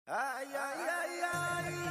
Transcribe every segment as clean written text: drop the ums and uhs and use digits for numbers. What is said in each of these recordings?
Ay, ay, ay, ay.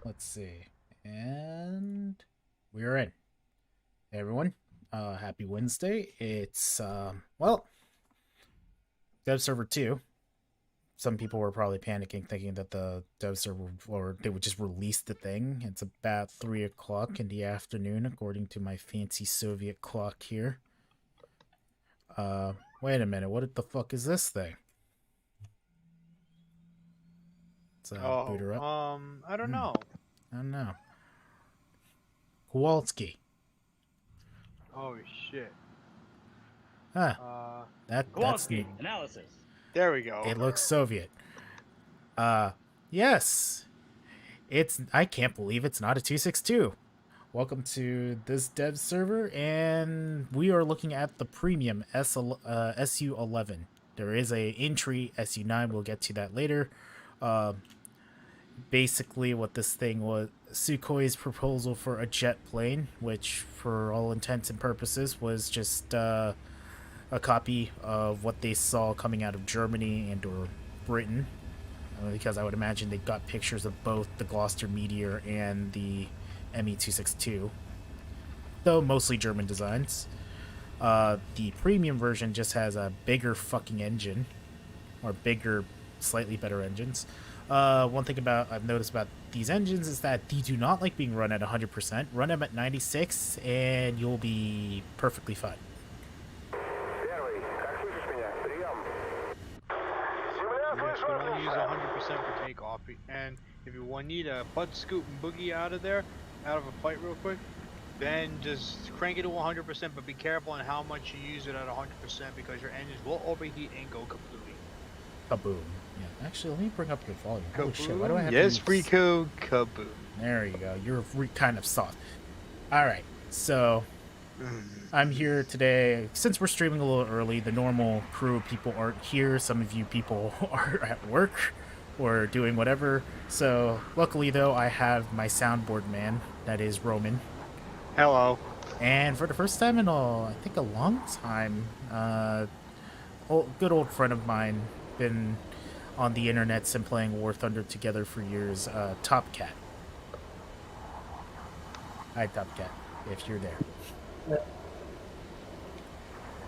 Let's see. And we're in. Hey everyone. Happy Wednesday. It's well, Dev Server 2. Some people were probably panicking thinking that the Dev Server, or they would just release the thing. It's about 3 o'clock in the afternoon according to my fancy Soviet clock here. Wait a minute, what the fuck is this thing? Boot her up. I don't know. I don't know. Kowalski. Oh shit. Huh. That's Kowalski analysis. There we go. It looks Soviet. Yes. I can't believe it's not a 262. Welcome to this dev server, and we are looking at the premium SU11. There is a entry SU9. We'll get to that later. Basically what this thing was, Sukhoi's proposal for a jet plane, which for all intents and purposes was just a copy of what they saw coming out of Germany and or Britain, because I would imagine they got pictures of both the Gloucester Meteor and the ME-262, though mostly German designs. The premium version just has a bigger fucking engine, or bigger, slightly better engines. One thing I've noticed about these engines is that they do not like being run at 100%. Run them at 96 and you'll be perfectly fine. but only use 100% for takeoff. And if you need a butt scoot and boogie out of there, out of a fight real quick, then just crank it to 100%, but be careful on how much you use it at 100% because your engines will overheat and go kablooey. Kaboom. Yeah, actually, let me bring up your volume. Holy shit, Kaboom. why do I have Yes, to use... Rico, kaboom. There you go. You're kind of soft. Alright, so I'm here today. Since we're streaming a little early, the normal crew of people aren't here. Some of you people are at work or doing whatever. So luckily, though, I have my soundboard man, that is Roman. Hello. And for the first time in I think a long time, good old friend of mine, been on the internet and playing War Thunder together for years, Top Cat. Hi, Top Cat, if you're there. Yeah.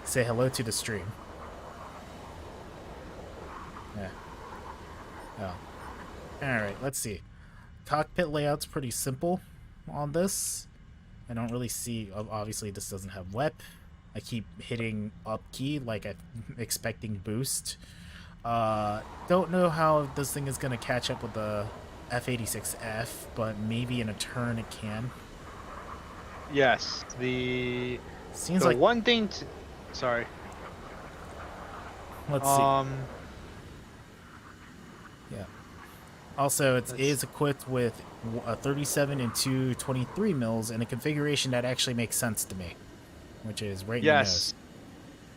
Say hello to the stream. Yeah. Oh. Alright, let's see. Cockpit layout's pretty simple on this. I don't really see... Obviously, this doesn't have WEP. I keep hitting up key like I'm expecting boost. Don't know how this thing is going to catch up with the F-86F, but maybe in a turn it can. Yes, Seems like one thing... Sorry. Let's see. Yeah. Also, it is equipped with a 37 and 223 mils in a configuration that actually makes sense to me, which is right in the nose.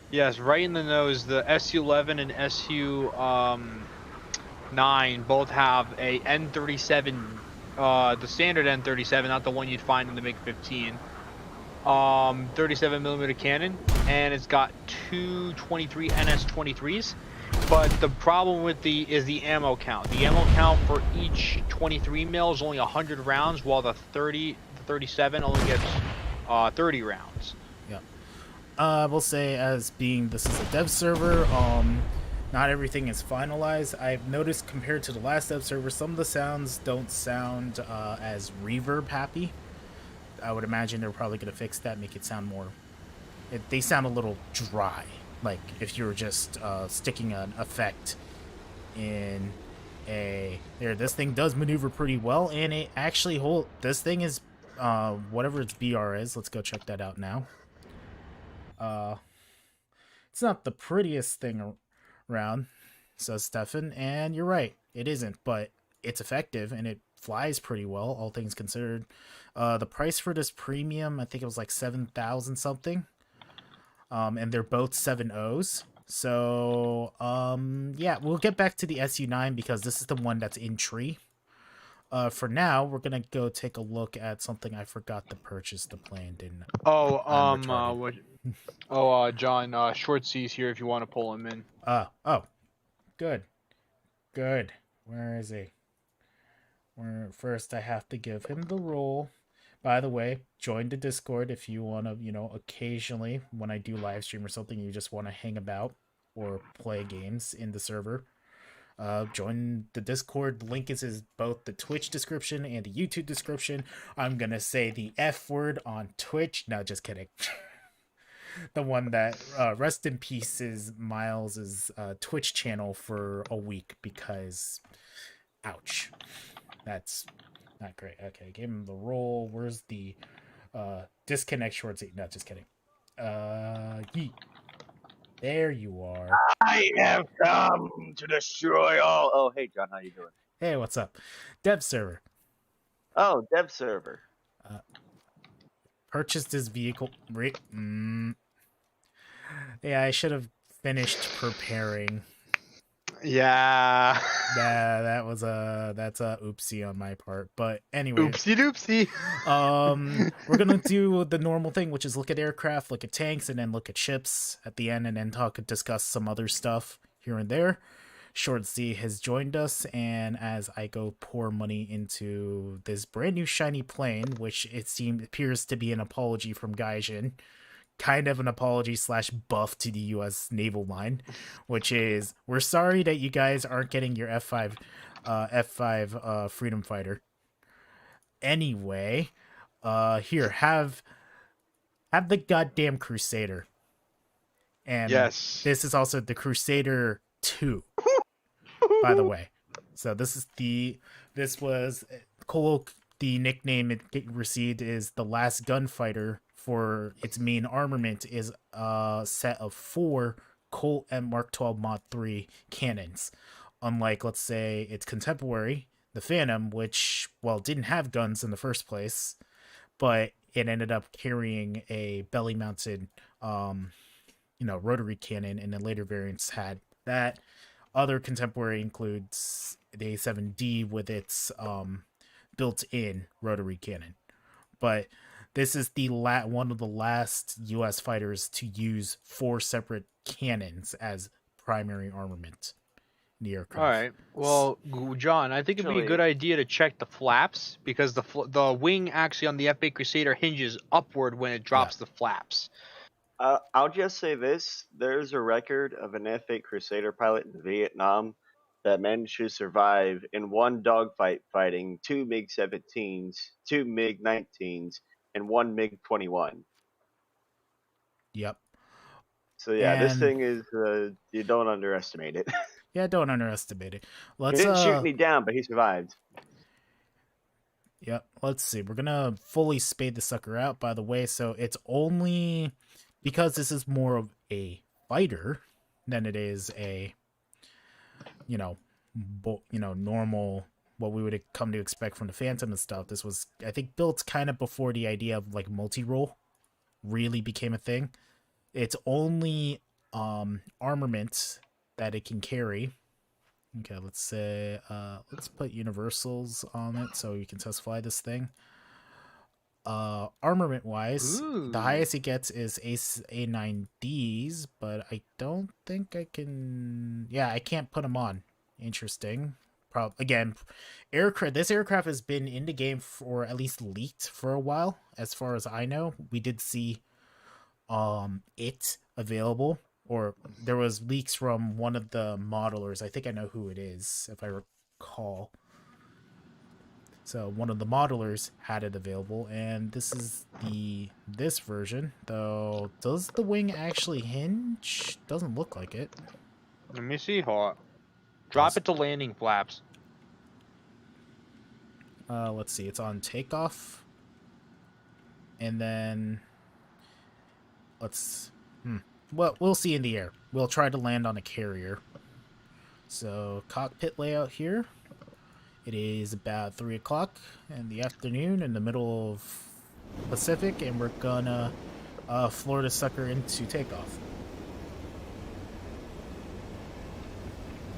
Yes, right in the nose. The SU-11 and SU-9 both have a N37, the standard N37, not the one you'd find in the MiG-15. 37mm cannon, and it's got two 23 NS-23s. But the problem with the ammo count. The ammo count for each 23 mil is only 100 rounds, while the 37 only gets 30 rounds. Yeah. I will say, as being this is a dev server, not everything is finalized. I've noticed compared to the last dev server, some of the sounds don't sound as reverb happy. I would imagine they're probably going to fix that, make it sound more... they sound a little dry. Like if you were just sticking an effect in a... This thing does maneuver pretty well, and it actually this thing is... whatever its BR is. Let's go check that out now. It's not the prettiest thing around, says Stefan, and you're right. It isn't, but it's effective, and it flies pretty well, all things considered. The price for this premium, I think it was like 7,000 something. And they're both 7.0s. So, yeah, we'll get back to the SU-9 because this is the one that's in tree. For now, we're gonna go take a look at something I forgot to purchase the plane, didn't I? John, Short C's here if you want to pull him in. Oh. Good. Where is he? First, I have to give him the role. By the way, join the Discord if you want to, occasionally, when I do live stream or something, you just want to hang about or play games in the server. Join the Discord. The link is both the Twitch description and the YouTube description. I'm going to say the F word on Twitch. No, just kidding. The one that, rest in peace, is Miles' Twitch channel for a week because, ouch. That's not great. Okay, gave him the role. Where's the disconnect short seat? No, just kidding. Yeet. There you are. I have come to destroy all. Oh, hey, John, how you doing? Hey, what's up? Dev server. Oh, dev server. Purchased this vehicle. Yeah, I should have finished preparing. Yeah. That's a oopsie on my part. But anyway. Oopsie doopsie. We're gonna do the normal thing, which is look at aircraft, look at tanks, and then look at ships at the end, and then discuss some other stuff here and there. Short C has joined us, and as I go pour money into this brand new shiny plane, which appears to be an apology from Gaijin, kind of an apology / buff to the U.S. naval line, which is, we're sorry that you guys aren't getting your F5 Freedom Fighter. Anyway, here, have the goddamn Crusader. And yes, this is also the Crusader II. by the way. So the nickname it received is the last gunfighter. For its main armament is a set of 4 Colt M Mark 12 Mod 3 cannons. Unlike, let's say, its contemporary, the Phantom, which, well, didn't have guns in the first place, but it ended up carrying a belly-mounted, rotary cannon, and then later variants had that. Other contemporary includes the A7D with its built-in rotary cannon. But this is the one of the last U.S. fighters to use 4 separate cannons as primary armament in the aircraft. All right. Well, John, I think it'd be a good idea to check the flaps, because the wing actually on the F8 Crusader hinges upward when it drops the flaps. I'll just say this. There's a record of an F8 Crusader pilot in Vietnam that managed to survive in one dogfight fighting 2 MiG-17s, 2 MiG-19s, and 1 MiG-21. Yep. So yeah, this thing is, you don't underestimate it. Yeah, don't underestimate it. He didn't shoot me down, but he survived. Yep, let's see. We're going to fully spade the sucker out, by the way. So it's only, because this is more of a fighter than it is a, normal, what we would come to expect from the Phantom and stuff. This was, I think, built kind of before the idea of like multi-role really became a thing. It's only armament that it can carry. Okay, let's say let's put universals on it so you can test fly this thing. Armament wise, the highest it gets is A9Ds, but I don't think I can. Yeah, I can't put them on. Interesting. Again, this aircraft has been in the game for at least leaked for a while. As far as I know, we did see it available, or there was leaks from one of the modelers. I think I know who it is, if I recall. So one of the modelers had it available, and this is this version. Though, does the wing actually hinge? Doesn't look like it. Let me see. Drop it to landing flaps. Let's see. It's on takeoff, and then well, we'll see in the air. We'll try to land on a carrier. So cockpit layout here. It is about 3 o'clock in the afternoon in the middle of Pacific, and we're gonna floor the sucker into takeoff.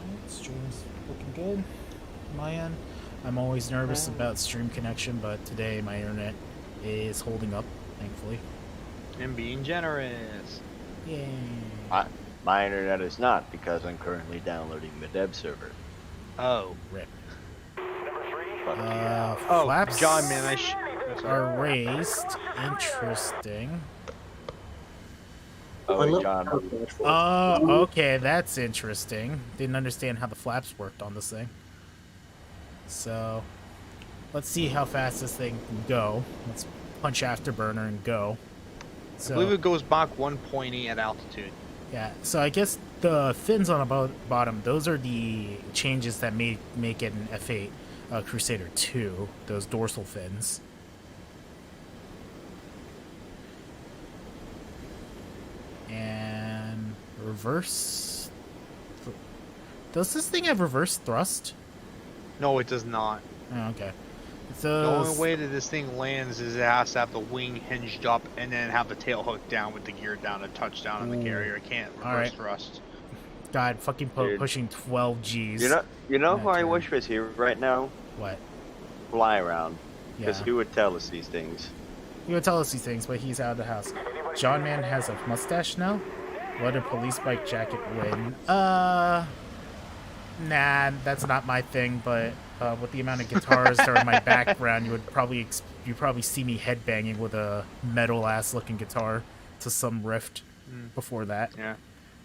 Alright, stream's looking good. My end. I'm always nervous about stream connection, but today my internet is holding up, thankfully. And being generous. Yay. My internet is not, because I'm currently downloading the dev server. Oh. Rip. Oh, flaps John, man, are raised. Interesting. Oh, wait, John. Okay, that's interesting. Didn't understand how the flaps worked on this thing. So, let's see how fast this thing can go. Let's punch afterburner and go. So, I believe it goes Mach 1.8 at altitude. Yeah, so I guess the fins on the bottom, those are the changes that make it an F8 Crusader II, those dorsal fins. And reverse. Does this thing have reverse thrust? No, it does not. Oh, okay. The only way that this thing lands is it has to have the wing hinged up and then have the tail hooked down with the gear down to touch down on the carrier. It can't reverse thrust. God, fucking pushing 12 Gs. You know who I wish was here right now? What? Fly around. Because Yeah. he would tell us these things. He would tell us these things, but he's out of the house. John Man has a mustache now? What a police bike jacket win. Nah, that's not my thing, but with the amount of guitars that are in my background, you'd probably see me headbanging with a metal-ass looking guitar to some riff before that. Yeah.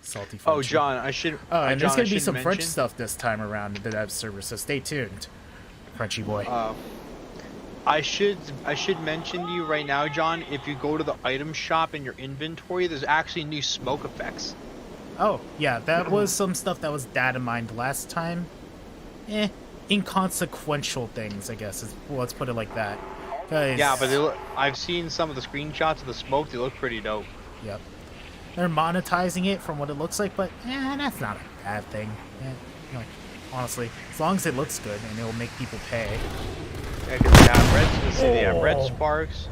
Salty French. Oh, John, I should... and there's going to be some mention... French stuff this time around in the dev server, so stay tuned, Frenchy boy. I should mention to you right now, John, if you go to the item shop in your inventory, there's actually new smoke effects. Oh, yeah, that was some stuff that was data mined last time, inconsequential things, I guess. Let's put it like that. 'Cause, Yeah, but I've seen some of the screenshots of the smoke. They look pretty dope. Yep. They're monetizing it from what it looks like, but that's not a bad thing. Like, honestly, as long as it looks good and it will make people pay. Yeah, because they have red sparks.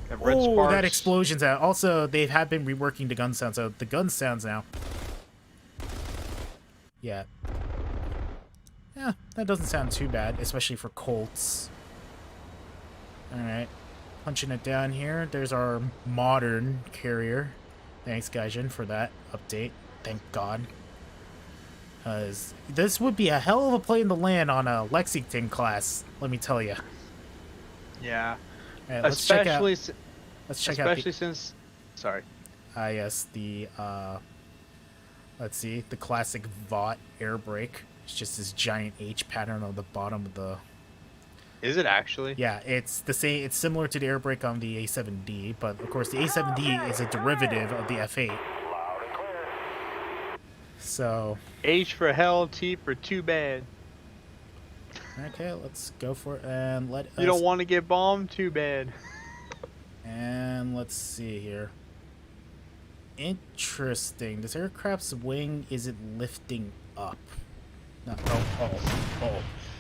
They have red sparks. That explosion's out. Also, they have been reworking the gun sounds, so the gun sounds now. Yeah. Yeah, that doesn't sound too bad, especially for Colts. Alright. Punching it down here. There's our modern carrier. Thanks, Gaijin, for that update. Thank God. Because this would be a hell of a plane to land on a Lexington class, let me tell you. Yeah. All right, let's check out. Especially since. Sorry. Yes, the let's see, the classic VOT air brake. It's just this giant H pattern on the bottom of the. Is it actually? Yeah, it's the same. It's similar to the air brake on the A7D, but of course the A7D is a derivative of the F8. So. H for hell, T for too bad. Okay, let's go for it and let us. You don't want to get bombed? Too bad. And let's see here. Interesting. This aircraft's wing isn't lifting up. No.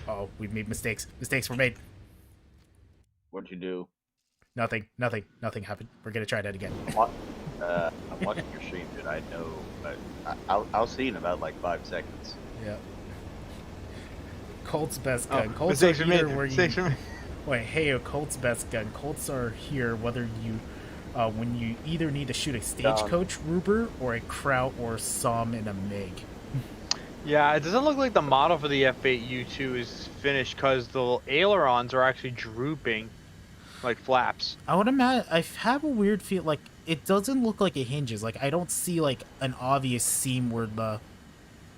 Oh, we've made mistakes. Mistakes were made. What'd you do? Nothing happened. We're gonna try that again. What? I'm watching your stream, dude. I know, but I'll see in about like 5 seconds. Yeah. Colt's best gun. Oh, Colts are mistakes were here made. where Mistakes you. were made. Wait, hey, a Colt's best gun. Colts are here whether you, when you either need to shoot a stagecoach Ruber or a Kraut or Somme in a MiG. Yeah, it doesn't look like the model for the F8 U2 is finished because the ailerons are actually drooping like flaps. I would imagine. I have a weird feel like it doesn't look like it hinges. Like I don't see like an obvious seam where the.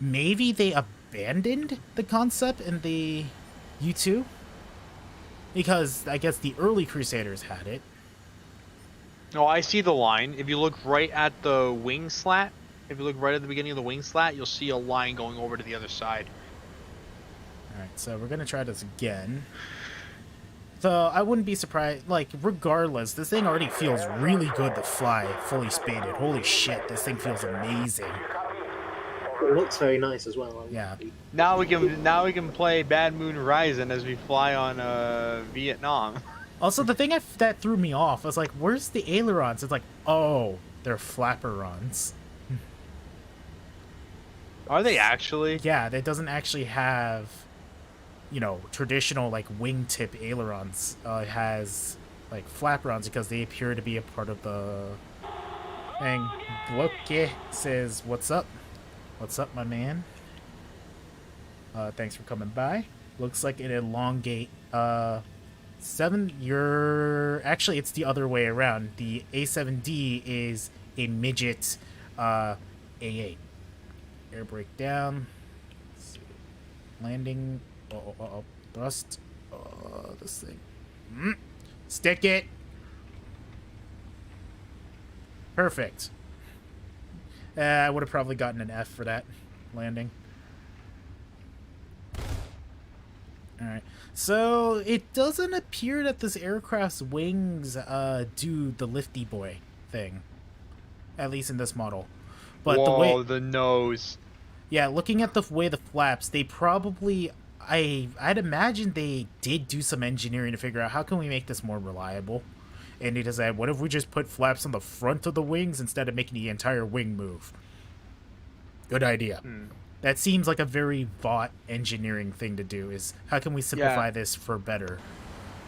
Maybe they abandoned the concept in the U2 because I guess the early Crusaders had it. No, I see the line. If you look right at the wing slat, if you look right at the beginning of the wing slat, you'll see a line going over to the other side. Alright, so we're gonna try this again. So I wouldn't be surprised, like, regardless, this thing already feels really good to fly fully spaded. Holy shit, this thing feels amazing. It looks very nice as well. Yeah. Now we can play Bad Moon Rising as we fly on Vietnam. Also, the thing that threw me off was like, where's the ailerons? It's like, oh, they're flapperons. Are they actually? Yeah, that doesn't actually have, you know, traditional like wingtip ailerons. It has like flaperons because they appear to be a part of the thing. Loki says, "What's up? What's up, my man? Thanks for coming by. Looks like it elongate. 7. You're actually it's the other way around. The A7D is a midget A8. Air brake down. Let's see. Landing. Thrust. This thing. Stick it. Perfect. I would have probably gotten an F for that landing. Alright. So, it doesn't appear that this aircraft's wings do the lifty boy thing. At least in this model. But whoa, the nose. Yeah, looking at the way the flaps, they probably... I'd imagine they did do some engineering to figure out how can we make this more reliable. And they decided, what if we just put flaps on the front of the wings instead of making the entire wing move? Good idea. That seems like a very VOT engineering thing to do, is how can we simplify this for better?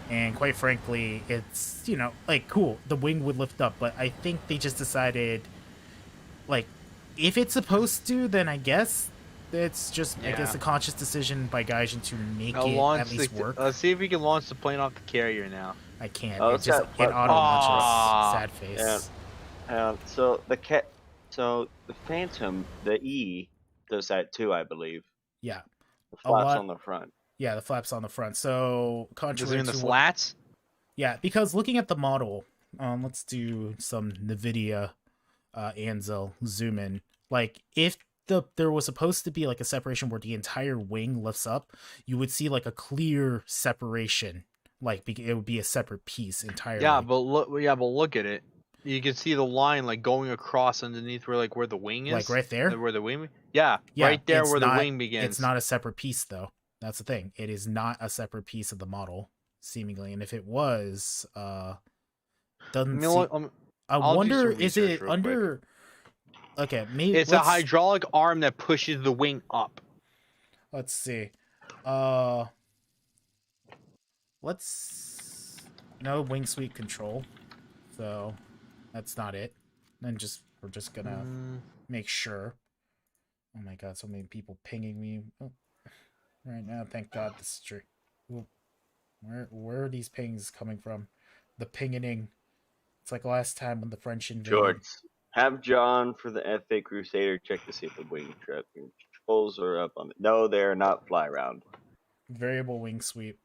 And quite frankly, it's, you know, like, cool, the wing would lift up, but I think they just decided, like, if it's supposed to, then I guess it's just, I guess, a conscious decision by Gaijin to make it at least work. Let's see if we can launch the plane off the carrier now. I can't. Oh, it just it auto launches. Sad face. So the Phantom, the E, does that too, I believe. Yeah. The flaps on the front. Yeah, the flaps on the front. So Does it mean the slats? Yeah, because looking at the model, let's do some NVIDIA Anzel zoom in. Like, if there was supposed to be like a separation where the entire wing lifts up, you would see like a clear separation, like it would be a separate piece entirely. Yeah, but look at it. You can see the line like going across underneath where the wing is. Like right there? Where the wing. Yeah, Yeah, right there it's where not- the wing begins. It's not a separate piece though. That's the thing. It is not a separate piece of the model, seemingly. And if it was, doesn't You know see. what? I I'll do wonder, some is research it real under? Okay, maybe It's a hydraulic arm that pushes the wing up. Let's see. Let's no wing sweep control, so that's not it. Then we're just gonna make sure. Oh my god, so many people pinging me right now. Thank God this stream. Where are these pings coming from? The pinging. It's like last time when the French invaded. George, have John for the F8 Crusader check to see if the wing trap controls are up on it. No, they're not fly round. Variable wing sweep.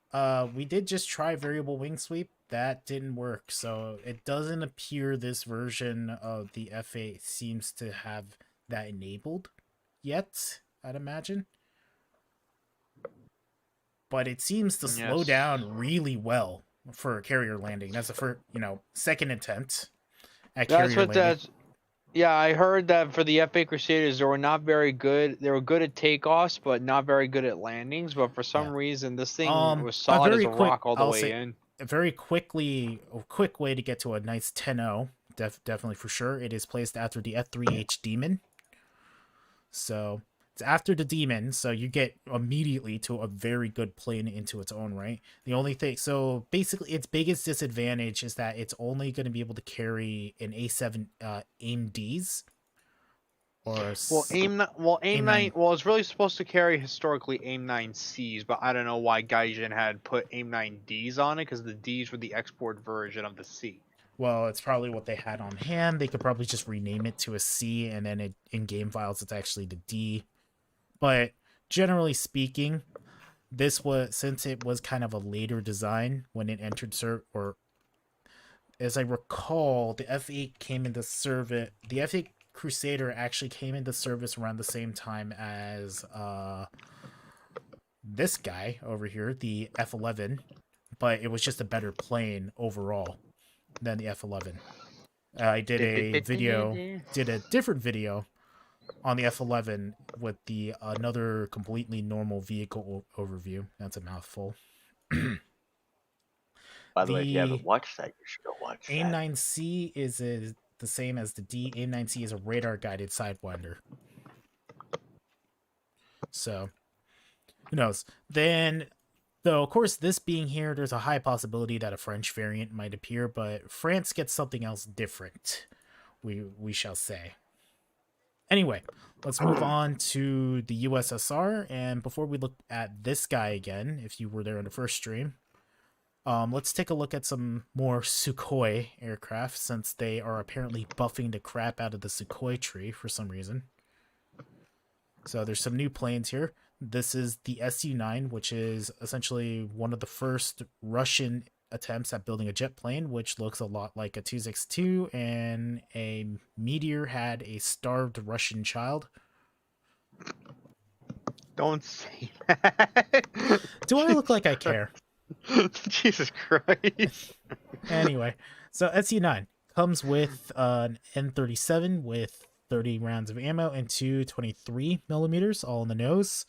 We did just try variable wing sweep. That didn't work, so it doesn't appear this version of the F8 seems to have that enabled yet, I'd imagine. But it seems to slow down really well for a carrier landing. That's the first, second attempt at carrier landing. Yeah, I heard that for the F8 Crusaders, they were not very good. They were good at takeoffs, but not very good at landings. But for some reason, this thing was solid as a rock all the way in. A quick way to get to a nice 10-0, definitely for sure. It is placed after the F3H Demon. So it's after the Demon, so you get immediately to a very good plane into its own right. The only thing, so basically its biggest disadvantage is that it's only going to be able to carry an A7 AIM-Ds. AIM-9. Well, it's really supposed to carry historically AIM-9Cs, but I don't know why Gaijin had put AIM-9Ds on it, because the Ds were the export version of the C. Well, it's probably what they had on hand. They could probably just rename it to a C, and then in game files it's actually the D. But generally speaking, since it was kind of a later design when it entered or as I recall, the F8 came into service. The F8 Crusader actually came into service around the same time as this guy over here, the F11, but it was just a better plane overall than the F11. I did a different video on the F11 with another completely normal vehicle overview. That's a mouthful. By the way, if you haven't watched that, you should go watch that. AIM-9C is the same as the D. AIM-9C is a radar-guided sidewinder. So, who knows? Then, though, of course, this being here, there's a high possibility that a French variant might appear, but France gets something else different, we shall say. Anyway, let's move on to the USSR, and before we look at this guy again, if you were there in the first stream, let's take a look at some more Sukhoi aircraft, since they are apparently buffing the crap out of the Sukhoi tree for some reason. So there's some new planes here. This is the Su-9, which is essentially one of the first Russian attempts at building a jet plane, which looks a lot like a 262, and a Meteor had a starved Russian child. Don't say that. Do I look like I care? Jesus Christ. Anyway, so Su-9 comes with an N37 with 30 rounds of ammo and two 23mm all in the nose,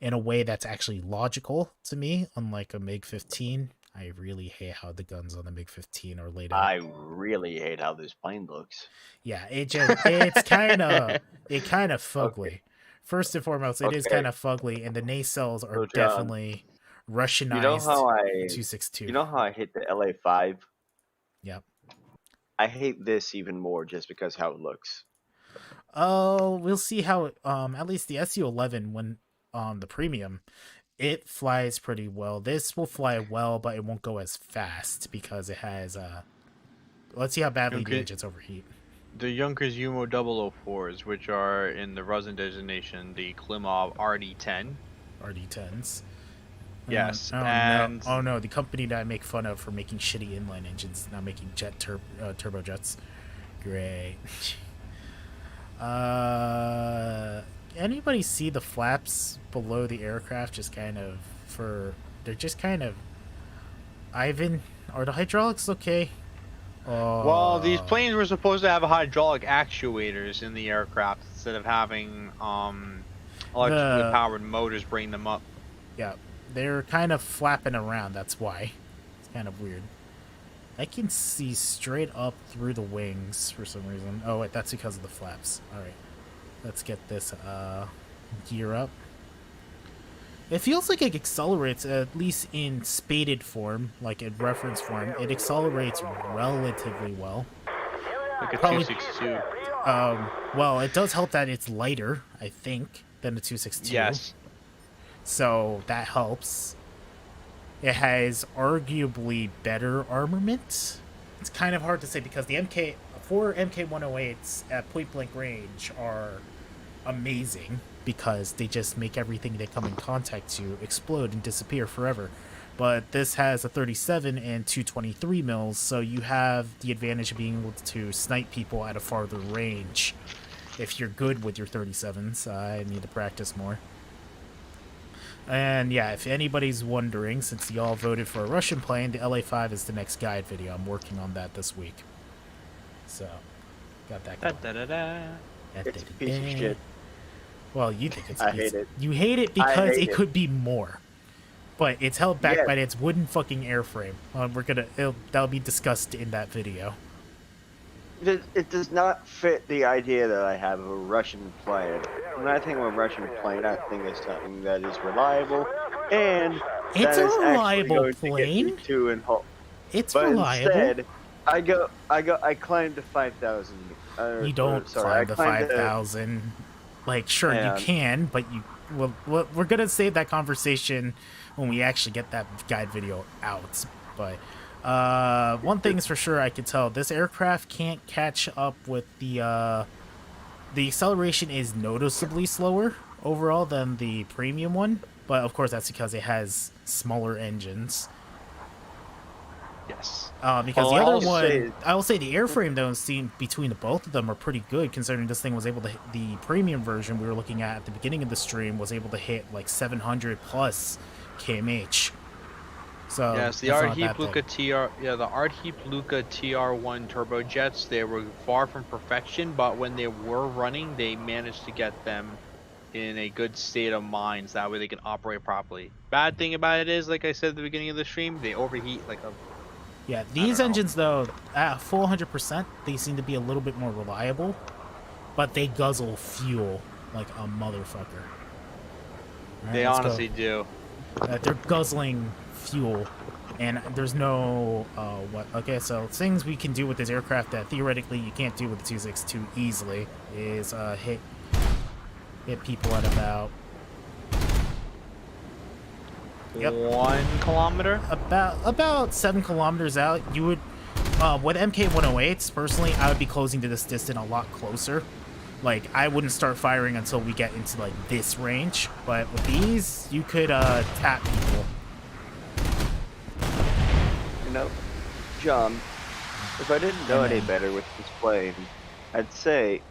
in a way that's actually logical to me, unlike a MiG-15. I really hate how the guns on the MiG-15 are laid out. I really hate how this plane looks. Yeah, it's kind of fugly. Okay. First and foremost, it is kind of fugly, and the nacelles are definitely Russianized. You know how 262. You know how I hate the LA5? Yep. I hate this even more just because how it looks. Oh, we'll see how at least the Su-11 when the premium, it flies pretty well. This will fly well, but it won't go as fast because it has let's see how badly the engines overheat. The Junkers Umo 004s, which are in the Russian designation, the Klimov RD-10. RD-10s. Yes, oh no, the company that I make fun of for making shitty inline engines, now making turbojets. Great. anybody see the flaps below the aircraft? They're just kind of. Ivan, are the hydraulics okay? Well, these planes were supposed to have hydraulic actuators in the aircraft instead of having electrically powered motors bring them up. Yeah, they're kind of flapping around. That's why. It's kind of weird. I can see straight up through the wings for some reason. Oh wait, that's because of the flaps. All right, let's get this gear up. It feels like it accelerates, at least in spaded form, like in reference form. It accelerates relatively well. Like a Probably- 262. Well, it does help that it's lighter, I think, than the 262. Yes. So that helps. It has arguably better armament. It's kind of hard to say because the MK108s at point blank range are amazing because they just make everything they come in contact to explode and disappear forever. But this has a 37 and 223 mils, so you have the advantage of being able to snipe people at a farther range. If you're good with your 37s, I need to practice more. And yeah, if anybody's wondering, since y'all voted for a Russian plane, the LA-5 is the next guide video. I'm working on that this week. So, got that going. It's a piece of shit. Well, you think it's a I piece. hate it. You hate it because hate it it. could be more. But it's held back Yeah. by its wooden fucking airframe. That'll be discussed in that video. It does not fit the idea that I have of a Russian plane. When I think of a Russian plane, I think of something that is reliable and It's that a is actually reliable going to get plane. me to and home. It's But reliable. instead, I climbed to 5,000. You don't climb the 5,000. Like, sure, you And- can, but we're gonna save that conversation when we actually get that guide video out. But one thing's for sure, I can tell this aircraft can't catch up with the acceleration is noticeably slower overall than the premium one. But of course, that's because it has smaller engines. Yes. Because the Well, other I'll one, say- I will say the airframe though, seen between the both of them are pretty good, considering this thing was able to hit the premium version we were looking at the beginning of the stream was able to hit like 700 plus kmh. So Yes, the that's not a Artheep bad thing. Luca the Artheep Luca TR1 turbojets, they were far from perfection, but when they were running, they managed to get them in a good state of mind, so that way they can operate properly. Bad thing about it is, like I said at the beginning of the stream, they overheat like a... Yeah, these know. engines though, at full 100%, they seem to be a little bit more reliable, but they guzzle fuel like a motherfucker. All right, They let's go. honestly do. They're guzzling fuel, and there's no okay, so things we can do with this aircraft that theoretically you can't do with the 262 easily is hit people at about 1 kilometer? about 7 kilometers out. You would with MK108s personally, I would be closing to this distance a lot closer. Like, I wouldn't start firing until we get into like this range, but with these you could tap people. You know, John, if I didn't know any better with this plane, I'd say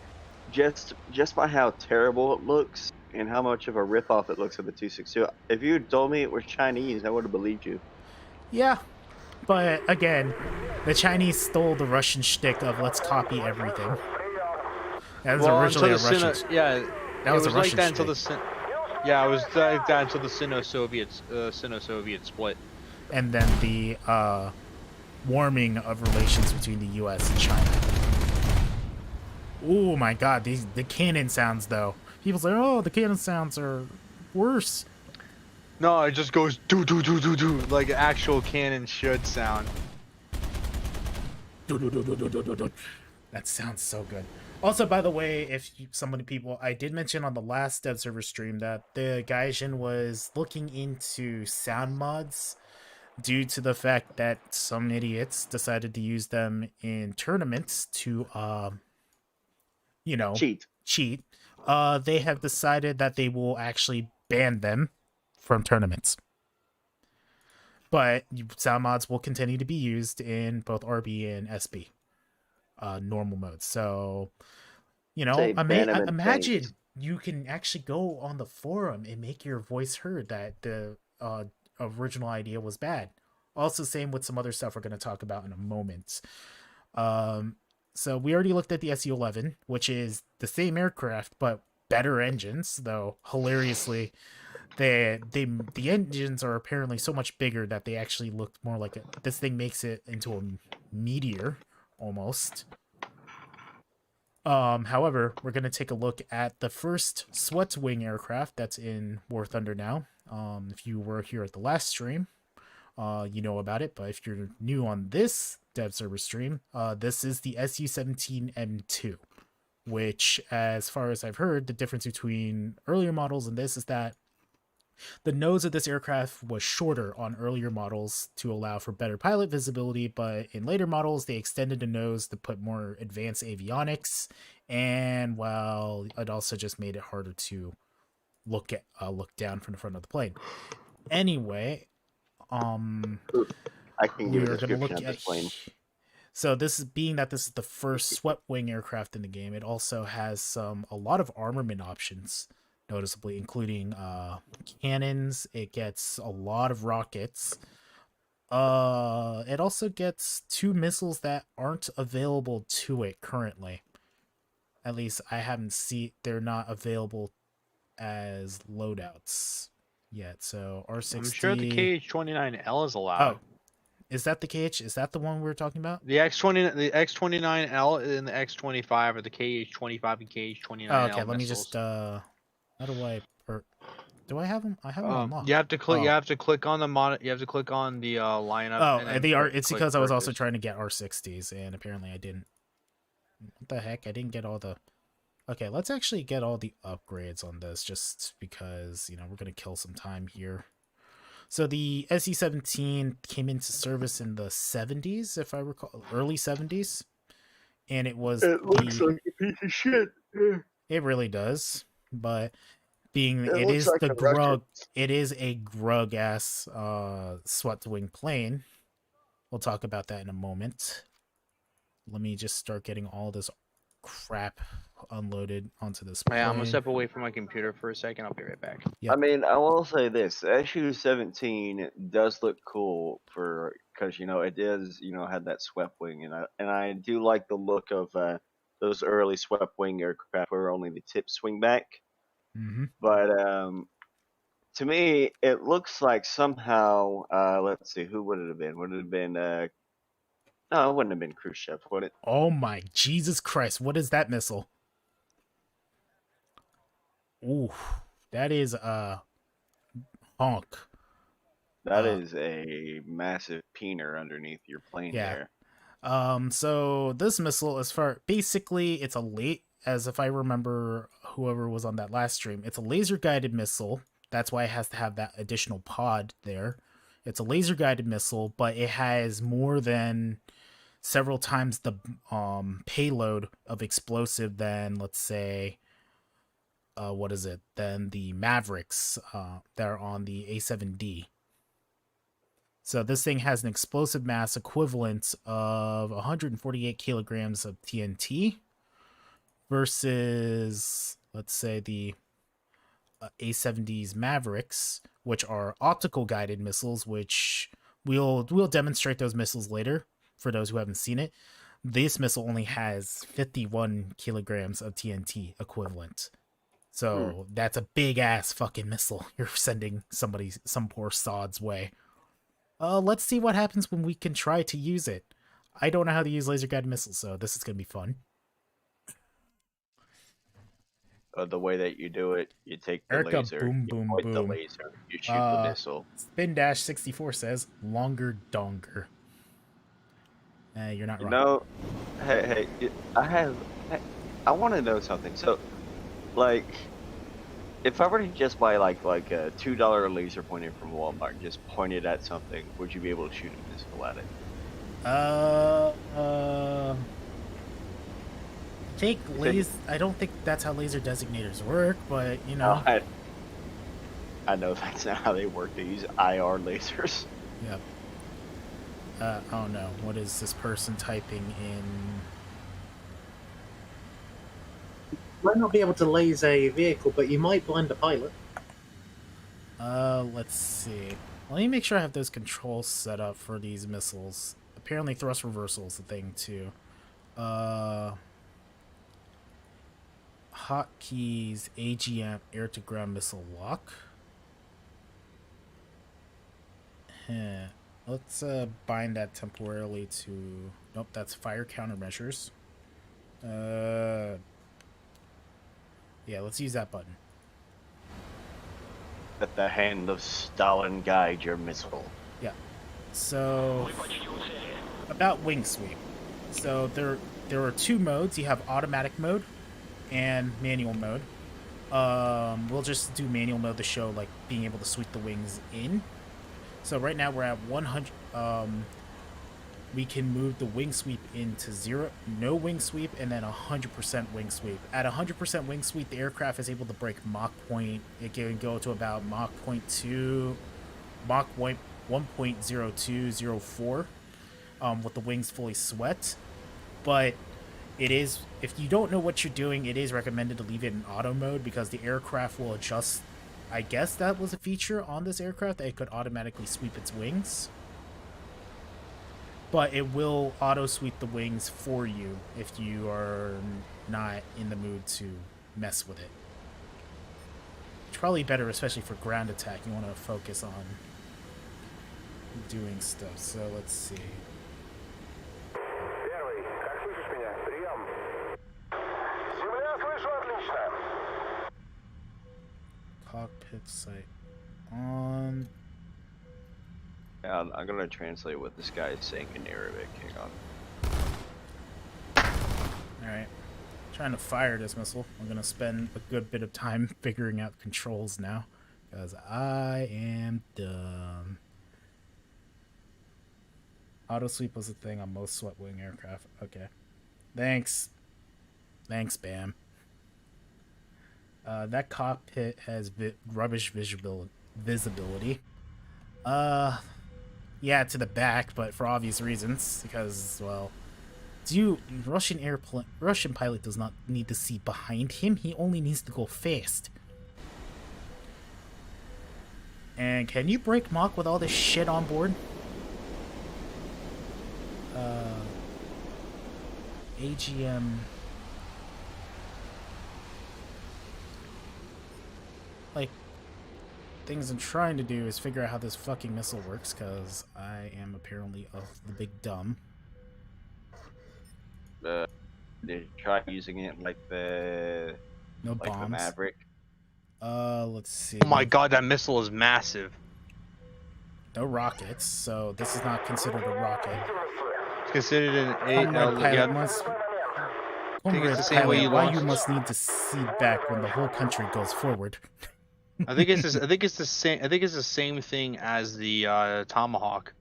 just by how terrible it looks and how much of a ripoff it looks of the 262. If you had told me it was Chinese, I would have believed you. Yeah, but again, the Chinese stole the Russian shtick of let's copy everything. That was originally a until the Russian. yeah, That was a like Russian that until shtick. yeah, it was like that until the Sino-Soviet split. And then the warming of relations between the U.S. and China. Oh my God, the cannon sounds though. People say, "Oh, the cannon sounds are worse." No, it just goes do do do do do like an actual cannon should sound. That sounds so good. Also, by the way, if so many people, I did mention on the last Dev Server stream that the Gaijin was looking into sound mods due to the fact that some idiots decided to use them in tournaments to, cheat. They have decided that they will actually ban them from tournaments. But sound mods will continue to be used in both RB and SB. Normal mode. So You know, Say ban him and imagine thanks. you can actually go on the forum and make your voice heard that the original idea was bad. Also, same with some other stuff we're going to talk about in a moment. So we already looked at the SU-11, which is the same aircraft but better engines, though hilariously, the engines are apparently so much bigger that they actually look more like this thing makes it into a meteor almost. However, we're going to take a look at the first Swept-wing aircraft that's in War Thunder now. If you were here at the last stream, you know about it, but if you're new on this dev server stream, this is the SU-17M2, which, as far as I've heard, the difference between earlier models and this is that the nose of this aircraft was shorter on earlier models to allow for better pilot visibility, but in later models, they extended the nose to put more advanced avionics, and well, it also just made it harder to look down from the front of the plane. Anyway, I can give a we're gonna look description of at this plane. So this is being that this is the first swept-wing aircraft in the game. It also has a lot of armament options, noticeably, including cannons. It gets a lot of rockets. It also gets 2 missiles that aren't available to it currently. At least I haven't seen. They're not available as loadouts yet. So R60. I'm sure the KH-29L is allowed. Oh, is that the KH? Is that the one we were talking about? The X-29L and the X-25 are the KH-25 and KH-29L Oh, okay. Let missiles. me just how do I do I have them? I have them unlocked. You have to click. Oh. You have to click on the You have to click on the lineup. Oh, and then they are. click It's because I was also purchase. trying to get R60s, and apparently I didn't. What the heck? I didn't get all the. Okay, let's actually get all the upgrades on this, just because we're gonna kill some time here. So the SE-17 came into service in the 70s, if I recall, early 70s, and it was. It looks like a piece of shit. It really does, but being It it looks is like the a grug, Russian. it is a grug ass swept-wing plane. We'll talk about that in a moment. Let me just start getting all this crap unloaded onto this plane. Yeah, I'm gonna step away from my computer for a second. I'll be right back. Yep. I mean, I will say this: the SU-17 does look cool because it does have that swept wing, and I do like the look of those early swept wing aircraft where only the tips swing back. Mm-hmm. But to me, it looks like somehow let's see, who would it have been? Would it have been no, it wouldn't have been Khrushchev, would it? Oh my Jesus Christ! What is that missile? Ooh, that is a honk. That is a massive peener underneath your plane Yeah. there. So this missile, basically, it's as if I remember whoever was on that last stream, it's a laser guided missile. That's why it has to have that additional pod there. It's a laser guided missile, but it has more than several times the payload of explosive than, let's say, than the Mavericks that are on the A7D. So this thing has an explosive mass equivalent of 148 kilograms of TNT versus, let's say, the A7D's Mavericks, which are optical guided missiles, which we'll demonstrate those missiles later for those who haven't seen it. This missile only has 51 kilograms of TNT equivalent. So that's a big ass fucking missile you're sending some poor sod's way. Let's see what happens when we can try to use it. I don't know how to use laser guided missiles, so this is gonna be fun. The way that you do it, you take the Erica, laser, boom, you boom, point the boom. laser, you shoot the missile. Spin-64 says longer donger. You're not wrong. No, hey, I want to know something. So, like, if I were to just buy like a $2 laser pointer from Walmart, and just point it at something, would you be able to shoot a missile at it? I don't think that's how laser designators work, but I know that's not how they work. They use IR lasers. Yep. Oh no, what is this person typing in? might not be able to laze a vehicle, but you might blind a pilot. Let's see. Let me make sure I have those controls set up for these missiles. Apparently thrust reversal is the thing too. Hotkeys, AGM, air-to-ground missile lock. Let's bind that temporarily to... Nope, that's fire countermeasures. Yeah, let's use that button. Let the hand of Stalin guide your missile. Yeah. So, about wing sweep. So there are two modes. You have automatic mode and manual mode. We'll just do manual mode to show like being able to sweep the wings in. So right now we're at 100. We can move the wing sweep into 0, no wing sweep, and then 100% wing sweep. At 100% wing sweep, the aircraft is able to break Mach point. It can go to about Mach 0.2, Mach 1.0204 with the wings fully swept. But it is, if you don't know what you're doing, it is recommended to leave it in auto mode because the aircraft will adjust. I guess that was a feature on this aircraft that it could automatically sweep its wings. But it will auto-sweep the wings for you if you are not in the mood to mess with it. It's probably better, especially for ground attack. You want to focus on doing stuff. So let's see. Cockpit sight on. Yeah, I'm gonna translate what this guy is saying in Arabic. Hang on. Alright. Trying to fire this missile. I'm gonna spend a good bit of time figuring out controls now. Because I am dumb. Auto sweep was the thing on most swept wing aircraft. Okay. Thanks. Thanks, Bam. That cockpit has rubbish visibility. Yeah, to the back, but for obvious reasons, because, well, Russian pilot does not need to see behind him. He only needs to go fast. And can you break Mach with all this shit on board? AGM. Like, things I'm trying to do is figure out how this fucking missile works, because I am apparently the big dumb. Did you try using it like the bombs. The Maverick? Let's see. Oh my god, that missile is massive. No rockets, so this is not considered a rocket. It's considered an I think it's the same way you launch. You must need to cede back when the whole country goes forward. I think it's the same thing as the Tomahawk.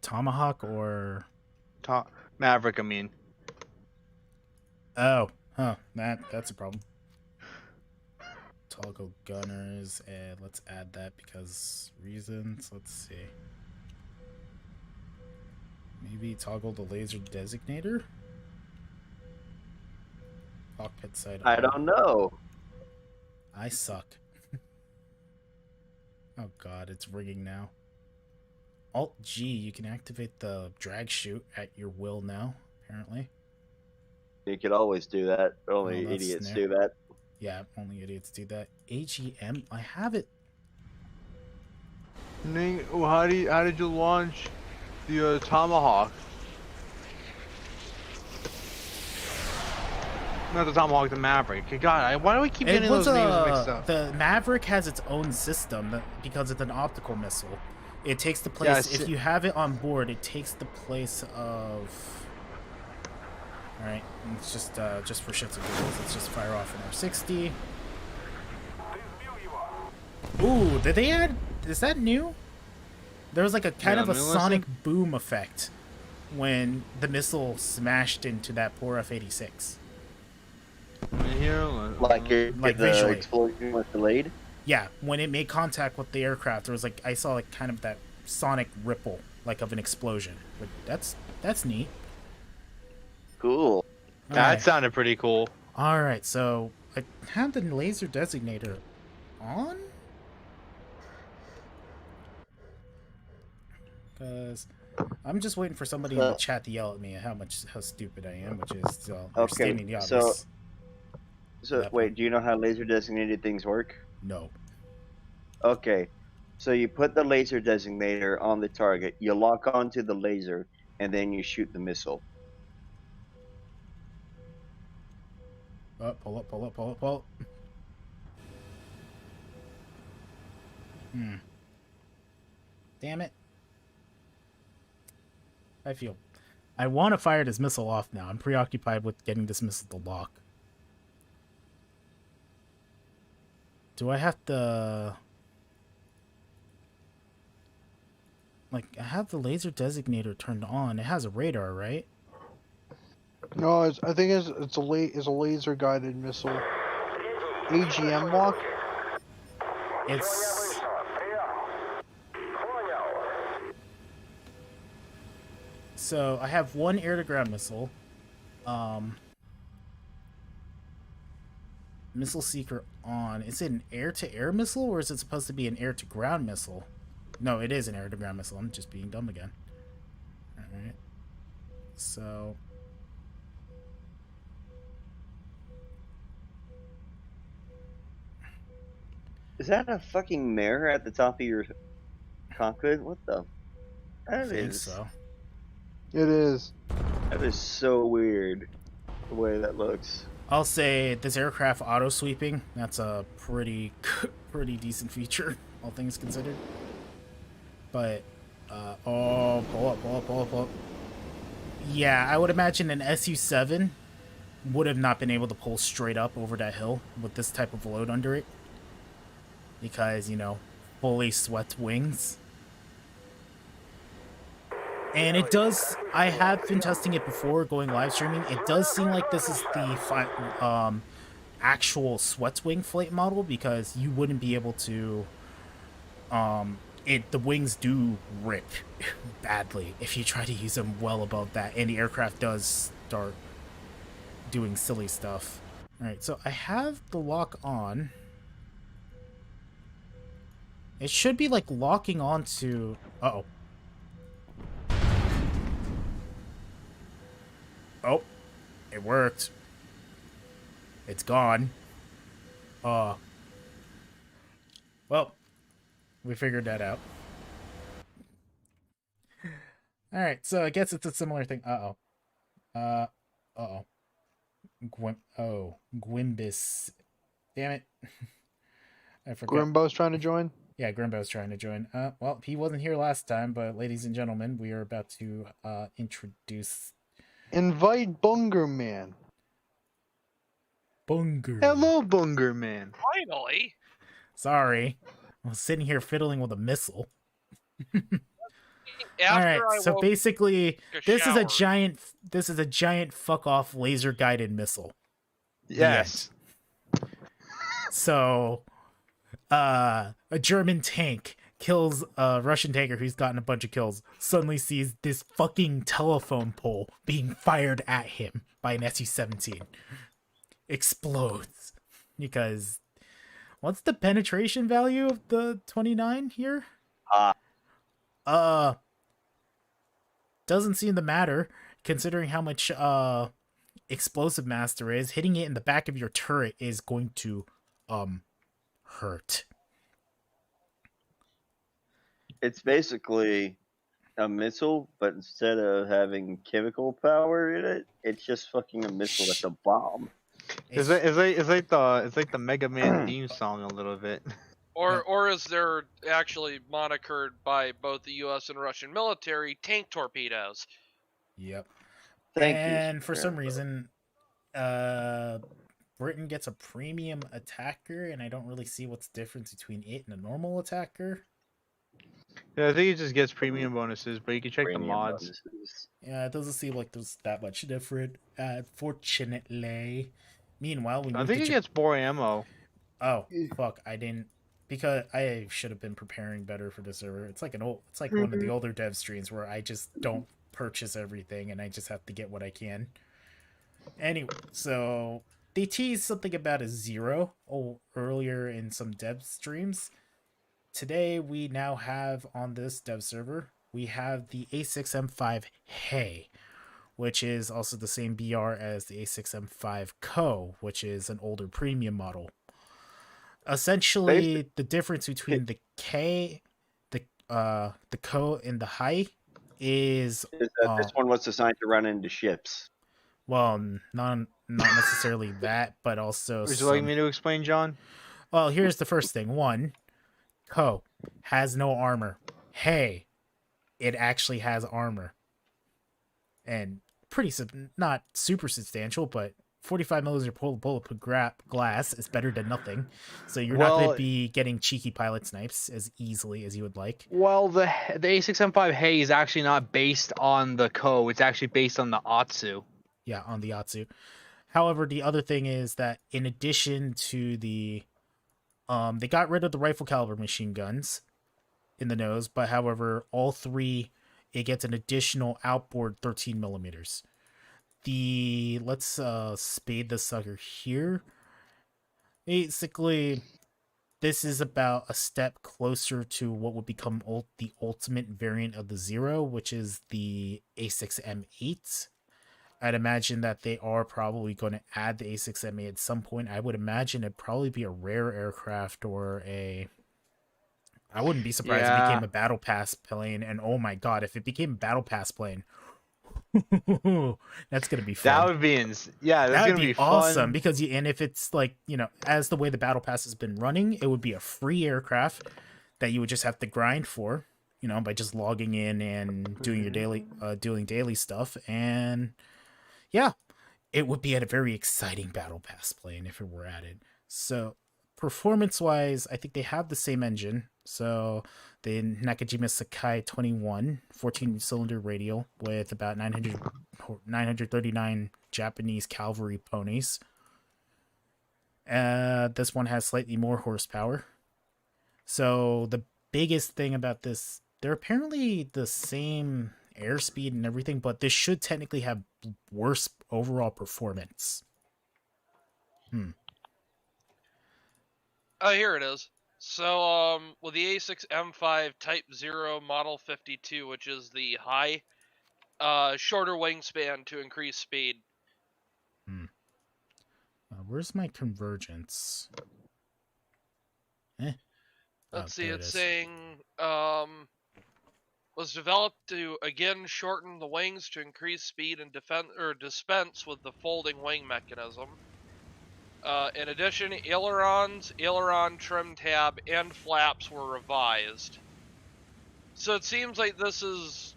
Tomahawk or Maverick, I mean. Oh, huh. That's a problem. Toggle gunners, and let's add that because reasons. Let's see. Maybe toggle the laser designator. Cockpit side. I don't know. I suck. Oh god, it's ringing now. Alt G, you can activate the drag chute at your will now, apparently. You could always do that. Only idiots do that. Yeah, only idiots do that. AGM, I have it. How did you launch the Tomahawk? Not the Tomahawk, the Maverick. God, why do we keep getting those names mixed up? The Maverick has its own system because it's an optical missile. It takes the place, if you have it on board, it takes the place of... Alright, it's just for shits and giggles, let's just fire off an R60. Ooh, did they add... Is that new? There was like a kind of a sonic boom effect when the missile smashed into that poor F-86. Like the visually. explosion was delayed? Yeah, when it made contact with the aircraft, there was like, I saw like kind of that sonic ripple, like of an explosion. But that's neat. Cool. That sounded pretty cool. Alright, so I have the laser designator on? Because I'm just waiting for somebody in the chat to yell at me how stupid I am, which is they're Okay, stating the so obvious. wait, point. do you know how laser designated things work? No. Okay, so you put the laser designator on the target, you lock onto the laser, and then you shoot the missile. Oh, pull up, pull up, pull up, pull up. Damn it. I want to fire this missile off now. I'm preoccupied with getting this missile to lock. Do I have to... Like, I have the laser designator turned on. It has a radar, right? No, I think it's a laser guided missile. AGM lock. It's... So, I have one air-to-ground missile. Missile seeker on. Is it an air-to-air missile, or is it supposed to be an air-to-ground missile? No, it is an air-to-ground missile. I'm just being dumb again. Alright. So... Is that a fucking mirror at the top of your cockpit? What the? I think so. It is. That is so weird, the way that looks. I'll say this aircraft auto-sweeping, that's a pretty decent feature, all things considered. But, oh, pull up. Yeah, I would imagine an SU-7 would have not been able to pull straight up over that hill with this type of load under it. Because, you know, fully swept wings. And it does, I have been testing it before going live streaming. It does seem like this is the actual swept wing flight model, because you wouldn't be able to, the wings do rip badly if you try to use them well above that, and the aircraft does start doing silly stuff. Alright, so I have the lock on. It should be like locking onto... Uh-oh. Oh, it worked. It's gone. Well, we figured that out. Alright, so I guess it's a similar thing. Uh-oh. Uh-oh. Gwimbus. Damn it. I forgot. Grimbo's trying to join? Yeah, Grimbo's trying to join. Well, he wasn't here last time, but ladies and gentlemen, we are about to introduce... Invite Bunger Man. Bunger. Hello, Bunger Man. Finally. Sorry. I was sitting here fiddling with a missile. After Alright, so basically, this is a giant fuck off laser guided missile. Yes. So, a German tank kills a Russian tanker who's gotten a bunch of kills, suddenly sees this fucking telephone pole being fired at him by an Su-17. Explodes. Because, what's the penetration value of the 29 here? Doesn't seem to matter, considering how much explosive mass there is. Hitting it in the back of your turret is going to hurt. It's basically a missile, but instead of having chemical power in it, it's just fucking a missile that's a bomb. It's like the Mega Man theme song a little bit. Or is there actually monikered by both the U.S. and Russian military tank torpedoes? Yep. Thank you. And for some reason, Britain gets a premium attacker, and I don't really see what's the difference between it and a normal attacker. Yeah, I think it just gets premium bonuses, but you can check Premium the mods. bonuses. Yeah, it doesn't seem like there's that much different, fortunately. Meanwhile, we I think it gets more ammo. Oh, fuck, I didn't... Because I should have been preparing better for this server. It's like one of the older dev streams where I just don't purchase everything and I just have to get what I can. Anyway, so they teased something about a 0 earlier in some dev streams. Today, we now have on this dev server, we have the A6M5 Hey, which is also the same BR as the A6M5 Co, which is an older premium model. Essentially, the difference between the K, the Co, and the High is that this one was designed to run into ships. well, not necessarily that, but also Would you like me to explain, John? Well, here's the first thing. One, Co has no armor. Hey, it actually has armor, and not super substantial, but 45 millimeter bulletproof glass is better than nothing. So you're not going to be getting cheeky pilot snipes as easily as you would like. Well, the A6M5 Hey is actually not based on the Co. It's actually based on the Ussr. Yeah, on the Ussr. However, the other thing is that in addition to the they got rid of the rifle caliber machine guns in the nose, but however, all three, it gets an additional outboard 13 millimeters. Let's spade the sucker here. Basically, this is about a step closer to what would become the ultimate variant of the Zero, which is the A6M8. I'd imagine that they are probably going to add the A6M8 at some point. I would imagine it'd probably be a rare aircraft or I wouldn't be surprised if it became a battle pass plane. And oh my god, if it became a battle pass plane, that's gonna be fun. That would be that's gonna be awesome fun. because if it's like, as the way the battle pass has been running, it would be a free aircraft that you would just have to grind for, by just logging in and doing your daily stuff. And yeah, it would be a very exciting battle pass plane if it were added. So performance wise, I think they have the same engine. So the Nakajima Sakai 21 14-cylinder radial with about 939 Japanese cavalry ponies. This one has slightly more horsepower. So the biggest thing about this, they're apparently the same airspeed and everything, but this should technically have worse overall performance. Here it is. So, with the A6M5 Type 0 Model 52, which is the high, shorter wingspan to increase speed. Where's my convergence? Let's see, it's saying, was developed to, again, shorten the wings to increase speed and dispense with the folding wing mechanism. In addition, ailerons, aileron trim tab, and flaps were revised. So it seems like this is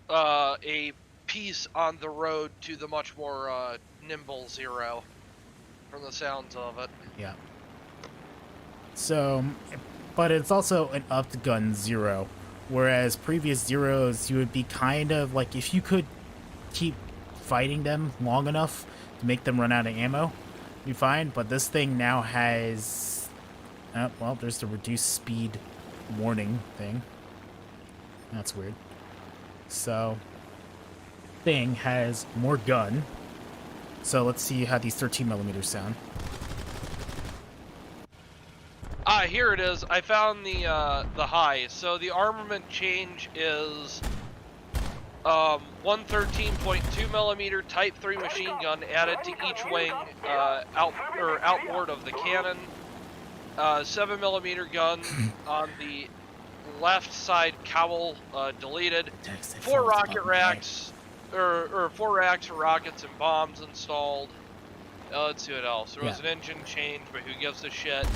a piece on the road to the much more nimble Zero, from the sounds of it. Yeah. So, but it's also an upped gun Zero, whereas previous Zeros, you would be kind of like, if you could keep fighting them long enough to make them run out of ammo, be fine. But this thing now has there's the reduced speed warning thing. That's weird. So thing has more gun. So let's see how these 13 millimeters sound. Here it is. I found the high. So the armament change is 113.2 millimeter Type 3 machine gun added to each wing, outboard of the cannon. 7 millimeter gun on the left side cowl deleted. 4 rocket racks, or 4 racks of rockets and bombs installed. Let's see what else. There was an engine change, but who gives a shit?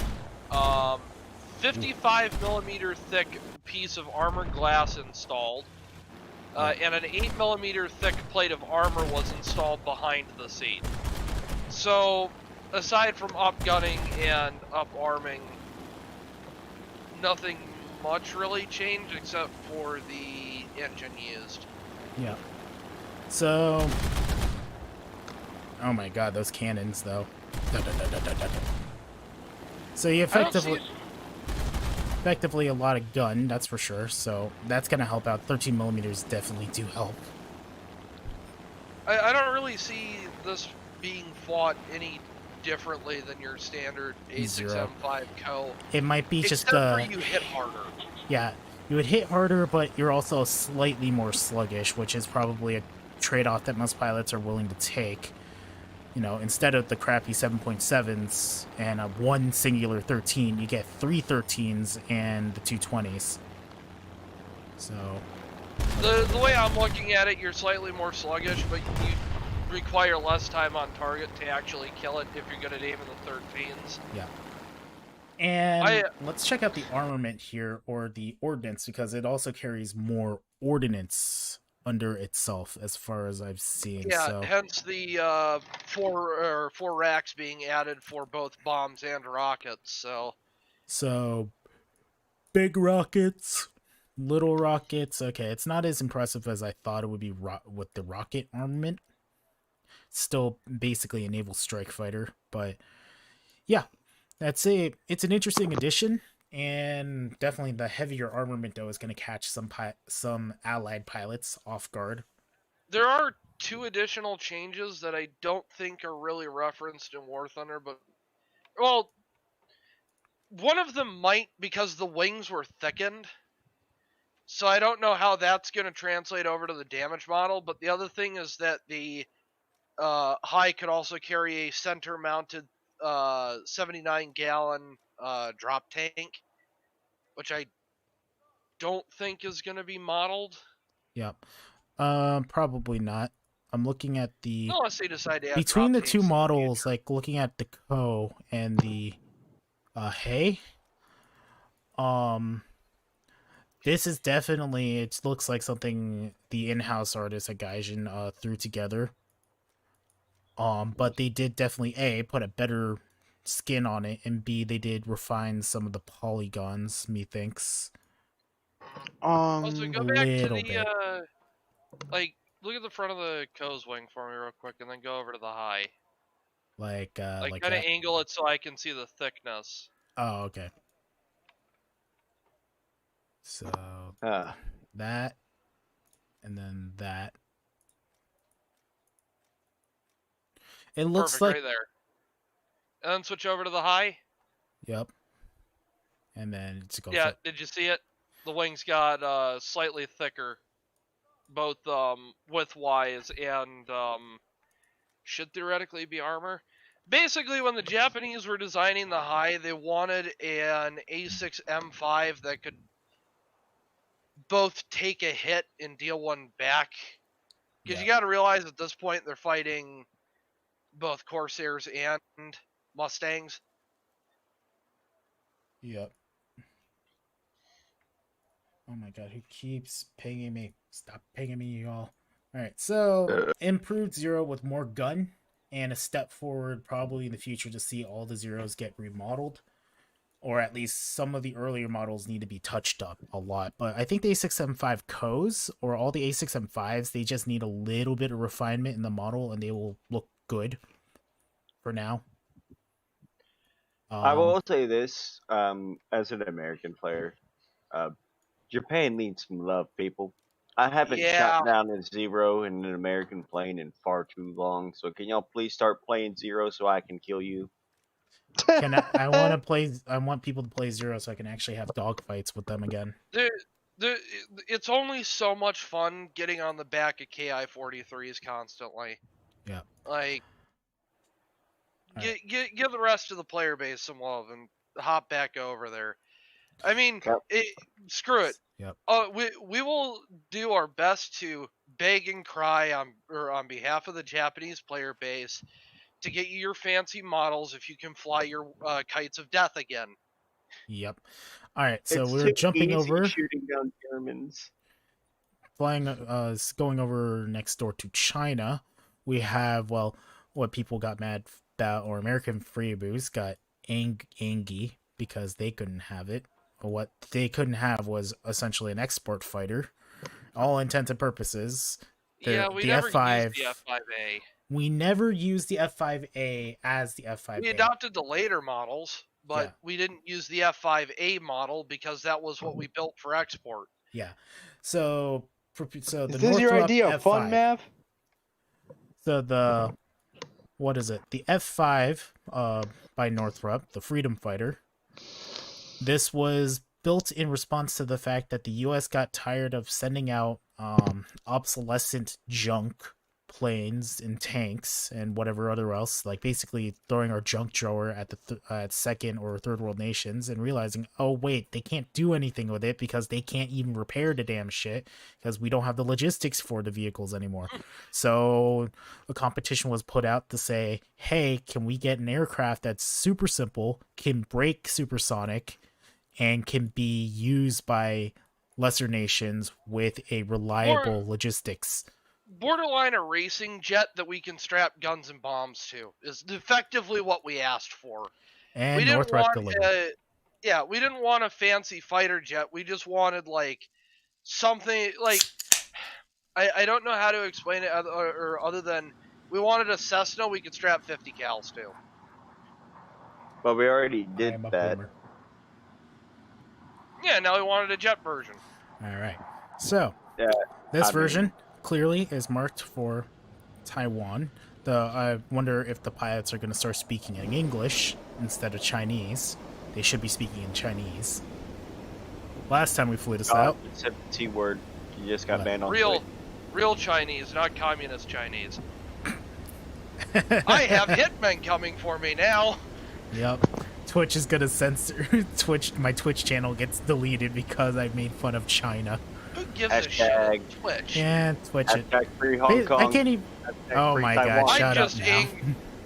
55 millimeter thick piece of armored glass installed. And an 8 millimeter thick plate of armor was installed behind the seat. So, aside from up-gunning and up-arming, nothing much really changed except for the engine used. Yeah. So, oh my god, those cannons though. So you effectively a lot of gun, that's for sure. So that's gonna help out. 13 millimeters definitely do help. I don't really see this being fought any differently than your standard Zero. A6M5 Co. It might be just Except for you hit harder. Yeah, you would hit harder, but you're also slightly more sluggish, which is probably a trade-off that most pilots are willing to take. You know, instead of the crappy 7.7s and a one singular 13, you get 3 13s and the 220s. So The way I'm looking at it, you're slightly more sluggish, but you require less time on target to actually kill it if you're good at aiming the 13s. yeah. And let's check out the armament here, or the ordnance, because it also carries more ordnance under itself, as far as I've seen. Yeah, so. hence the four racks being added for both bombs and rockets. So big rockets, little rockets. Okay, it's not as impressive as I thought it would be with the rocket armament. Still basically a naval strike fighter, but yeah. That's it. It's an interesting addition, and definitely the heavier armament though is going to catch some allied pilots off guard. There are 2 additional changes that I don't think are really referenced in War Thunder, but well, one of them might because the wings were thickened. So I don't know how that's going to translate over to the damage model, but the other thing is that the High could also carry a center-mounted 79-gallon drop tank, which I don't think is going to be modeled. Yep. Probably not. I'm looking at the unless they decide to add between the drop two tanks in the models, future. like looking at the Co and the Hey. This is definitely, it looks like something the in-house artists at Gaijin threw together. But they did definitely A, put a better skin on it, and B, they did refine some of the polygons, methinks. Also, go back to little the bit. look at the front of the Co's wing for me real quick, and then go over to the High. Like Kind of that. angle it so I can see the thickness. Oh, okay. So that, and then that. It looks Perfect, like right there. And then switch over to the High. Yep. And then it's goes Yeah, up. did you see it? The wings got slightly thicker, both width-wise and should theoretically be armor. Basically, when the Japanese were designing the High, they wanted an A6M5 that could both take a hit and deal one back. Because you got to realize at this point they're fighting both Corsairs and Mustangs. Yep. Oh my god, who keeps pinging me? Stop pinging me, y'all. Alright, so improved Zero with more gun, and a step forward probably in the future to see all the Zeros get remodeled. Or at least some of the earlier models need to be touched up a lot. But I think the A6M5 Co's, or all the A6M5s, they just need a little bit of refinement in the model, and they will look good for now. I will say this, as an American player, Japan needs some love, people. I haven't shot down a Zero in an American plane in far too long, so can y'all please start playing Zero so I can kill you? I want to play. I want people to play Zero so I can actually have dogfights with them again. It's only so much fun getting on the back of KI-43s constantly. Yeah. Like, give the rest of the player base some love and hop back over there. I mean, screw it. Yep. We will do our best to beg and cry on behalf of the Japanese player base to get you your fancy models if you can fly your kites of death again. Yep. All right, so we're jumping over, shooting down Germans. Flying, going over next door to China. We have, well, what people got mad about, or American freeboos got angry because they couldn't have it. What they couldn't have was essentially an export fighter. All intents and purposes. We never used the F5A. We never used the F5A as the F5A. We adopted the later models, but we didn't use the F5A model because that was what we built for export. Yeah. So is this your idea of fun, Mav? So what is it? The F5 by Northrop, the Freedom Fighter. This was built in response to the fact that the U.S. got tired of sending out obsolescent junk planes and tanks and whatever other else, like basically throwing our junk drawer at the at second or third world nations and realizing, oh wait, they can't do anything with it because they can't even repair the damn shit because we don't have the logistics for the vehicles anymore. So a competition was put out to say, hey, can we get an aircraft that's super simple, can break supersonic, and can be used by lesser nations with a reliable logistics. Borderline a racing jet that we can strap guns and bombs to is effectively what we asked for. And We didn't Northrop want delivered. we didn't want a fancy fighter jet. We just wanted like something like I don't know how to explain it other than we wanted a Cessna we could strap 50 cals to. But we already I did am a that. boomer. Yeah, now we wanted a jet version. All right. So Yeah, this I mean- version clearly is marked for Taiwan. I wonder if the pilots are going to start speaking in English instead of Chinese. They should be speaking in Chinese. Last time we flew this out, Except the T word. You just got What? banned on Real Chinese, not communist Chinese. I have hitmen coming for me now. yep, Twitch is going to censor my Twitch channel gets deleted because I made fun of China. Who gives a Hashtag- shit? Twitch. Yeah, Twitch it. Hashtag free Hong Kong. I can't even. Hashtag Oh free my Taiwan. god! Shut I up just now.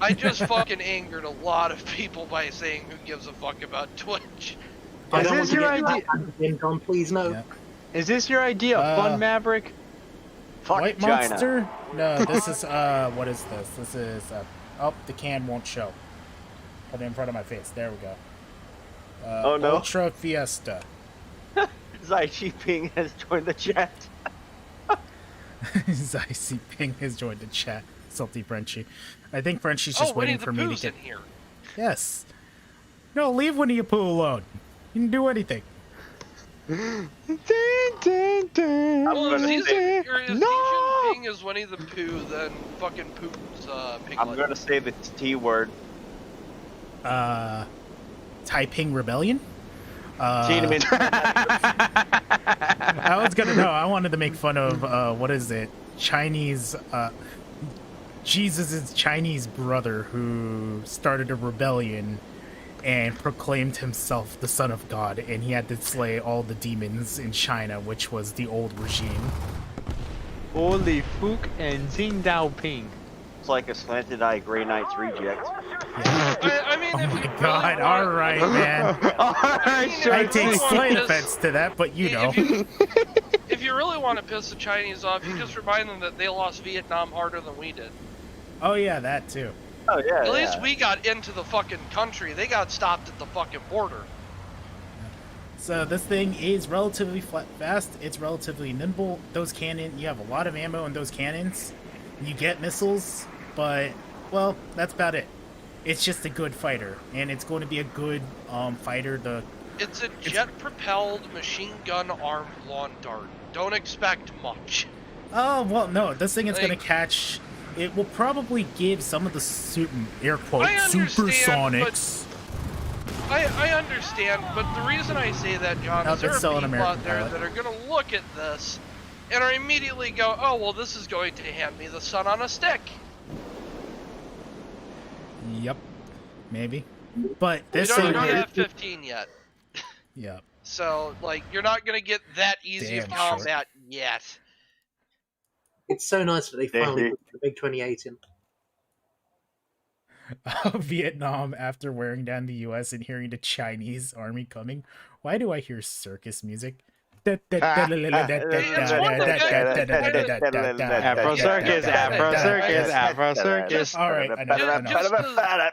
I just fucking angered a lot of people by saying who gives a fuck about Twitch. I Is don't this want to your get idea? that in, Tom, please no. Yeah. Is this your idea of fun, Maverick? Fuck White China. Monster? No, this is what is this? This is oh, the can won't show. Put it in front of my face. There we go. Oh, no. Ultra Fiesta. Zai Ping has joined the chat. Zai Ping has joined the chat. Salty Frenchie. I think Frenchie's just Winnie waiting the for me to Pooh's get. in here. Yes. No, leave Winnie the Pooh alone. You can do anything. Well, gonna Xi say- Jinping is Winnie the Pooh, then fucking Putin's Piglet. I'm gonna say the T word. Taiping Rebellion. Tiananmen. I was gonna know. I wanted to make fun of what is it? Chinese. Jesus' Chinese brother who started a rebellion and proclaimed himself the son of God, and he had to slay all the demons in China, which was the old regime. Holy Fook and Xing Daoping. It's like a slanted eye Grey Knight's reject. I mean, Oh if you my really god! want- All right, man. Alright, sure. I If take you want slight to offense to that, but you know. If you really want to piss the Chinese off, you just remind them that they lost Vietnam harder than we did. Oh yeah, that too. Oh yeah. At least we got into the fucking country. They got stopped at the fucking border. So this thing is relatively fast. It's relatively nimble. Those cannon, you have a lot of ammo in those cannons. You get missiles, but well, that's about it. It's just a good fighter, and it's going to be a good fighter. It's a jet-propelled, machine-gun-armed lawn dart. Don't expect much. Oh well, no, this thing is going Like- to catch. It will probably give some of the air quote I understand, supersonics. I understand, but the reason I say that, John, Nope, is there it's are still an people American out there pilot. that are going to look at this and are immediately go, oh, well, this is going to hand me the sun on a stick. Yep, maybe. But We this don't thing, even have 15 yet. yep. So, like, you're not going to get that easy of Damn short. combat yet. It's so nice that they finally put the big 28 in. Vietnam after wearing down the U.S. and hearing the Chinese army coming. Why do I hear circus music? Afro circus, Afro circus, Afro circus. All right, enough.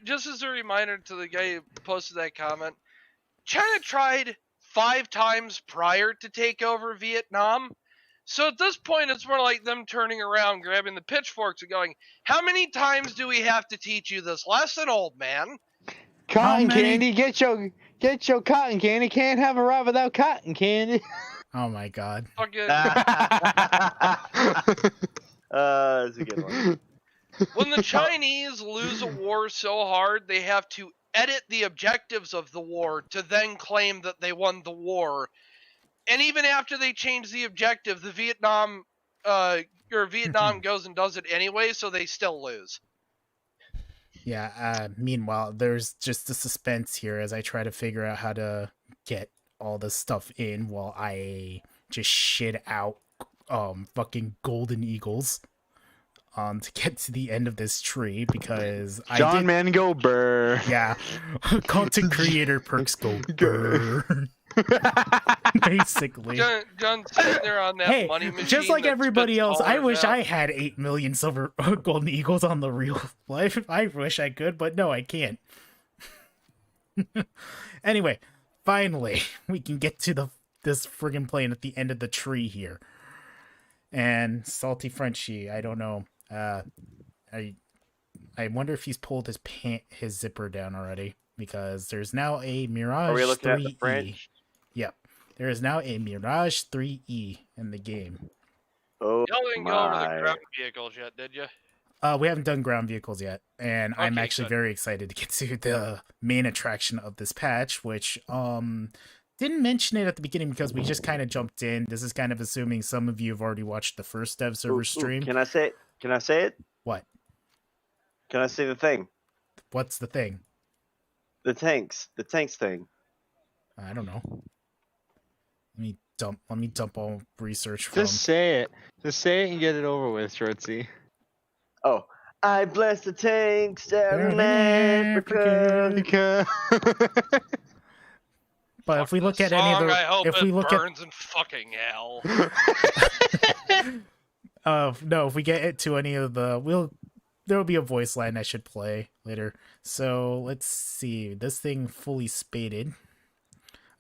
Just as a reminder to the guy who posted that comment, China tried 5 times prior to take over Vietnam. So at this point, it's more like them turning around, grabbing the pitchforks and going, how many times do we have to teach you this lesson, old man? Cotton many- candy, get your cotton candy. Can't have a ride without cotton candy. Oh my god. Fucking, That's a good one. When the Chinese lose a war so hard, they have to edit the objectives of the war to then claim that they won the war. And even after they change the objective, the Vietnam goes and does it anyway, so they still lose. Yeah, meanwhile, there's just the suspense here as I try to figure out how to get all this stuff in while I just shit out fucking golden eagles to get to the end of this tree because John Mango burr. Yeah. Content creator perks go burr. Basically. John's sitting there on that money machine. Just like everybody else, I wish out. I had 8 million silver golden eagles on the real life. I wish I could, but no, I can't. Anyway, finally, we can get to this friggin' plane at the end of the tree here. And Salty Frenchie, I don't know. I wonder if he's pulled his zipper down already because there's now a Mirage 3E. Are we looking at the French? Yep. There is now a Mirage 3E in the game. Oh, Y'all didn't go over the ground vehicles yet, did you? We haven't done ground vehicles yet, and I'm actually very excited to get to the main attraction of this patch, which didn't mention it at the beginning because we just kind of jumped in. This is kind of assuming some of you have already watched the first dev server stream. Can I say it? Can I say it? What? Can I say the thing? What's the thing? The tanks thing. I don't know. Let me dump all research from. Just say it. Just say it and get it over with, Shortsy. Oh, I bless the tanks down in Africa. But if we look at any of the, I hope if we look burns in fucking hell. No, if we get it to any of the, there'll be a voice line I should play later. So let's see. This thing fully spaded.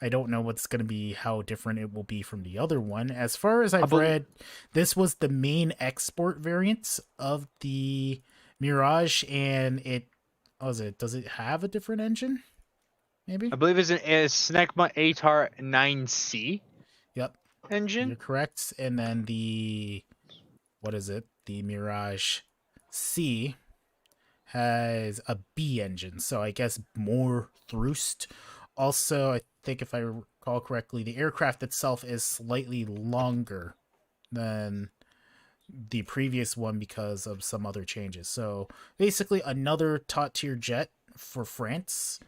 I don't know what's going to be, how different it will be from the other one. As far as I've read, this was the main export variant of the Mirage, and does it have a different engine? Maybe? I believe it's an Snecma ATAR 9C. Yep. Engine. You're correct. And then the Mirage C has a B engine, so I guess more thrust. Also, I think if I recall correctly, the aircraft itself is slightly longer than the previous one because of some other changes. So basically another top-tier jet for France,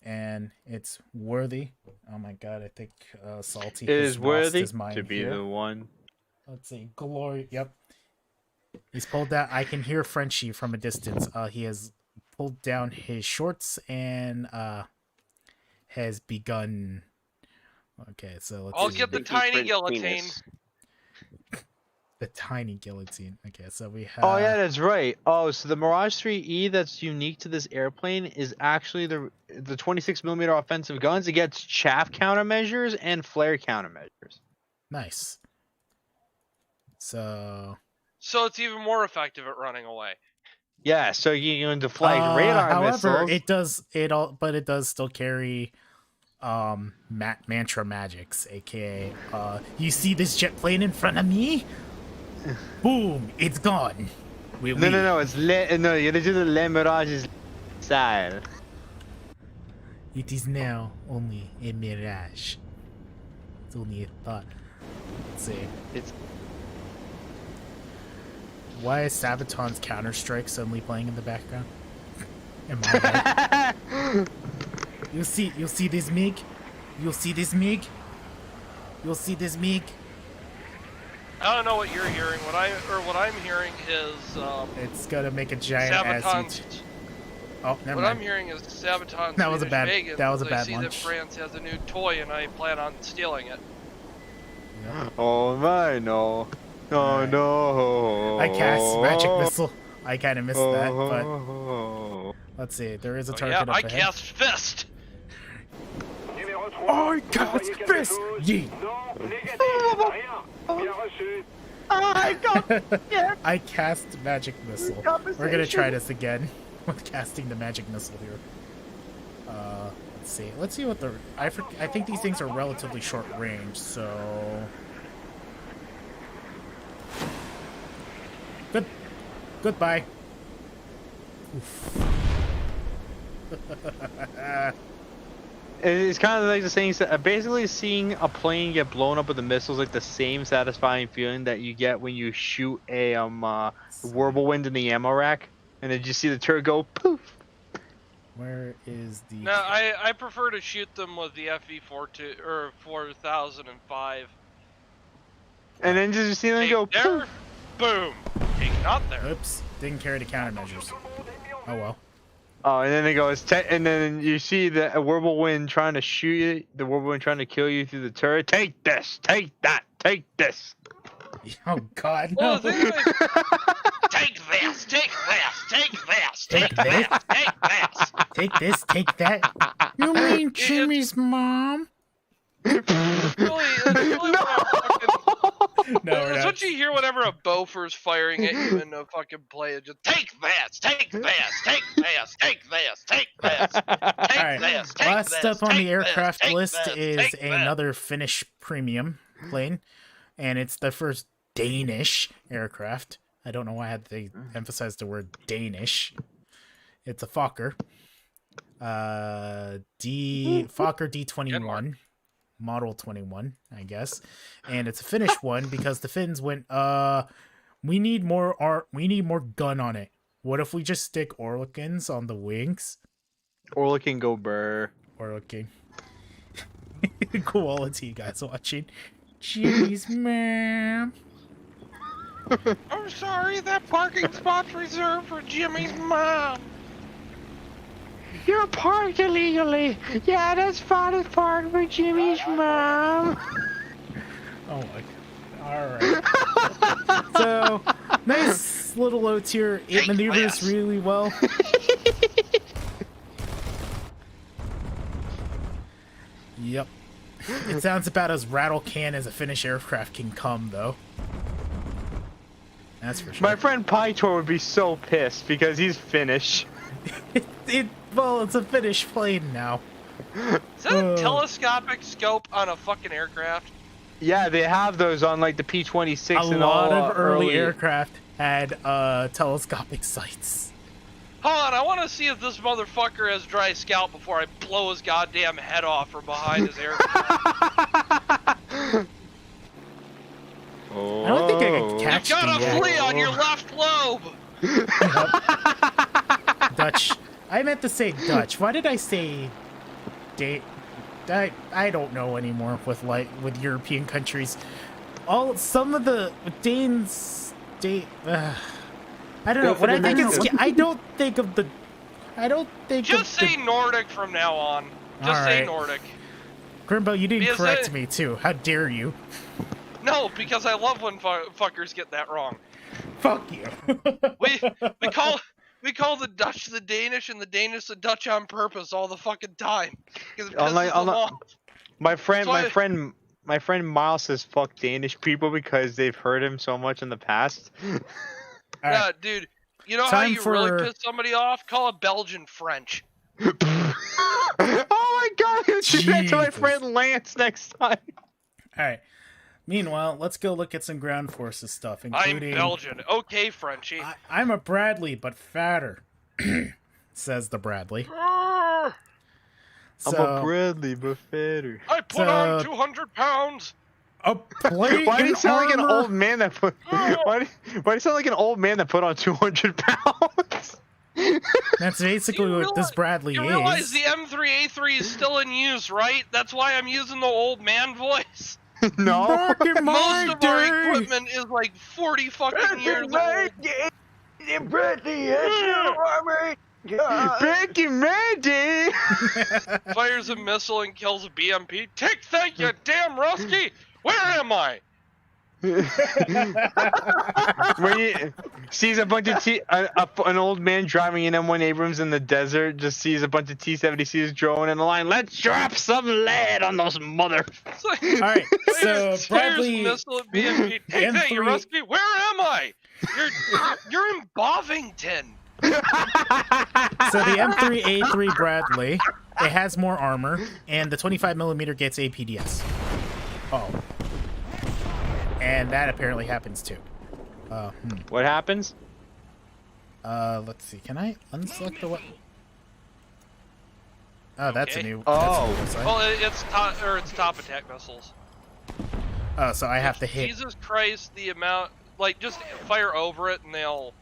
and it's worthy. Oh my god, I think Salty is worthy his mind to be here. the one. Let's see, glory. Yep, he's pulled that. I can hear Frenchie from a distance. He has pulled down his shorts and has begun. Okay, so let's I'll see. get the tiny guillotine. The tiny guillotine. Okay, so we have. Oh yeah, that's right. Oh, so the Mirage 3E that's unique to this airplane is actually the 26mm offensive guns. It gets chaff countermeasures and flare countermeasures. Nice. So it's even more effective at running away. Yeah, so you can deflect radar however, missiles. but it does still carry mantra magics, aka you see this jet plane in front of me? Boom, it's gone. No, it's no, you gotta do the Le Mirage's style. It is now only a mirage. It's only a thought. Let's see. Why is Sabaton's Counter-Strike suddenly playing in the background? In my head. You'll see this MiG. You'll see this MiG. You'll see this MiG. I don't know what you're hearing. What I'm hearing is it's gonna make a giant Sabaton's. Oh, never What mind. I'm hearing is Sabaton's. That was a bad. Vegas, That was a I bad see lunch. that France has a new toy, and I plan on stealing it. Yeah. Oh my no. Oh Right. no. I cast magic missile. I kind of missed that, but Oh. let's see. There is a Oh, target yeah, up I ahead. cast fist. I cast fist. Yeet. I cast magic missile. We're gonna try this again with casting the magic missile here. Let's see. Let's see what the I think these things are relatively short range, so goodbye. It's kind of like the same. Basically, seeing a plane get blown up with the missiles, like the same satisfying feeling that you get when you shoot a whirlwind in the ammo rack, and then you see the turret go poof. Where is the? No, I prefer to shoot them with the FV-42 or 4005. And then just see them Take go there, poof. boom. Take not there. Oops, didn't carry the countermeasures. Oh well. Oh, and then it goes, and then you see the whirlwind trying to shoot you, the whirlwind trying to kill you through the turret. Take this, take that, take this. Oh God, no. Well, the thing is, take this, take this, take this, Take take this? this, take this. Take this, take that. You mean Jimmy's mom? It's really what I'm fucking... No, we're That's not. what you hear whenever a Boffer's firing at you in a fucking play. Just take this, take this, take this, take this, take this, take Alright, this, take last this, up on take the aircraft this, take list this, is take this. another Finnish premium plane, and it's the first Danish aircraft. I don't know why I had to emphasize the word Danish. It's a Fokker. Fokker D21. Model 21, I guess. And it's a Finnish one because the Finns went, we need more gun on it. What if we just stick Orlikins on the wings? Orlick go burr. Orlikin. Quality, guys watching. Jeez, ma'am. I'm sorry, that parking spot's reserved for Jimmy's mom. You're parked illegally. Yeah, that's fine. It's parked for Jimmy's mom. Oh my God. Alright. So, nice little low tier. It Take maneuvers this. really well. Yep. It sounds about as rattle can as a Finnish aircraft can come, though. That's for sure. My friend Pytor would be so pissed because he's Finnish. Well, it's a Finnish plane now. Is that a telescopic scope on a fucking aircraft? Yeah, they have those on like the P-26 A and lot all of early aircraft had telescopic sights. Hold on, I want to see if this motherfucker has dry scalp before I blow his goddamn head off from behind his aircraft. I don't think I could catch You've got the a flea on your left lobe! Dutch. I meant to say Dutch. Why did I say I don't know anymore with European countries. Some of the Danes. I don't know. When I think it's, I don't think of the. Just say Nordic from now on. Just say Nordic. Grimbo, you didn't Because correct me too. How dare you? No, because I love when fuckers get that wrong. Fuck you. We call the Dutch the Danish and the Danish the Dutch on purpose all the fucking time. Because it pisses them off. My friend Miles says fuck Danish people because they've heard him so much in the past. Yeah, dude. You know how you really piss somebody off? Call it Belgian French. Oh my god, do that to my friend Lance next time. Alright. Meanwhile, let's go look at some ground forces stuff, including... I'm Belgian. Okay, Frenchie. I'm a Bradley, but fatter, says the Bradley. I'm a Bradley, but fatter. I put on 200 pounds. A plate Why do you sound like an armor? old man that put? Why do you sound like an old man that put on 200 pounds? That's basically what this Bradley You is. realize the M3A3 is still in use, right? That's why I'm using the old man voice. No. Back in my Most of our day. equipment is like 40 fucking years old. Back in my day. Fires a missile and kills a BMP. Thank you, damn Rusty. Where am I? When he sees a bunch of an old man driving an M1 Abrams in the desert, just sees a bunch of T-72s drone in the line. Let's drop some lead on those mother. All right, so Fires Bradley, missile at BMP. Thank you, M3 Rusty. Where am I? You're in Bovington. So the M3A3 Bradley, it has more armor, and the 25mm gets APDS. Oh. And that apparently happens too. What happens? Let's see. Can I unselect the weapon? Oh, that's a Okay. new. Oh. That's a new Well, it's top attack missiles. oh, so I have to hit. Jesus Christ, the amount, like, just fire over it and they'll.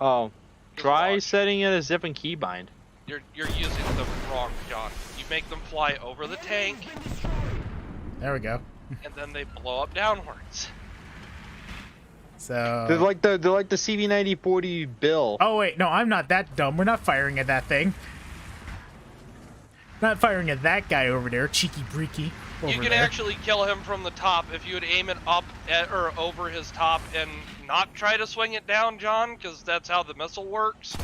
Oh. Just Try watch. setting it as zip and keybind. You're using them wrong, John. You make them fly over the tank, There we go. and then they blow up downwards. So. They're like the CV9040 Bill. Oh wait, no, I'm not that dumb. We're not firing at that thing. Not firing at that guy over there, cheeky breaky. You can actually kill him from the top if you would aim it up at, or over his top and not try to swing it down, John, because that's how the missile works.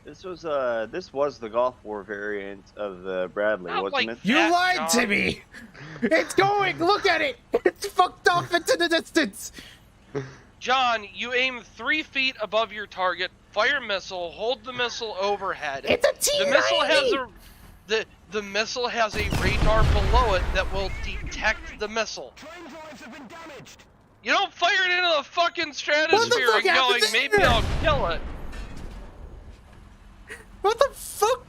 This was the Gulf War variant of the Bradley, Not wasn't like it? You that, lied to John. me. It's going. Look at it. It's fucked off into the distance. John, you aim 3 feet above your target, fire missile, hold the missile overhead. It's a T90. The missile has the missile has a radar below it that will detect the missile. You don't fire it into the fucking stratosphere fuck and going, happened maybe there? I'll kill it. What the fuck?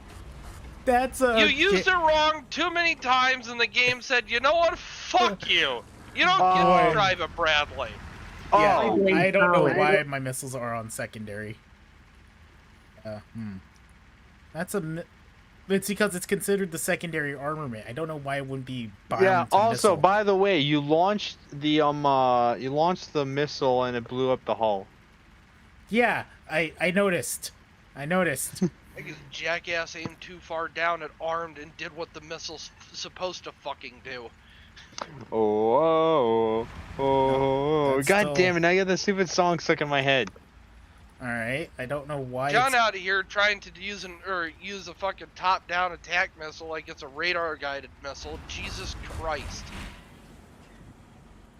That's a. You used it wrong too many times, and the game said, you know what? Fuck you. You don't get Oh. to drive a Bradley. Yeah, Oh. I don't know Oh. why my missiles are on secondary. That's a. It's because it's considered the secondary armament. I don't know why it wouldn't be bound Yeah. to Also, missile. by the way, you launched the missile and it blew up the hull. Yeah, I noticed. I noticed. I guess jackass aimed too far down and armed and did what the missile's supposed to fucking do. Oh, that's God still- damn it! Now I got the stupid song stuck in my head. All right, I don't know why. John it's- out of here trying to use a fucking top-down attack missile like it's a radar-guided missile. Jesus Christ!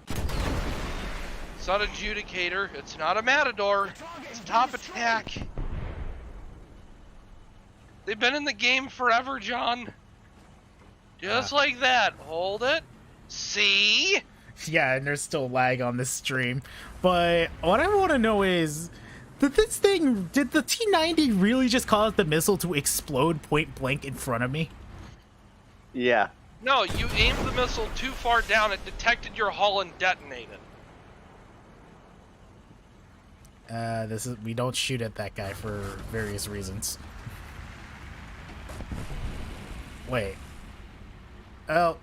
It's not a Judicator. It's not a Matador. It's top attack. They've been in the game forever, John. Just like that. Hold it. See? Yeah, and there's still lag on this stream. But what I want to know is, did the T90 really just cause the missile to explode point blank in front of me? Yeah. No, you aimed the missile too far down. It detected your hull and detonated. We don't shoot at that guy for various reasons. Wait. Oh,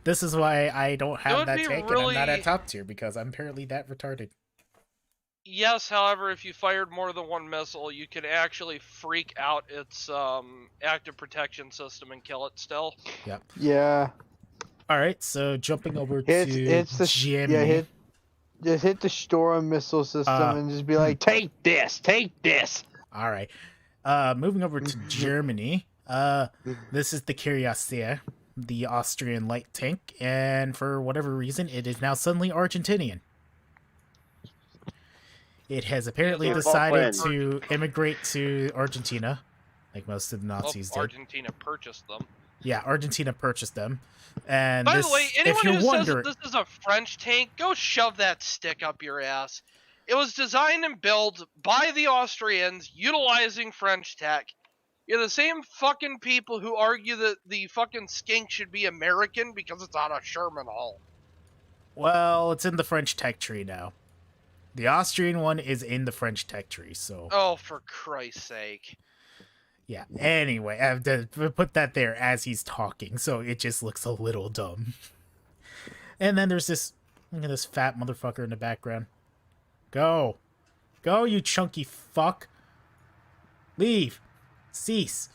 this is why I don't have would that be tank and I'm not really- at top tier, because I'm apparently that retarded. Yes, however, if you fired more than one missile, you could actually freak out its active protection system and kill it still. Yep. Yeah. All right, so jumping over It's the Jimmy. just hit the Storm missile system and just be like, Take this. All right. Moving over to Germany. This is the Curiosity, the Austrian light tank, and for whatever reason, it is now suddenly Argentinian. It has apparently Yeah, decided Falkland. to immigrate to Argentina, like most of the Well, Nazis did. Argentina purchased them. Yeah, Argentina purchased them. And By this, the way, anyone if you're who wondering, says this is a French tank, go shove that stick up your ass. It was designed and built by the Austrians utilizing French tech. You're the same fucking people who argue that the fucking skink should be American because it's on a Sherman hull. well, it's in the French tech tree now. The Austrian one is in the French tech tree, so Oh, for Christ's sake. yeah. Anyway, I have to put that there as he's talking, so it just looks a little dumb. And then there's this, look at this fat motherfucker in the background. Go, you chunky fuck. Leave. Cease.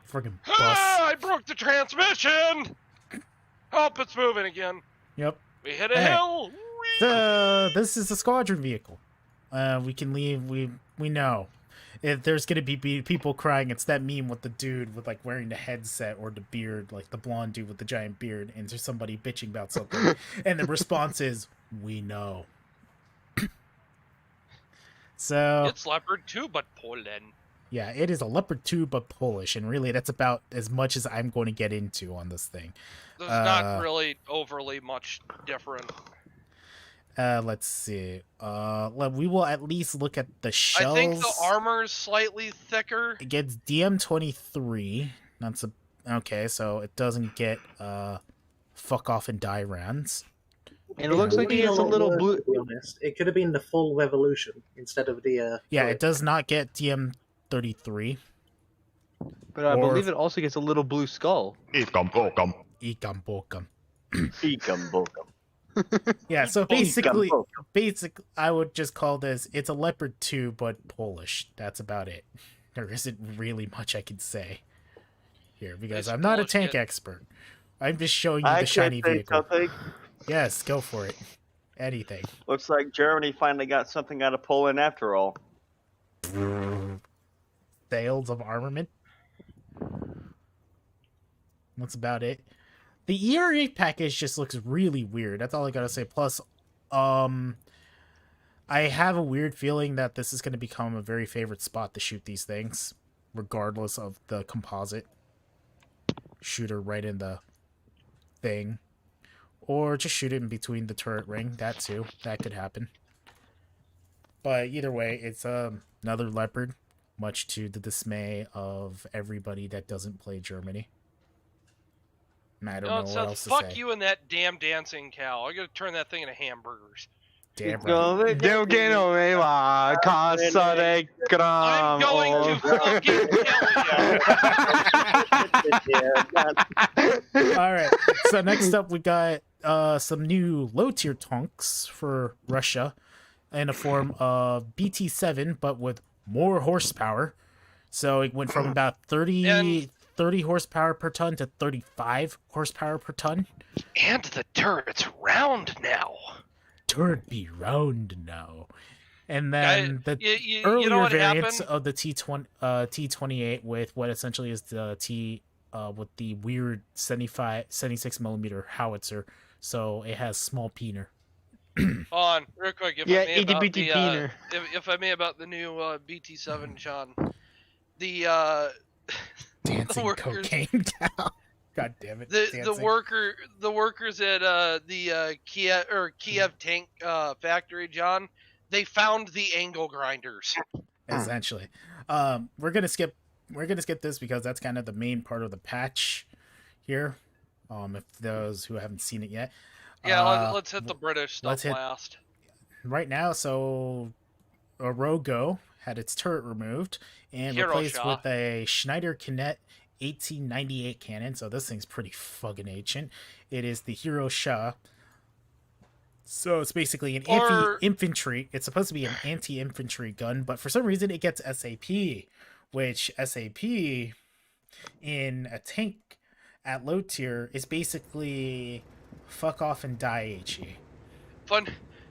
Friggin' bus. Ah, I broke the transmission! Help, it's moving again. Yep. We hit a Hey. hill. This is a squadron vehicle. We can leave. We know. If there's gonna be people crying, it's that meme with the dude with like wearing the headset or the beard, like the blonde dude with the giant beard, and there's somebody bitching about something, and the response is, "We know." So It's Leopard 2, but Poland. Yeah, it is a Leopard 2, but Polish, and really that's about as much as I'm going to get into on this thing. There's not really overly much different. Let's see. We will at least look at the shells. I think the armor's slightly thicker. It gets DM23. That's okay, so it doesn't get fuck off and die rounds. And it looks like it gets a little blue. To be honest, it could have been the full revolution instead of the. Yeah, it does not get DM33. But I believe it also gets a little blue skull. Ikam bokam. Yeah, so basically, I would just call this, it's a Leopard 2, but Polish. That's about it. There isn't really much I can say here, because I'm not a tank expert. I'm just showing you the shiny vehicle. Yes, go for it. Anything. Looks like Germany finally got something out of Poland after all. Sales of armament. That's about it. The ERA package just looks really weird. That's all I gotta say. Plus, I have a weird feeling that this is going to become a very favorite spot to shoot these things, regardless of the composite. Shooter right in the thing. Or just shoot it in between the turret ring. That too. That could happen. But either way, it's another Leopard, much to the dismay of everybody that doesn't play Germany. I don't know what else to say. Fuck you and that damn dancing cow. I'm gonna turn that thing into hamburgers. Damn right. I'm going to fucking kill you. Alright, so next up we got some new low-tier tanks for Russia in the form of BT-7, but with more horsepower. So it went from about 30 horsepower per ton to 35 horsepower per ton. And the turret's round now. Turret be round now. And then the earlier variants of the T28 with what essentially is the with the weird 76 millimeter howitzer. So it has small peener. On real quick, if I may about the new BT7, Sean, the dancing the cocaine cow. God damn it! The workers at the Kiev tank factory, John, they found the angle grinders. Essentially, we're gonna skip this because that's kind of the main part of the patch here. If those who haven't seen it yet. Yeah, let's hit the British stuff last. Right now, so Rogo had its turret removed and replaced with a Schneider Kinet 1898 cannon. So this thing's pretty fucking ancient. It is the Hero Shah. So it's basically an infantry. It's supposed to be an anti-infantry gun, but for some reason it gets SAP, which SAP in a tank at low tier is basically fuck off and die HE. Fun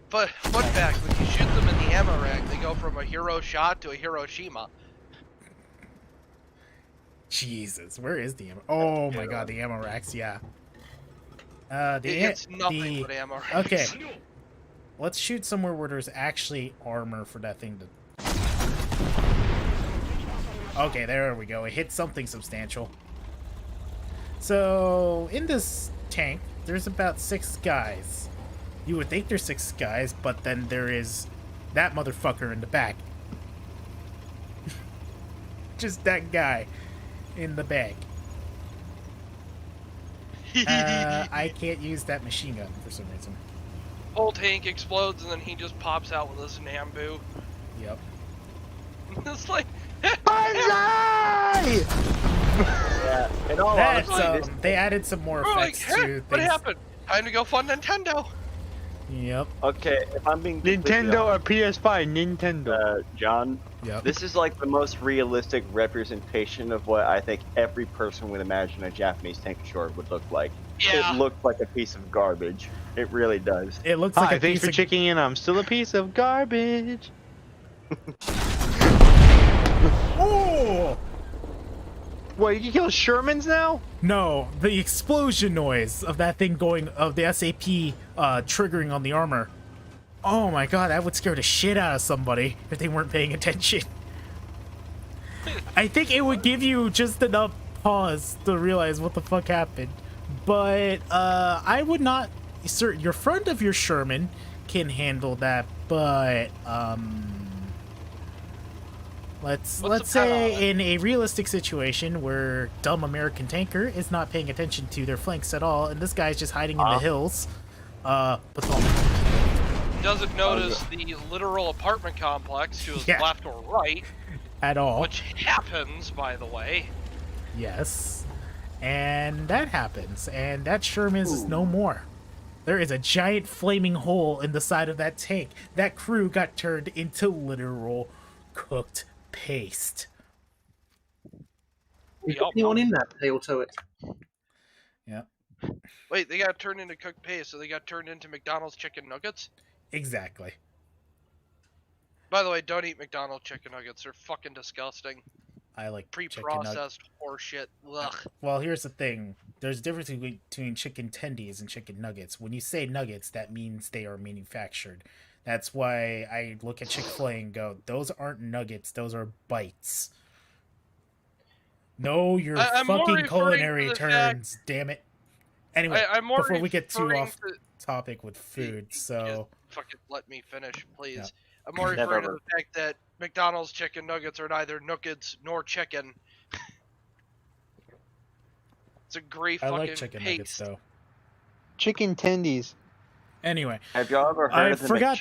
fact, when you shoot them in the ammo rack, they go from a hero shot to a Hiroshima. Jesus, where is the ammo? Oh my god, the ammo racks, yeah. It's nothing but ammo racks. Okay, let's shoot somewhere where there's actually armor for that thing to... Okay, there we go. It hit something substantial. So, in this tank, there's about 6 guys. You would think there's 6 guys, but then there is that motherfucker in the back. Just that guy in the back. I can't use that machine gun for some reason. Whole tank explodes and then he just pops out with his Nambu. Yep. It's like... Yeah, in all honesty, they added some more effects to things. What happened? Time to go fund Nintendo. Yep. Okay, if I'm being Nintendo or PS5, Nintendo. John, yep. This is like the most realistic representation of what I think every person would imagine a Japanese tank short would look like. Yeah. It looks like a piece of garbage. It really does. It looks like a thanks piece for of... checking in. I'm still a piece of garbage. Oh! What, you can kill Shermans now? No, the explosion noise of that thing going, of the SAP triggering on the armor. Oh my god, that would scare the shit out of somebody if they weren't paying attention. I think it would give you just enough pause to realize what the fuck happened. But I would not. Sir, your front of your Sherman can handle that, but let's say in a realistic situation where dumb American tanker is not paying attention to their flanks at all, and this guy's just hiding in the hills. Patrolman. Doesn't notice the literal apartment complex to his left or right. At all. Which happens, by the way. Yes. And that happens. And that Sherman is no more. There is a giant flaming hole in the side of that tank. That crew got turned into literal cooked paste. Is anyone in that pale turret? Yeah. Wait, they got turned into cooked paste, so they got turned into McDonald's chicken nuggets? Exactly. By the way, don't eat McDonald's chicken nuggets. They're fucking disgusting. I like pre-processed horseshit. Ugh. Well, here's the thing. There's a difference between chicken tendies and chicken nuggets. When you say nuggets, that means they are manufactured. That's why I look at Chick-fil-A and go, those aren't nuggets, those are bites. No, your fucking culinary terms, damn it. Anyway, before we get too off topic with food, so... Just fucking let me finish, please. Yeah. I'm more referring to the fact that McDonald's chicken nuggets are neither nuggets nor chicken. It's a great fucking paste. I like chicken nuggets, though. Chicken tendies. Anyway, have y'all ever heard of the forgot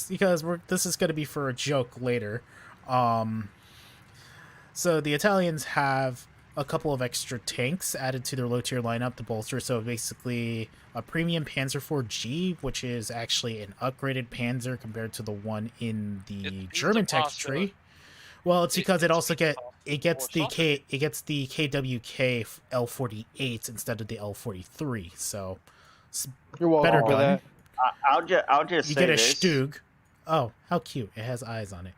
because this is going to be for a joke later. So the Italians have a couple of extra tanks added to their low-tier lineup to bolster. So basically a premium Panzer IV-G, which is actually an upgraded Panzer compared to the one in the German text tree. Well, it's because it also gets the KWK L48 instead of the L43. So you're welcome better for gun. that. I'll just you say get a this. Stug. Oh, how cute! It has eyes on it.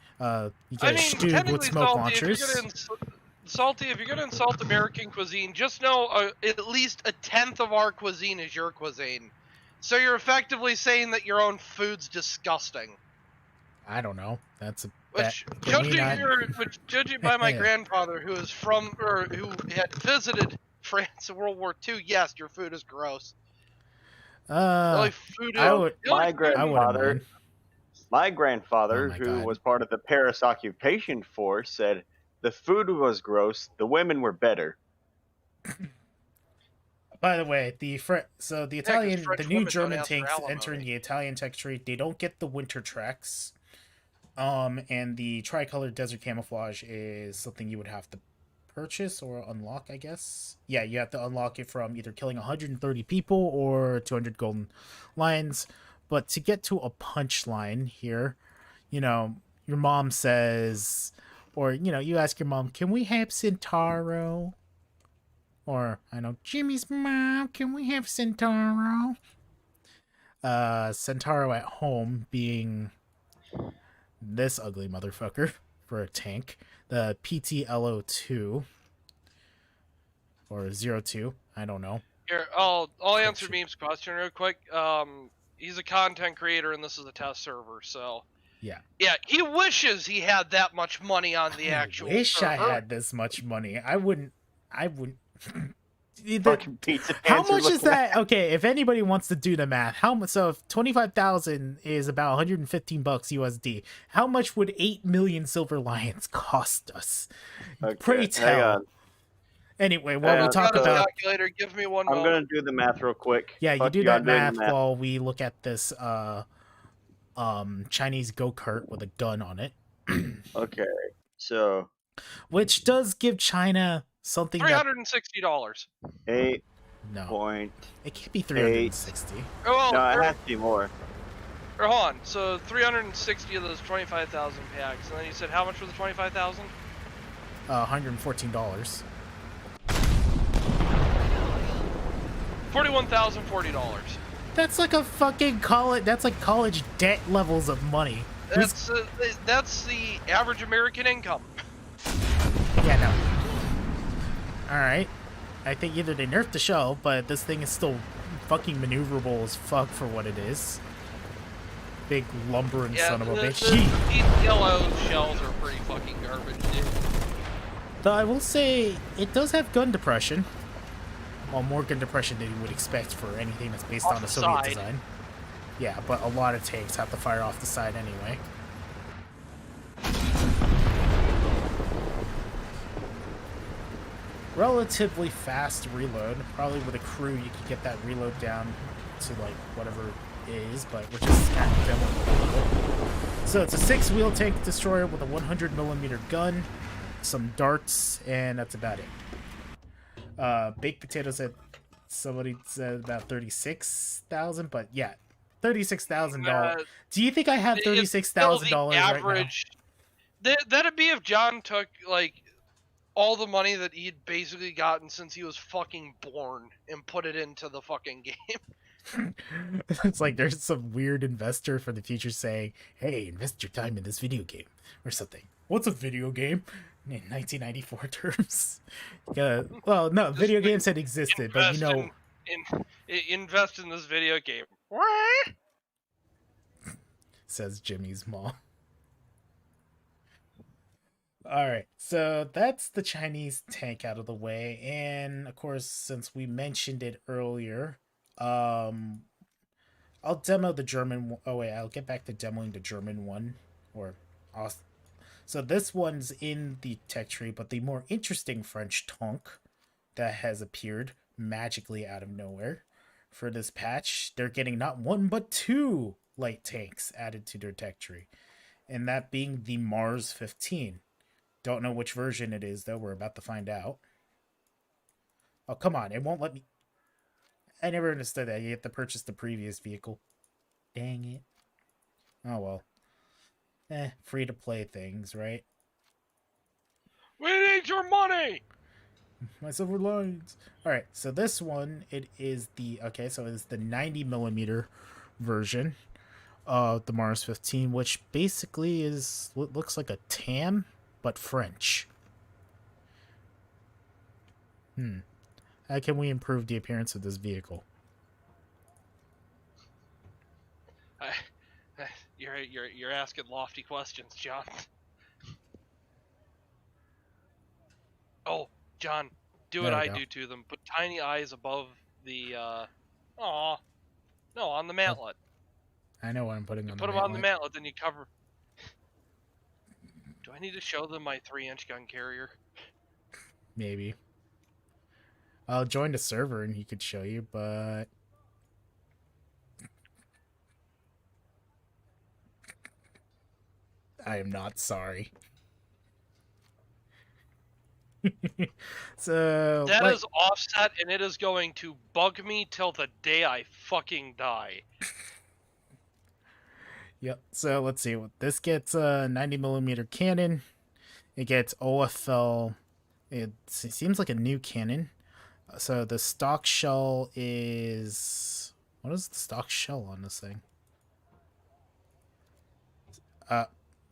You get a Stug with smoke launchers. Salty, if you're gonna insult American cuisine, just know at least a tenth of our cuisine is your cuisine. So you're effectively saying that your own food's disgusting. I don't know. That's a judging by my grandfather, who is from or who had visited France in World War II, yes, your food is gross. My grandfather, who was part of the Paris occupation force, said the food was gross, the women were better. By the way, the new German tanks entering the Italian tech tree, they don't get the winter tracks. And the tricolor desert camouflage is something you would have to purchase or unlock, I guess. Yeah, you have to unlock it from either killing 130 people or 200 golden lions. But to get to a punchline here, your mom says, or, you ask your mom, can we have Centauro? Or, Jimmy's mom, can we have Centauro? Centauro at home being this ugly motherfucker for a tank. The PTLO2 or 02, I don't know. Here, I'll answer Meme's question real quick. He's a content creator and this is a test server, so yeah, he wishes he had that much money on the actual server. I had this much money. I wouldn't fucking pizza how much is that? Okay, if anybody wants to do the math, how much? So if 25,000 is about $115 USD, how much would 8 million silver lions cost us? Okay, pray tell. Anyway, while we talk about calculator, give me one. I'm gonna do the math real quick. Yeah, you do that math while we look at this Chinese go-kart with a gun on it. Okay, so which does give China something $360. No, it can't be 360. Well, no, it has to be more. Hold on. So 360 of those 25,000 packs, and then you said how much was the 25,000? $114. $41,040. That's like a fucking college. That's like college debt levels of money. That's the average American income. Yeah, no. All right. I think either they nerfed the shell, but this thing is still fucking maneuverable as fuck for what it is. Big lumbering son of a bitch. The yellow shells are pretty fucking garbage, dude. Though I will say, it does have gun depression. Well, more gun depression than you would expect for anything that's based Off on a the Soviet side. design. Yeah, but a lot of tanks have to fire off the side anyway. Relatively fast reload. Probably with a crew you could get that reload down to like whatever it is, but we're just kind of demoing it. So it's a 6-wheel tank destroyer with a 100mm gun, some darts, and that's about it. Baked potatoes said somebody said about 36,000, but yeah, $36,000. Do you think I have $36,000 right now? That'd be if John took like all the money that he'd basically gotten since he was fucking born and put it into the fucking game. It's like there's some weird investor for the future saying, hey, invest your time in this video game or something. What's a video game in 1994 terms? Well, no, video games had existed, but you know, invest in this video game. What? Says Jimmy's mom. Alright, so that's the Chinese tank out of the way, and of course, since we mentioned it earlier, I'll demo the German one. Oh wait, I'll get back to demoing the German one. So this one's in the tech tree, but the more interesting French tank that has appeared magically out of nowhere for this patch, they're getting not one but 2 light tanks added to their tech tree, and that being the Mars 15. Don't know which version it is, though. We're about to find out. Oh, come on. It won't let me... I never understood that. You have to purchase the previous vehicle. Dang it. Oh, well. Free-to-play things, right? We need your money! My silver lines. Alright, so this one, it is the... Okay, so it's the 90mm version of the Mars 15, which basically is what looks like a TAM, but French. How can we improve the appearance of this vehicle? You're asking lofty questions, John. Oh, John, do what I do to them. Put tiny eyes above the no, on the mantlet. I know what I'm putting on the mantlet. Put them on the mantlet, then you cover. Do I need to show them my 3-inch gun carrier? Maybe. I'll join the server and he could show you, but... I am not sorry. So... That is offset, and it is going to bug me till the day I fucking die. Yep, so let's see. This gets a 90mm cannon. It gets OFL. It seems like a new cannon. So the stock shell is... What is the stock shell on this thing?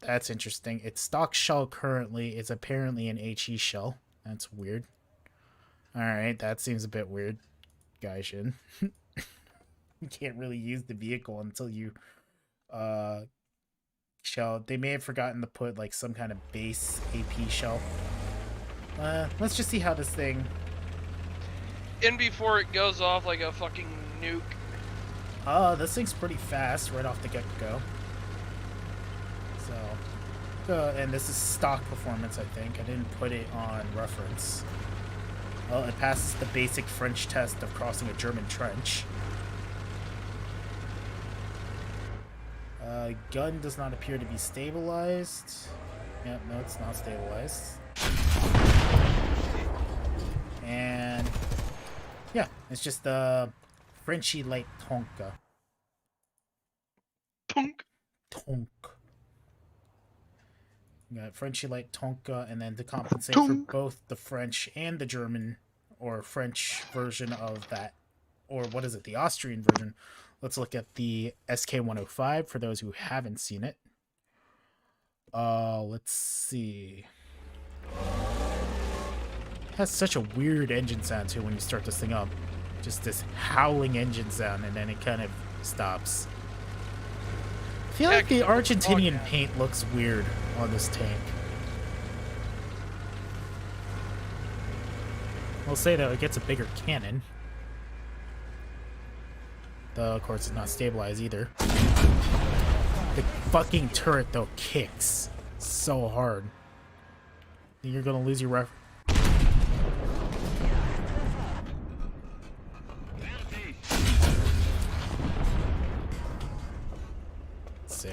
That's interesting. Its stock shell currently is apparently an HE shell. That's weird. Alright, that seems a bit weird. Gaijin. You can't really use the vehicle until you... shell. They may have forgotten to put like some kind of base AP shell. Let's just see how this thing... In before it goes off like a fucking nuke. This thing's pretty fast right off the get-go. So, and this is stock performance, I think. I didn't put it on reference. Well, it passes the basic French test of crossing a German trench. Gun does not appear to be stabilized. Yeah, no, it's not stabilized. And yeah, it's just a Frenchy light Tonka. Tonk. You got Frenchy light Tonka, and then to compensate for both the French and the German or French version of that, or what is it, the Austrian version. Let's look at the SK-105 for those who haven't seen it. Let's see. It has such a weird engine sound too when you start this thing up. Just this howling engine sound, and then it kind of stops. I feel like the Argentinian paint looks weird on this tank. We'll say though, it gets a bigger cannon. Though, of course, it's not stabilized either. The fucking turret, though, kicks so hard. You're gonna lose your ref. Let's see.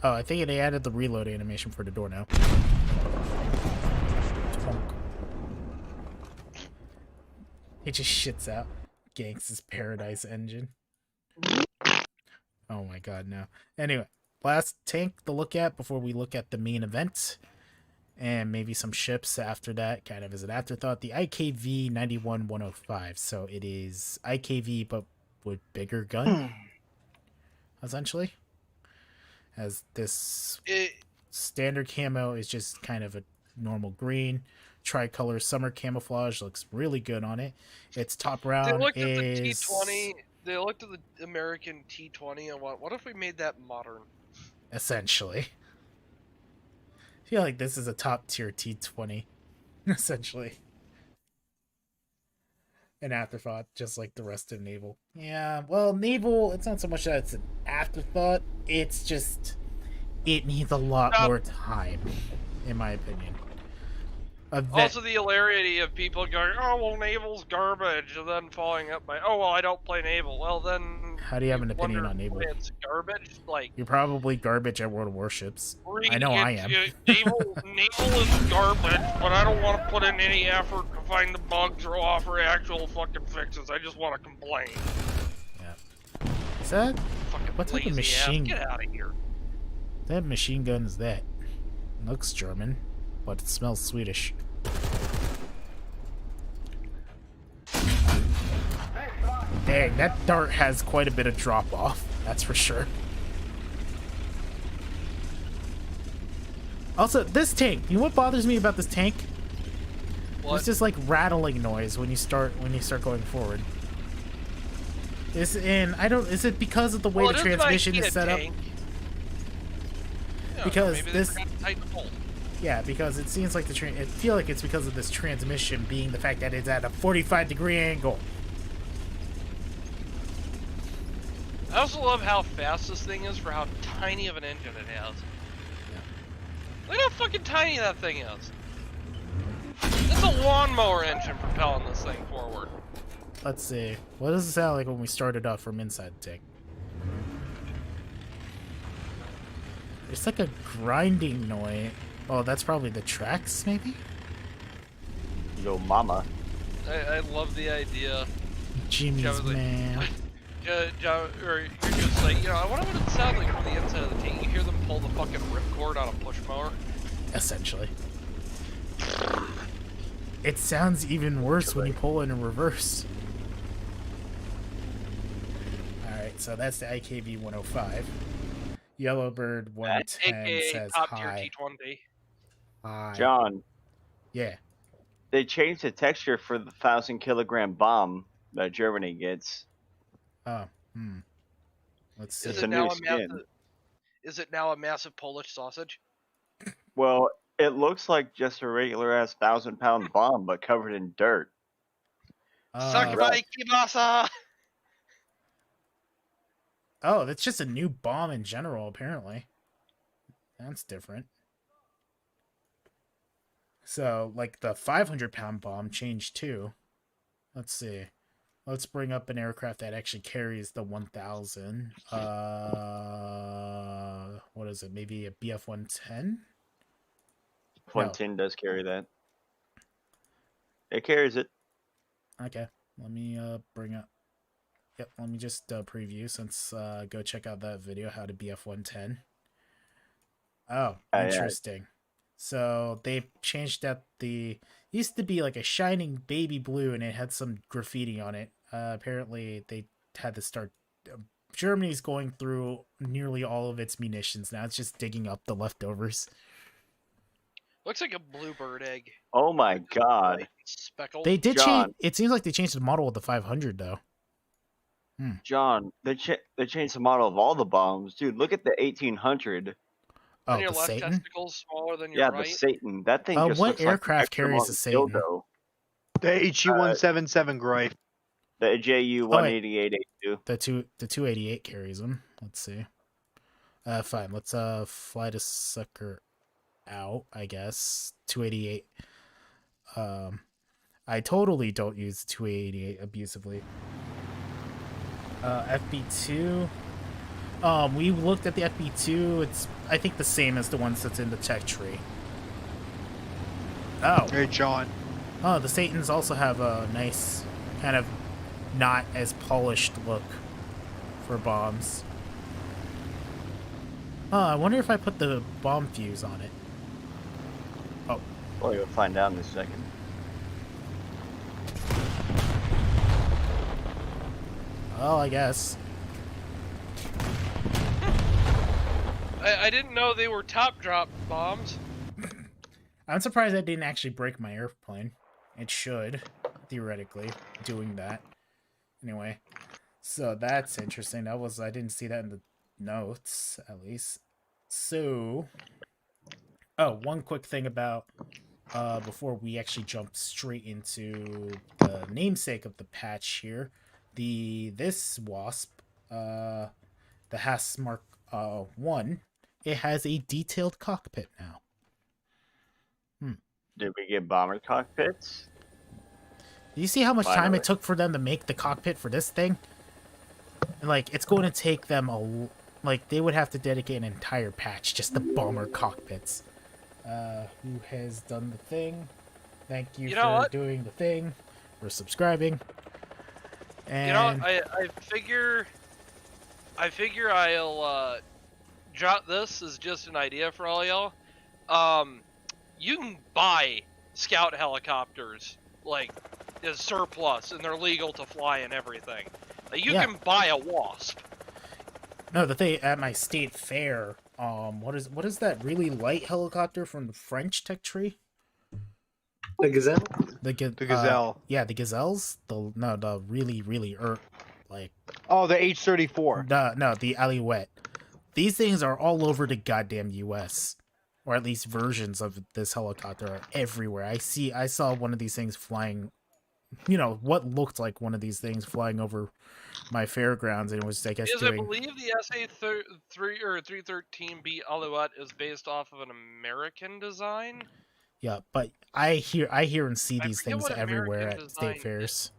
Oh, I think they added the reload animation for the door now. It just shits out. Gangsta's Paradise engine. Oh my god, no. Anyway, last tank to look at before we look at the main event. And maybe some ships after that, kind of as an afterthought. The IKV 91105. So it is IKV, but with bigger gun, essentially. As this standard camo is just kind of a normal green. Tricolor summer camouflage looks really good on it. Its top round They looked is... at the T20. They looked at the American T20 and what if we made that modern? Essentially. I feel like this is a top tier T20. Essentially. An afterthought, just like the rest of Naval. Yeah, well, Naval, it's not so much that it's an afterthought. It's just... it needs a lot more time, in my opinion. Also, the hilarity of people going, "Oh well, Naval's garbage," and then following up by, "Oh well, I don't play Naval." Well, then how do you have an opinion on Naval? It's garbage. Like you're probably garbage at World of Warships. I know I am. Naval is garbage, but I don't want to put in any effort to find the bugs or offer actual fucking fixes. I just want to complain. Yeah. Is that what type of machine? Get out of here. That machine gun is that? It looks German, but it smells Swedish. Dang, that dart has quite a bit of drop off, that's for sure. Also, this tank, you know what bothers me about this tank? What? It's just like rattling noise when you start going forward. Is it because of the way the transmission is set up? Because this, yeah, because it seems like I feel like it's because of this transmission being the fact that it's at a 45-degree angle. I also love how fast this thing is for how tiny of an engine it has. Yeah. Look how fucking tiny that thing is. It's a lawnmower engine propelling this thing forward. Let's see. What does it sound like when we started off from inside the tank? It's like a grinding noise. Oh, that's probably the tracks, maybe? Yo, mama. I love the idea. Jimmy's man. John, or you're just like, I wonder what it sounds like from the inside of the tank. You hear them pull the fucking ripcord on a push mower? Essentially. It sounds even worse when you pull in reverse. Alright, so that's the IKV 105. Yellowbird 110 says top hi. tier T20. Hi. John. Yeah. They changed the texture for the 1,000-kilogram bomb that Germany gets. Oh, Let's see. It's a new skin. Is it now a massive Polish sausage? Well, it looks like just a regular-ass 1,000-pound bomb, but covered in dirt. Sakurai Kibasa! Oh, that's just a new bomb in general, apparently. That's different. So, like, the 500-pound bomb changed too. Let's see. Let's bring up an aircraft that actually carries the 1,000. What is it? Maybe a BF-110? 110 does carry that. It carries it. Okay. Let me bring up... Yep, let me just preview since go check out that video, how to BF-110. Oh, interesting. Yeah. So they changed up the... Used to be like a shining baby blue and it had some graffiti on it. Apparently they had to start... Germany's going through nearly all of its munitions now. It's just digging up the leftovers. Looks like a bluebird egg. Oh my god. Like speckled. They did change... It seems like they changed the model with the 500 though. John, they changed the model of all the bombs. Dude, look at the 1800. Oh, and your the left Satan? testicle's smaller than your yeah, right? the Satan. That thing just what looks aircraft like carries the Satan? dildo. The HE-177 Groy. The JU 188A2. The 288 carries them. Let's see. Fine. Let's fly the sucker out, I guess. 288. I totally don't use 288 abusively. FB2. We looked at the FB2. It's, I think, the same as the ones that's in the tech tree. Oh. Hey, John. Oh, the Satans also have a nice, kind of not as polished look for bombs. Oh, I wonder if I put the bomb fuse on it. Oh. Well, you'll find out in a second. Well, I guess. I didn't know they were top drop bombs. I'm surprised I didn't actually break my airplane. It should, theoretically, doing that. Anyway, so that's interesting. I didn't see that in the notes, at least. So, oh, one quick thing about, before we actually jump straight into the namesake of the patch here, this WASP, the Haas Mark 1, it has a detailed cockpit now. Did we get bomber cockpits? Do you see how much time Finally. it took for them to make the cockpit for this thing? And, like, it's going to take them like, they would have to dedicate an entire patch just to bomber cockpits. Who has done the thing? Thank you, for doing the thing. For subscribing. And You know, I figure I'll jot this as just an idea for all y'all. You can buy scout helicopters like as surplus, and they're legal to fly and everything. Like, you can buy a Wasp. No, the thing at my state fair, what is that really light helicopter from the French tech tree? The Gazelle? The Gazelle. Yeah, the Gazelles. The really like. Oh, the H-34. No, the Alouette. These things are all over the goddamn U.S. Or at least versions of this helicopter are everywhere. I saw one of these things flying, what looked like one of these things flying over my fairgrounds, and it was, I guess, Because I believe the SA-3 or 313B Alouette is based off of an American design. Yeah, but I hear and see these things what everywhere American at state design fairs.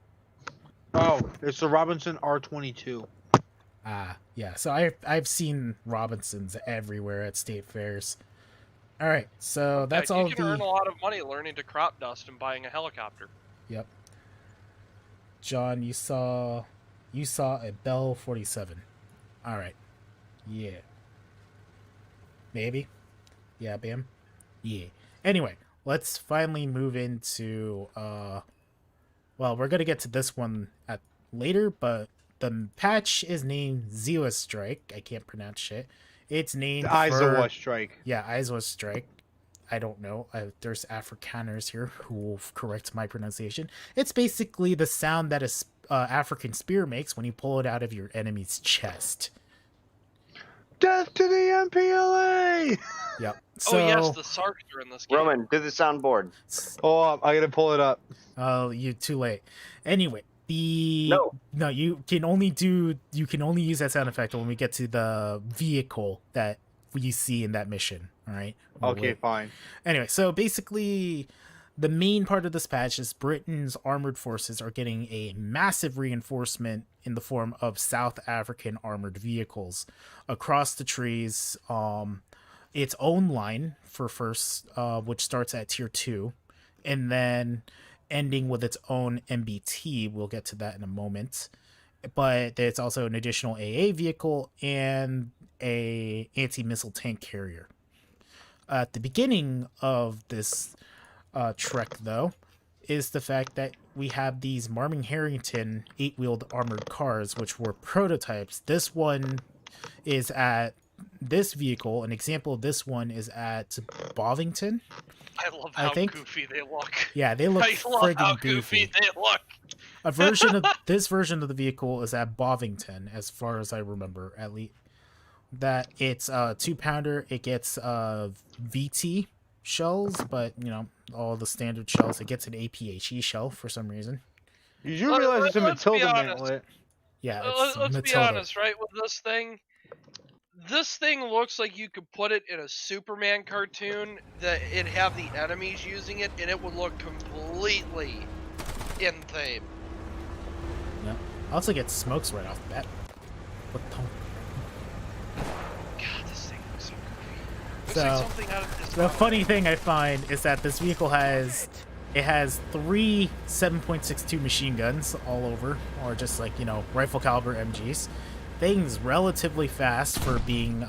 Oh, it's the Robinson R-22. Yeah. So I've seen Robinsons everywhere at state fairs. All right, so that's all. You can earn a lot of money learning to crop dust and buying a helicopter. Yep. John, you saw a Bell 47. All right. Yeah. Maybe. Yeah, Bam. Yeah. Anyway, let's finally move into well, we're gonna get to this one later, but the patch is named Zeus Strike. I can't pronounce shit. It's named Ussr Strike. Yeah, Ussr Strike. I don't know. There's Afrikaners here who will correct my pronunciation. It's basically the sound that a African spear makes when you pull it out of your enemy's chest. Death to the MPLA! Yep. So, oh yes, the Sarks are in this game. Roman, do the soundboard. Oh, I gotta pull it up. Oh, you too late. Anyway, No, you can only use that sound effect when we get to the vehicle that you see in that mission. All right. Okay, fine. Anyway, so basically, the main part of this patch is Britain's armored forces are getting a massive reinforcement in the form of South African armored vehicles across the trees. Its own line for first, which starts at tier 2, and then ending with its own MBT. We'll get to that in a moment. But there's also an additional AA vehicle and a anti-missile tank carrier. At the beginning of this trek, though, is the fact that we have these Marming Harrington 8-wheeled armored cars, which were prototypes. This one is at this vehicle. An example of this one is at Bovington. I love how goofy they look. Yeah, they look friggin' goofy goofy. they look. This version of the vehicle is at Bovington, as far as I remember, at least. That it's a 2-pounder. It gets VT shells, but you know, all the standard shells. It gets an APHE shell for some reason. You do realize it's a Let's be Matilda honest. mantlet. Yeah, it's Let's be Matilda. honest, right? With this thing, looks like you could put it in a Superman cartoon that it'd have the enemies using it, and it would look completely in theme. Yeah. I also get smokes right off the bat. What the? God, this thing looks so goofy. Looks So, like something out of this. The funny thing I find is that this vehicle has 3 7.62 machine guns all over, or just like, you know, rifle caliber MGs. Thing's relatively fast for being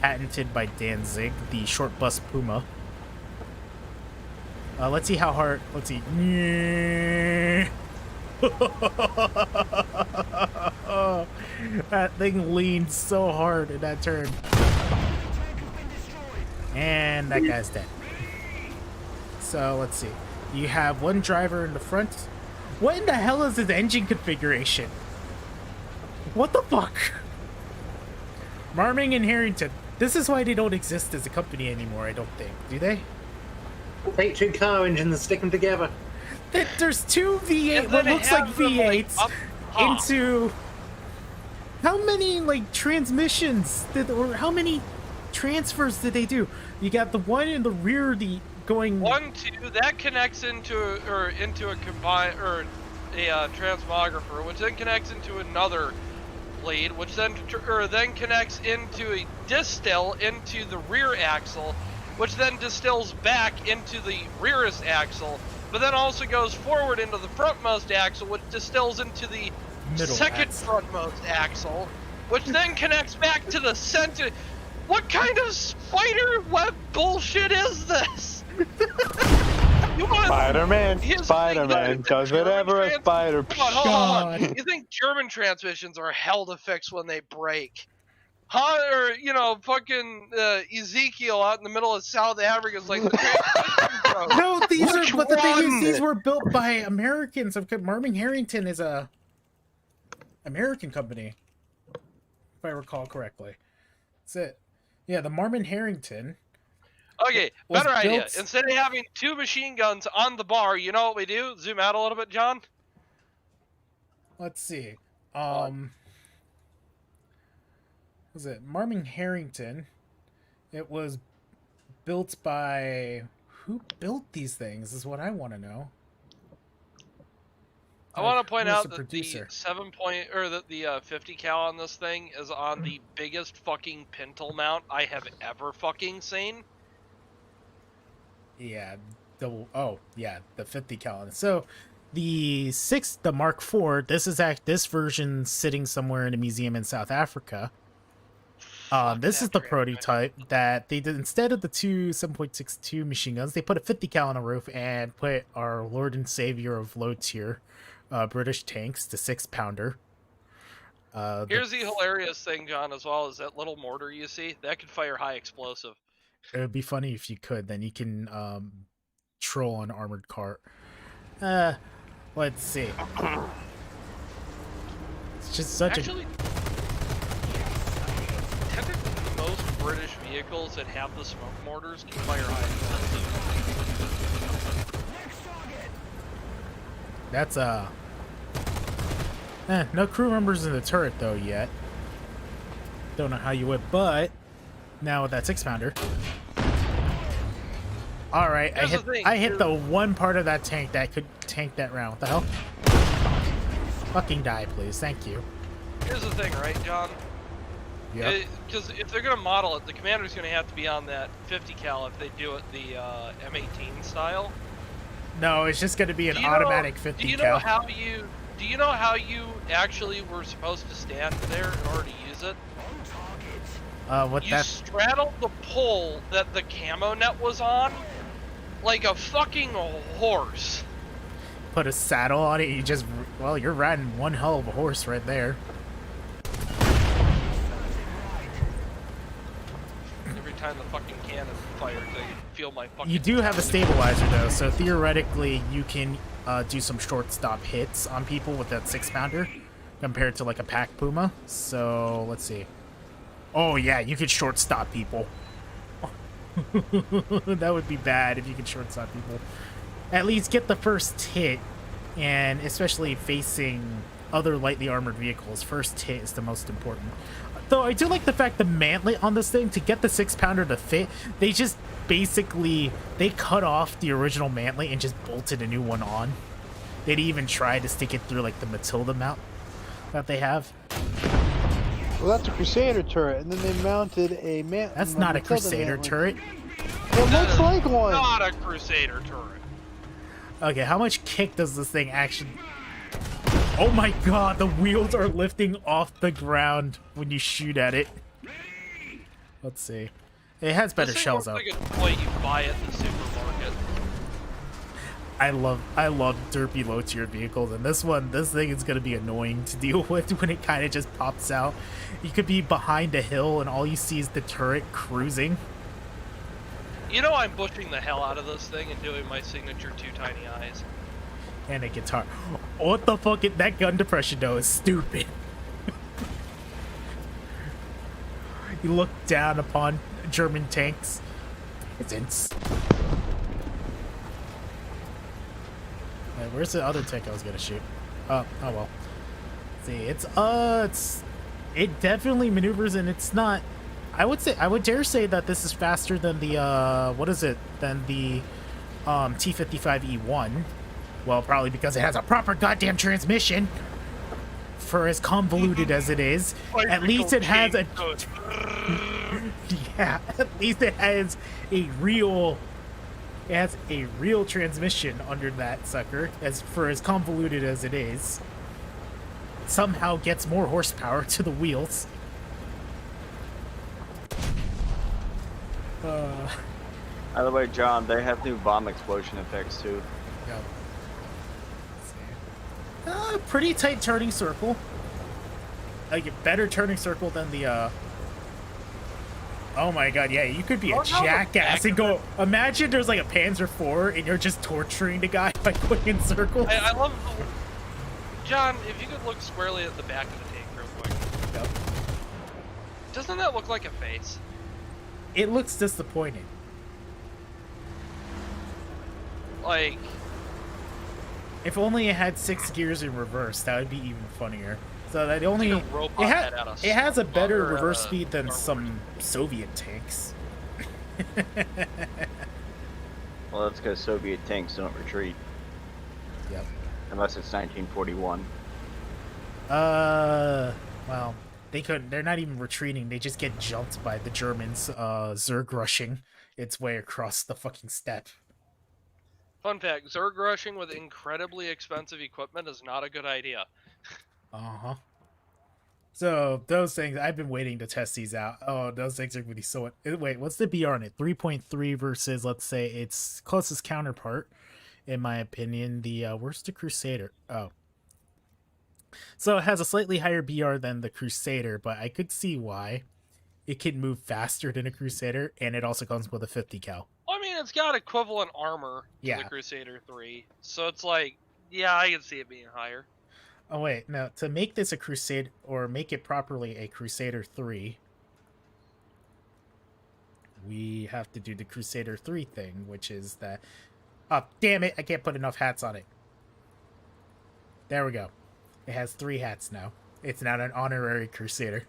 patented by Danzig, the short bus Puma. Let's see how hard. Let's see. That thing leaned so hard in that turn. And that guy's dead. So let's see. You have one driver in the front. What in the hell is his engine configuration? What the fuck? Marming and Harrington. This is why they don't exist as a company anymore, I don't think. Do they? Take 2 car engines and stick them together. There's 2 V8, And what then looks like have them, V8s up top. into... How many, like, transmissions or how many transfers did they do? You got the one in the rear, the going... 1, 2, that connects into a combine or a transmographer, which then connects into another lead, which then connects into a distill into the rear axle, which then distills back into the rearest axle, but then also goes forward into the frontmost axle, which distills into the Middle second axle. frontmost axle, which then connects back to the center. What kind of spider web bullshit is this? Spider-Man, Here's Spider-Man the does German whatever a spider. Hold on. God. You think German transmissions are hell to fix when they break? Huh? Or, you know, fucking Ezekiel out in the middle of South Africa is like, the transmission broke. No, but the thing is, one? these were built by Americans. Marming Harrington is a American company, if I recall correctly. That's it. Yeah, the Marmon Harrington. Okay, was better idea. built- Instead of having 2 machine guns on the bar, you know what we do? Zoom out a little bit, John. Let's see. Was it Marmon Harrington? It was built by... Who built these things is what I want to know. I want to point who's out the that producer? the 50 cal on this thing is on the biggest fucking pintle mount I have ever fucking seen. Yeah, the 50 cal. So the Mark IV, this version sitting somewhere in a museum in South Africa. This is the prototype that they did. Instead of the 2 7.62 machine guns, they put a 50 cal on the roof and put our Lord and Savior of low tier British tanks, the 6-pounder. Here's the hilarious thing, John, as well, is that little mortar you see that could fire high explosive. It would be funny if you could. Then you can troll an armored cart. Let's see. It's just such Actually, technically, most British vehicles that have the smoke mortars can fire high explosive. That's no crew members in the turret though yet. Don't know how you would, but now with that 6-pounder. All right, I hit the one part of that tank that could tank that round. What the hell? Fucking die, please. Thank you. Here's the thing, right, John? Yep. Because if they're going to model it, the commander's going to have to be on that 50 cal if they do it the M18 style. No, it's just going to be an Do you automatic know, 50 do you cal. know how you Do you know how you actually were supposed to stand there in order to use it? You straddled the pole that the camo net was on like a fucking horse. Put a saddle on it, you just... Well, you're riding one hell of a horse right there. Every time the fucking cannon fires, I feel my fucking... You do have a stabilizer, though, so theoretically you can do some short-stop hits on people with that 6-pounder compared to, like, a pack Puma. So, let's see. Oh, yeah, you could short-stop people. That would be bad if you could short side people. At least get the first hit, and especially facing other lightly armored vehicles, first hit is the most important. Though I do like the fact the mantlet on this thing, to get the 6-pounder to fit, they just basically, they cut off the original mantlet and just bolted a new one on. They didn't even try to stick it through like the Matilda mount that they have. Well, that's a Crusader turret, and then they mounted a That's not a Crusader turret. It looks like one. Not a Crusader turret. Okay, how much kick does this thing actually... Oh my god, the wheels are lifting off the ground when you shoot at it. Let's see. It has better shells though. Like a toy you buy at the supermarket. I love derpy low tier vehicles, and this thing is gonna be annoying to deal with when it kind of just pops out. You could be behind a hill and all you see is the turret cruising. You know I'm bushing the hell out of this thing and doing my signature 2 tiny eyes. And a guitar. What the fuck? That gun depression though is stupid. You look down upon German tanks. It's where's the other tank I was gonna shoot? Oh well. See, it definitely maneuvers, and it's not. I would dare say that this is faster than the than the T55E1. Well, probably because it has a proper goddamn transmission. For as convoluted as it is, at least it has a yeah. At least it has a real. It has a real transmission under that sucker. As for as convoluted as it is, somehow gets more horsepower to the wheels. By the way, John, they have new bomb explosion effects too. Yep. Pretty tight turning circle. Like a better turning circle than the Oh my god, yeah, you could be a jackass and go. Imagine there's like a Panzer IV and you're just torturing the guy by going in circles. I love. John, if you could look squarely at the back of the tank real quick. Yep. Doesn't that look like a face? It looks disappointing. Like, if only it had 6 gears in reverse, that would be even funnier. So that it has a better reverse speed than some Soviet tanks. Well, that's because Soviet tanks don't retreat. Yep. Unless it's 1941. Well, they're not even retreating. They just get jumped by the Germans, Zerg rushing its way across the fucking steppe. Fun fact, Zerg rushing with incredibly expensive equipment is not a good idea. Uh-huh. So, those things, I've been waiting to test these out. Oh, those things are going to be so... Wait, what's the BR on it? 3.3 versus, let's say, its closest counterpart, in my opinion. Where's the Crusader? Oh. So, it has a slightly higher BR than the Crusader, but I could see why. It can move faster than a Crusader, and it also comes with a 50 cal. I mean, it's got equivalent armor to the Crusader 3, so it's like, yeah, I can see it being higher. Oh wait, now to make this a Crusader, or make it properly a Crusader 3, we have to do the Crusader 3 thing, which is that... Oh, damn it, I can't put enough hats on it. There we go. It has 3 hats now. It's not an honorary Crusader.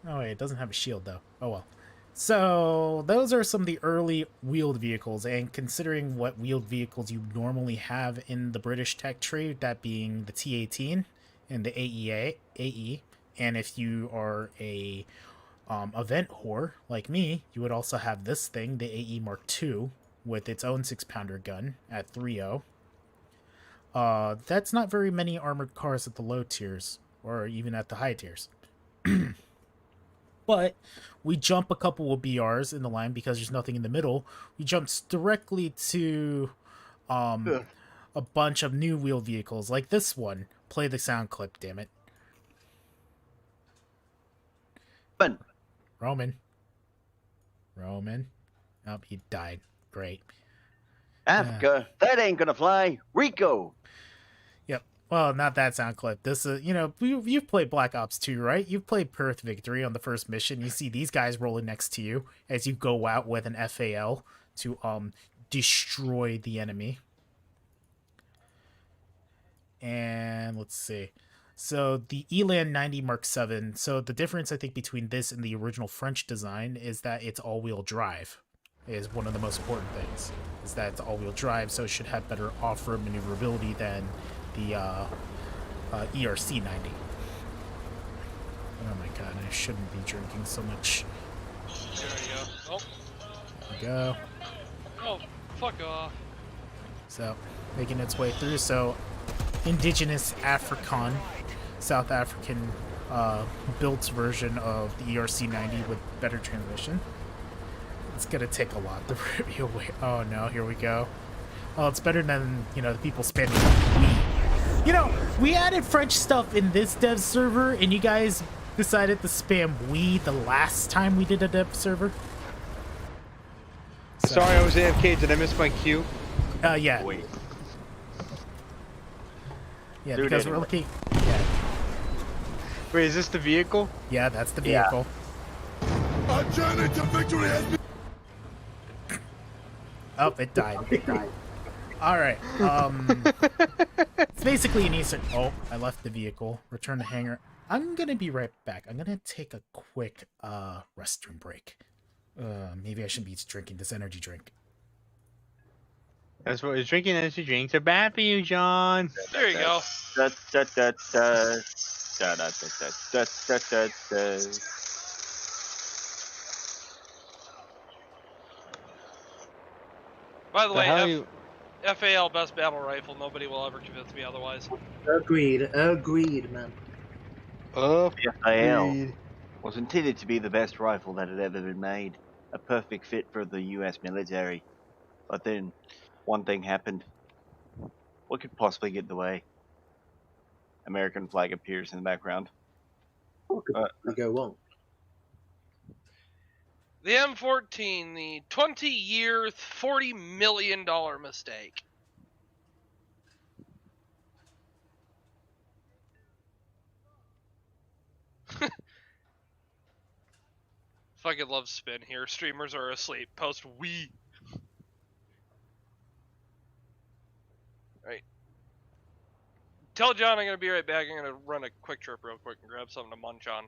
Oh wait, it doesn't have a shield though. Oh well. So, those are some of the early wheeled vehicles, and considering what wheeled vehicles you normally have in the British tech tree, that being the T-18 and the AE, and if you are a event whore like me, you would also have this thing, the AE Mark II, with its own 6-pounder gun at 3.0. That's not very many armored cars at the low tiers, or even at the high tiers. But we jump a couple of BRs in the line because there's nothing in the middle. We jump directly to a bunch of new wheeled vehicles like this one. Play the sound clip, damn it. Roman. Oh, he died. Great. Africa, that ain't gonna fly. Rico. Yep. Well, not that sound clip. This is, you've played Black Ops 2, right? You've played Perth Victory on the first mission. You see these guys rolling next to you as you go out with an FAL to destroy the enemy. And let's see. So the Elan 90 Mark 7. So the difference I think between this and the original French design is that it's all-wheel drive. Is one of the most important things. Is that it's all-wheel drive, so it should have better off-road maneuverability than the ERC 90. Oh my god, I shouldn't be drinking so much. There you go. Oh. There we go. Oh, fuck off. So, making its way through. So, indigenous African, South African built version of the ERC 90 with better transmission. It's gonna take a lot to rip you away. Oh no, here we go. Oh, it's better than, the people spamming Wii. We added French stuff in this dev server, and you guys decided to spam Wii the last time we did a dev server. So, Sorry, I was AFK. Did I miss my cue? Yeah. Wait. Yeah, Dude, because we're looking... Yeah. Wait, is this the vehicle? Yeah, that's the vehicle. Our journey to victory has been... Oh, it died. Alright, it's basically an Eastern... Oh, I left the vehicle. Return to hangar. I'm gonna be right back. I'm gonna take a quick, restroom break. Maybe I shouldn't be drinking this energy drink. That's what drinking energy drinks are bad for you, John. There you go. By the way, FAL best battle rifle. Nobody will ever convince me otherwise. Agreed, man. The FAL was intended to be the best rifle that had ever been made, a perfect fit for the U.S. military. But then, one thing happened. What could possibly get in the way? American flag appears in the background. What could go wrong? The M14, the 20-year, $40 million mistake. Fucking love spin here. Streamers are asleep. Post we. Right. Tell John I'm gonna be right back. I'm gonna run a quick trip real quick and grab something to munch on.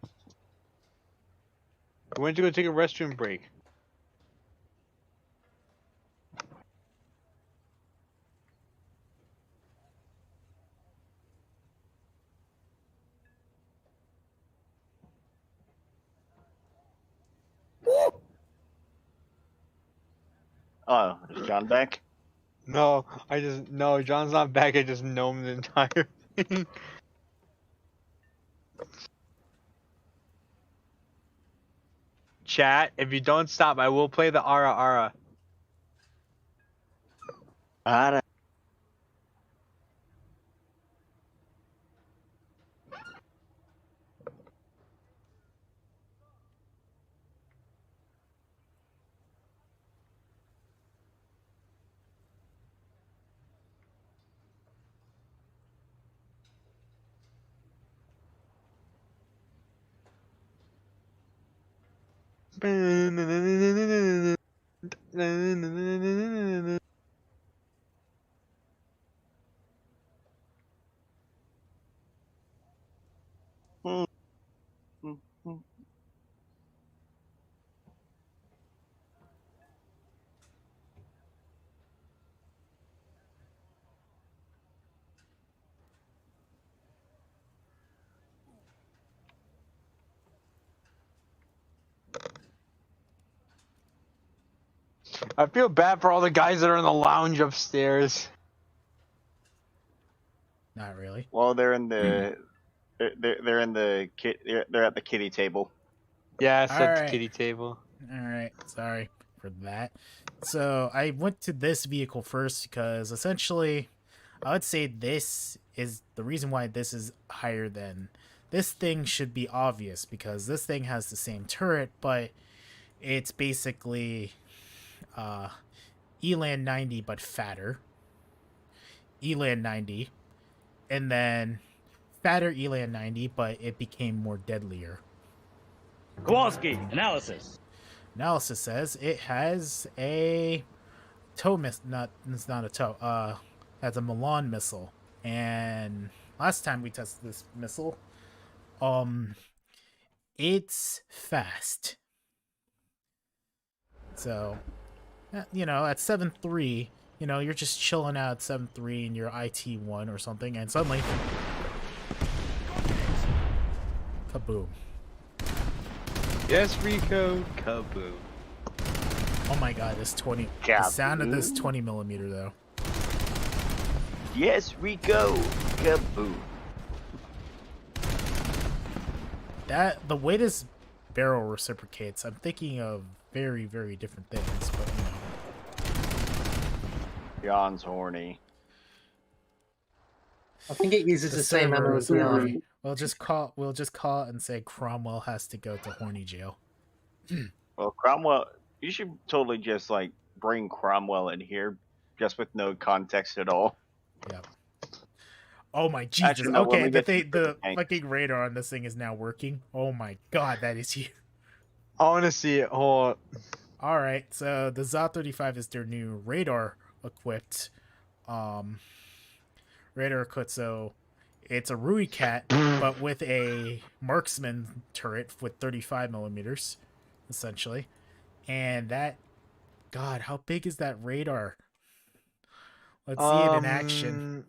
I went to go take a restroom break. Oh, is John back? No, John's not back. I just gnomed the entire thing. Chat, if you don't stop, I will play the Ara Ara. Ara. I feel bad for all the guys that are in the lounge upstairs. Not really. Well, they're in the they're in the they're at the kitty table. Yeah, I said Alright. the kitty table. Alright, sorry for that. So I went to this vehicle first because essentially I would say this is the reason why this is higher than this thing should be obvious because this thing has the same turret, but it's basically Elan 90 but fatter. Elan 90. and then fatter Elan 90, but it became more deadlier. Kowalski, analysis. Analysis says it has a tow missile. It's not a tow. Has a Milan missile, and last time we tested this missile, it's fast. So, you know, at 7.3, you know, you're just chilling out at 7.3 in your IT1 or something, and suddenly, kaboom. Yes, Rico, kaboom. Oh my god, this 20. The sound of this 20 millimeter though. Yes, Rico, kaboom. The way this barrel reciprocates, I'm thinking of very, very different things, but you know. John's horny. I think it uses the same ammo as the arm. We'll just call it and say Cromwell has to go to horny jail. Well, Cromwell, you should totally just like bring Cromwell in here, just with no context at all. Yep. Oh my Jesus! Actually, no, okay, the tank. fucking radar on this thing is now working. Oh my God, that is huge. I want to see it. Hold on. All right, so the ZA-35 is their new radar equipped. So it's a Rui Cat, but with a marksman turret with 35 millimeters, essentially. And that, God, how big is that radar? Let's see it in action.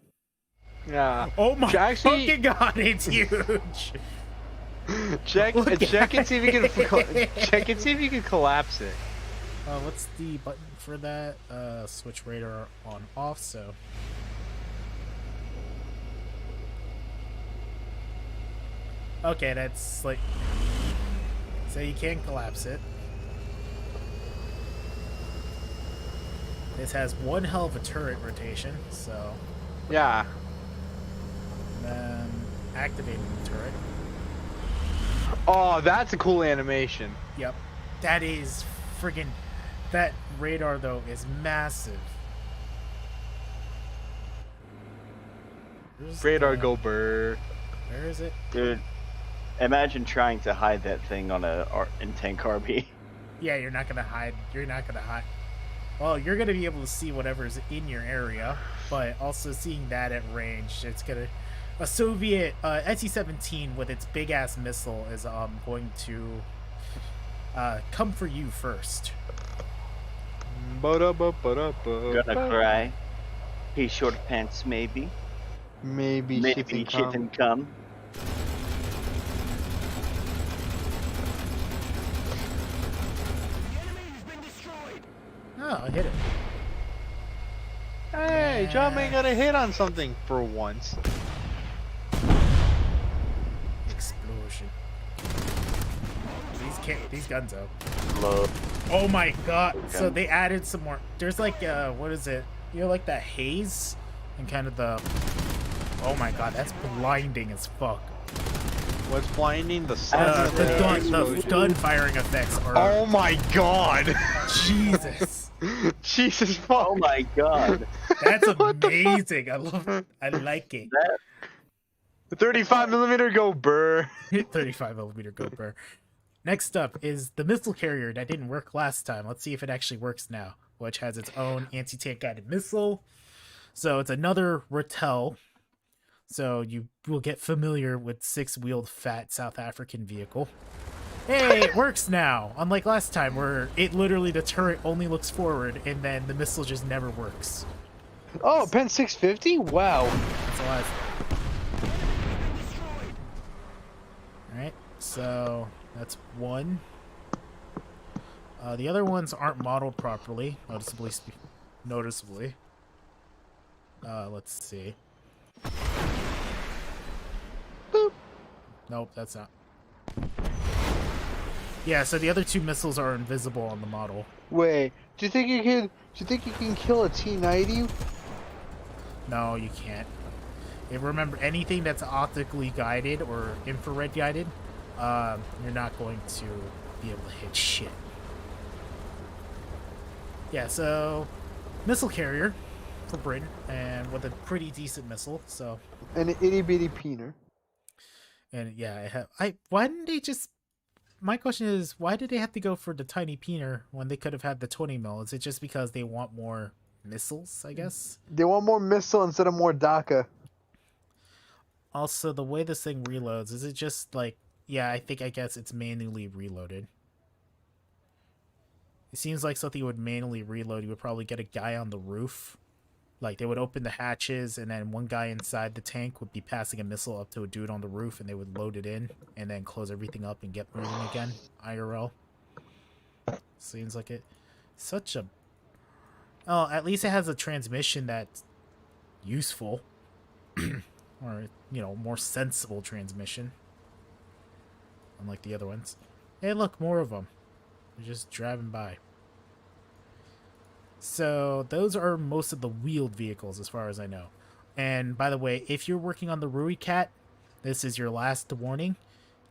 Yeah. Oh my Actually, fucking God, it's huge. check Look and see if you can at check and see if you can collapse it. What's the button for that? Switch radar on off. So. Okay, that's like. So you can collapse it. This has one hell of a turret rotation, so. Yeah. Then activating the turret. Oh, that's a cool animation. Yep. That is friggin'. That radar, though, is massive. Radar go burr. Where is it? Dude, imagine trying to hide that thing on in tank RB. Yeah, you're not gonna hide. You're not gonna hide. Well, you're gonna be able to see whatever's in your area, but also seeing that at range, it's gonna. A Soviet SE-17 with its big ass missile is going to come for you first. Gonna cry. He short pants maybe. Maybe shit and come. Oh, I hit it. Hey, John May got a hit on something for once. Explosion. These guns out. Love. Oh my God! So they added some more. There's like what is it? You know, like that haze and kind of the. Oh my God, that's blinding as fuck. What's blinding? The the gun firing effects are. Oh my God! Jesus. Jesus fuck. Oh my God. That's amazing. I love it. I like it. The 35 millimeter go burr. 35 millimeter go burr. Next up is the missile carrier that didn't work last time. Let's see if it actually works now, which has its own anti-tank guided missile. So it's another Ratel. So you will get familiar with 6-wheeled fat South African vehicle. Hey, it works now. Unlike last time where it literally, the turret only looks forward and then the missile just never works. Oh, Pen 650? Wow. That's a lot. Alright, so that's one. The other ones aren't modeled properly, noticeably. Let's see. Boop. Nope, that's not. Yeah, so the other two missiles are invisible on the model. Wait, do you think you can kill a T-90? No, you can't. Remember, anything that's optically guided or infrared guided, you're not going to be able to hit shit. Yeah, so missile carrier for Britain, and with a pretty decent missile. So, And an itty bitty peener. and yeah, why didn't they just? My question is, why did they have to go for the tiny peener when they could have had the 20 mil? Is it just because they want more missiles? I guess. They want more missile instead of more DACA. Also, the way this thing reloads, is it just like, yeah, I guess it's manually reloaded. It seems like something you would manually reload. You would probably get a guy on the roof. Like, they would open the hatches, and then one guy inside the tank would be passing a missile up to a dude on the roof, and they would load it in, and then close everything up and get moving again. IRL. Seems like it. Such a... Oh, at least it has a transmission that's useful. Or, you know, more sensible transmission. Unlike the other ones. Hey, look, more of them. They're just driving by. So, those are most of the wheeled vehicles, as far as I know. And, by the way, if you're working on the Rui Cat, this is your last warning.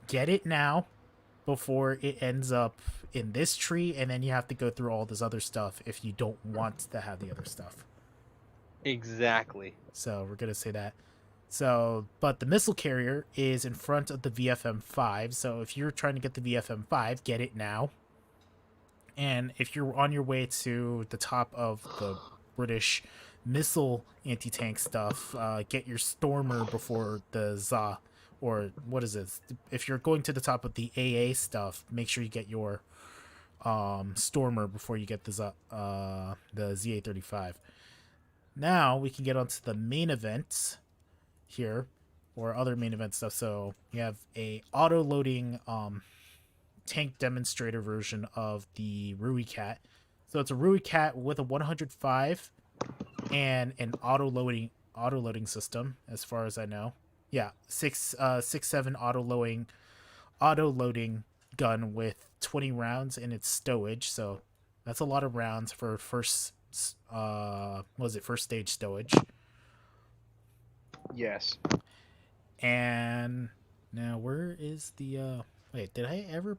Get it now, before it ends up in this tree, and then you have to go through all this other stuff if you don't want to have the other stuff. Exactly. So, we're going to say that. So, but the missile carrier is in front of the VFM-5, so if you're trying to get the VFM-5, get it now. And if you're on your way to the top of the British missile anti-tank stuff, get your Stormer before the ZA, or what is it? If you're going to the top of the AA stuff, make sure you get your Stormer before you get the ZA-35. Now we can get onto the main event here, or other main event stuff. So you have a auto-loading tank demonstrator version of the Rui Cat. So it's a Rui Cat with a 105 and an auto-loading system, as far as I know. Yeah, 6.7 auto-loading gun with 20 rounds in its stowage. So that's a lot of rounds for first stage stowage. Yes. And now where is the wait, did I ever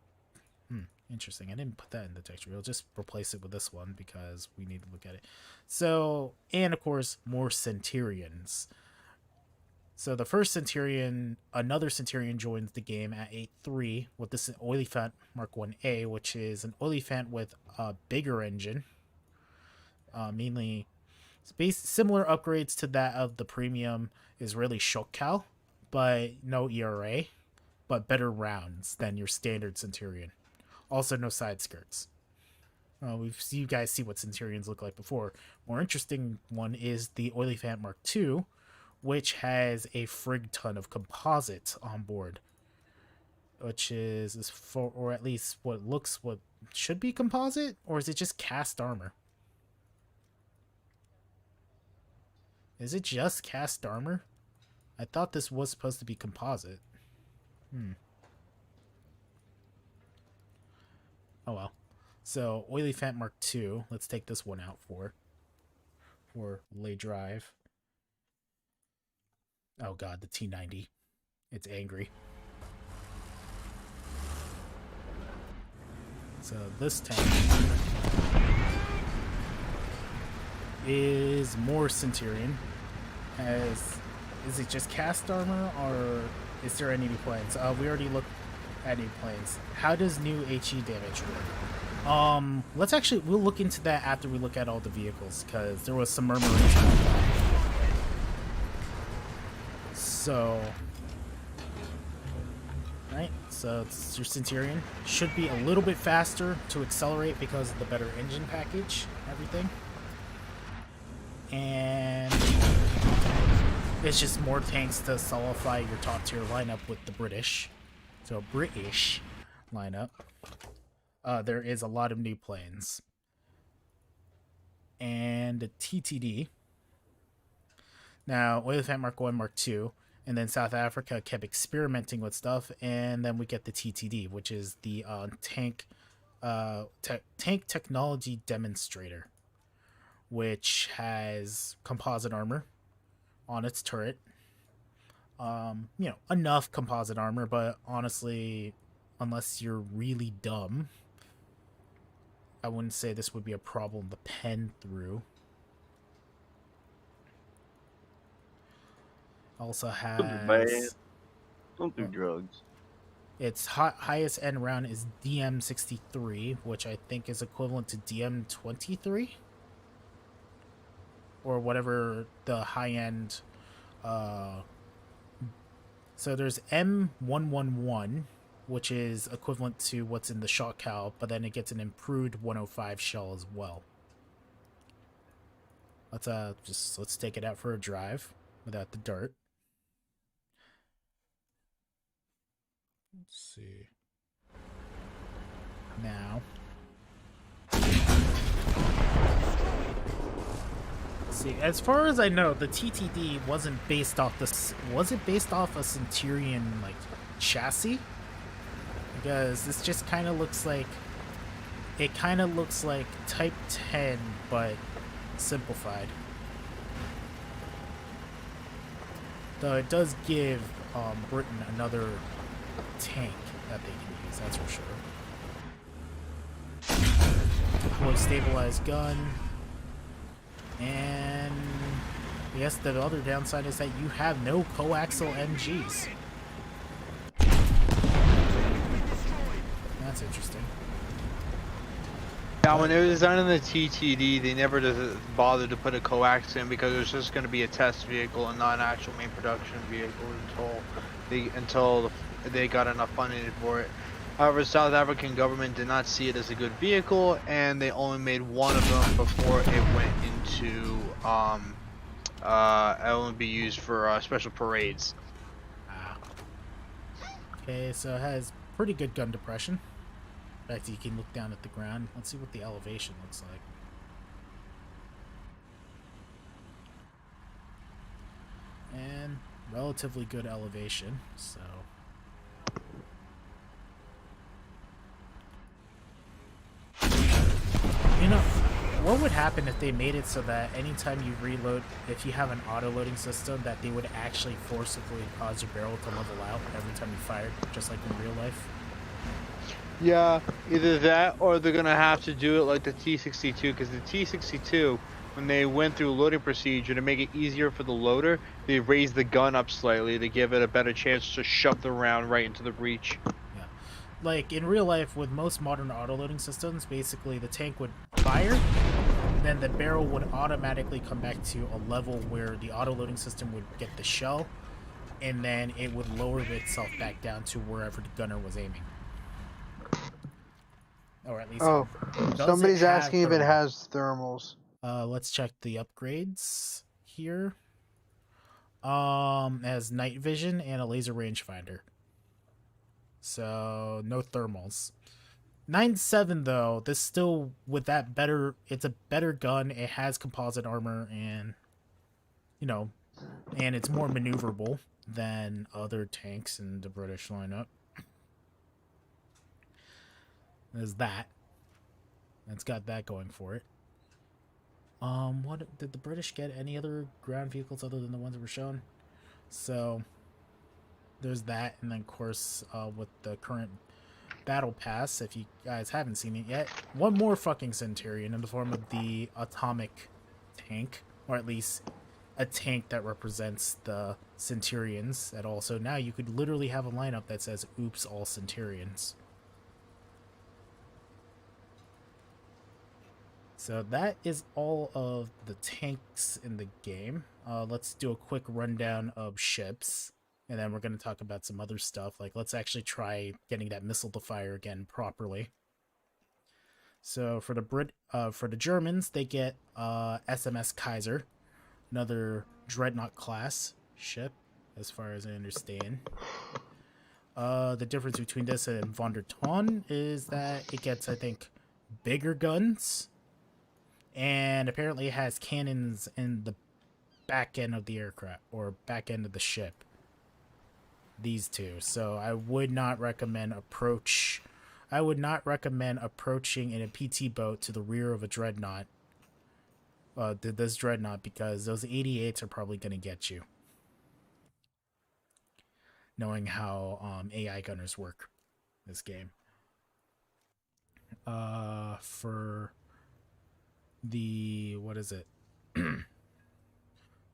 interesting. I didn't put that in the texture. We'll just replace it with this one because we need to look at it. So, and of course, more Centurions. So the first Centurion, another Centurion joins the game at 8.3 with this Olifant Mark 1A, which is an Olifant with a bigger engine. Mainly similar upgrades to that of the premium Israeli Shokkal, but no ERA, but better rounds than your standard Centurion. Also, no side skirts. You guys see what Centurions look like before. More interesting one is the Olifant Mark II, which has a frig ton of composite on board, which is for, or at least what should be composite, or is it just cast armor? Is it just cast armor? I thought this was supposed to be composite. Oh well. So, Olifant Mark II. Let's take this one out for lay drive. Oh god, the T90. It's angry. So, this tank is more Centurion. Is it just cast armor, or is there any new planes? We already looked at new planes. How does new HE damage work? We'll look into that after we look at all the vehicles, because there was some murmurings about that. So, right, so it's your Centurion. Should be a little bit faster to accelerate because of the better engine package, everything. And it's just more tanks to solidify your top tier lineup with the British. So British lineup. There is a lot of new planes. And the TTD. Now, Olifant Mark 1, Mark 2, and then South Africa kept experimenting with stuff, and then we get the TTD, which is the tank technology demonstrator, which has composite armor on its turret. Enough composite armor, but honestly, unless you're really dumb, I wouldn't say this would be a problem to pen through. Also Don't do bad. has Don't do drugs. its highest end round is DM63, which I think is equivalent to DM23 or whatever the high end. So there's M111, which is equivalent to what's in the shot cal, but then it gets an improved 105 shell as well. Let's take it out for a drive without the dart. Let's see. Now. See, as far as I know, the TTD wasn't based off this. Was it based off a Centurion like chassis? Because this just kind of looks like. It kind of looks like Type 10, but simplified. Though it does give Britain another tank that they can use, that's for sure. Deploy stabilized gun. And yes, the other downside is that you have no coaxial MGs. That's interesting. Yeah, when they were designing the TTD, they never bothered to put a coax in because it was just going to be a test vehicle and not an actual main production vehicle until they got enough funding for it. However, the South African government did not see it as a good vehicle, and they only made one of them before it went into only be used for special parades. Okay, so it has pretty good gun depression. In fact, you can look down at the ground. Let's see what the elevation looks like. And relatively good elevation, so. You know, what would happen if they made it so that anytime you reload, if you have an auto-loading system, that they would actually forcibly cause your barrel to level out every time you fired, just like in real life? Yeah, either that or they're gonna have to do it like the T62, because the T62, when they went through a loading procedure to make it easier for the loader, they raised the gun up slightly to give it a better chance to shove the round right into the breech. Yeah. Like in real life, with most modern auto-loading systems, basically the tank would fire, then the barrel would automatically come back to a level where the auto-loading system would get the shell, and then it would lower itself back down to wherever the gunner was aiming. Or at least. Oh, somebody's asking if it has thermals. Let's check the upgrades here. It has night vision and a laser rangefinder. So no thermals. 9.7 though, this still with that better. It's a better gun. It has composite armor and, you know, and it's more maneuverable than other tanks in the British lineup. There's that. It's got that going for it. What did the British get? Any other ground vehicles other than the ones that were shown? So there's that, and then of course with the current battle pass, if you guys haven't seen it yet, one more fucking Centurion in the form of the atomic tank, or at least a tank that represents the Centurions at all. So now you could literally have a lineup that says "Oops, all Centurions." So that is all of the tanks in the game. Let's do a quick rundown of ships, and then we're going to talk about some other stuff. Like, let's actually try getting that missile to fire again properly. So for the Germans, they get SMS Kaiser, another dreadnought class ship, as far as I understand. The difference between this and Von der Ton is that it gets, I think, bigger guns. And apparently it has cannons in the back end of the aircraft, or back end of the ship. These two. So I would not recommend approaching in a PT boat to the rear of a dreadnought. This dreadnought, because those 88s are probably going to get you. Knowing how AI gunners work this game. For the, what is it?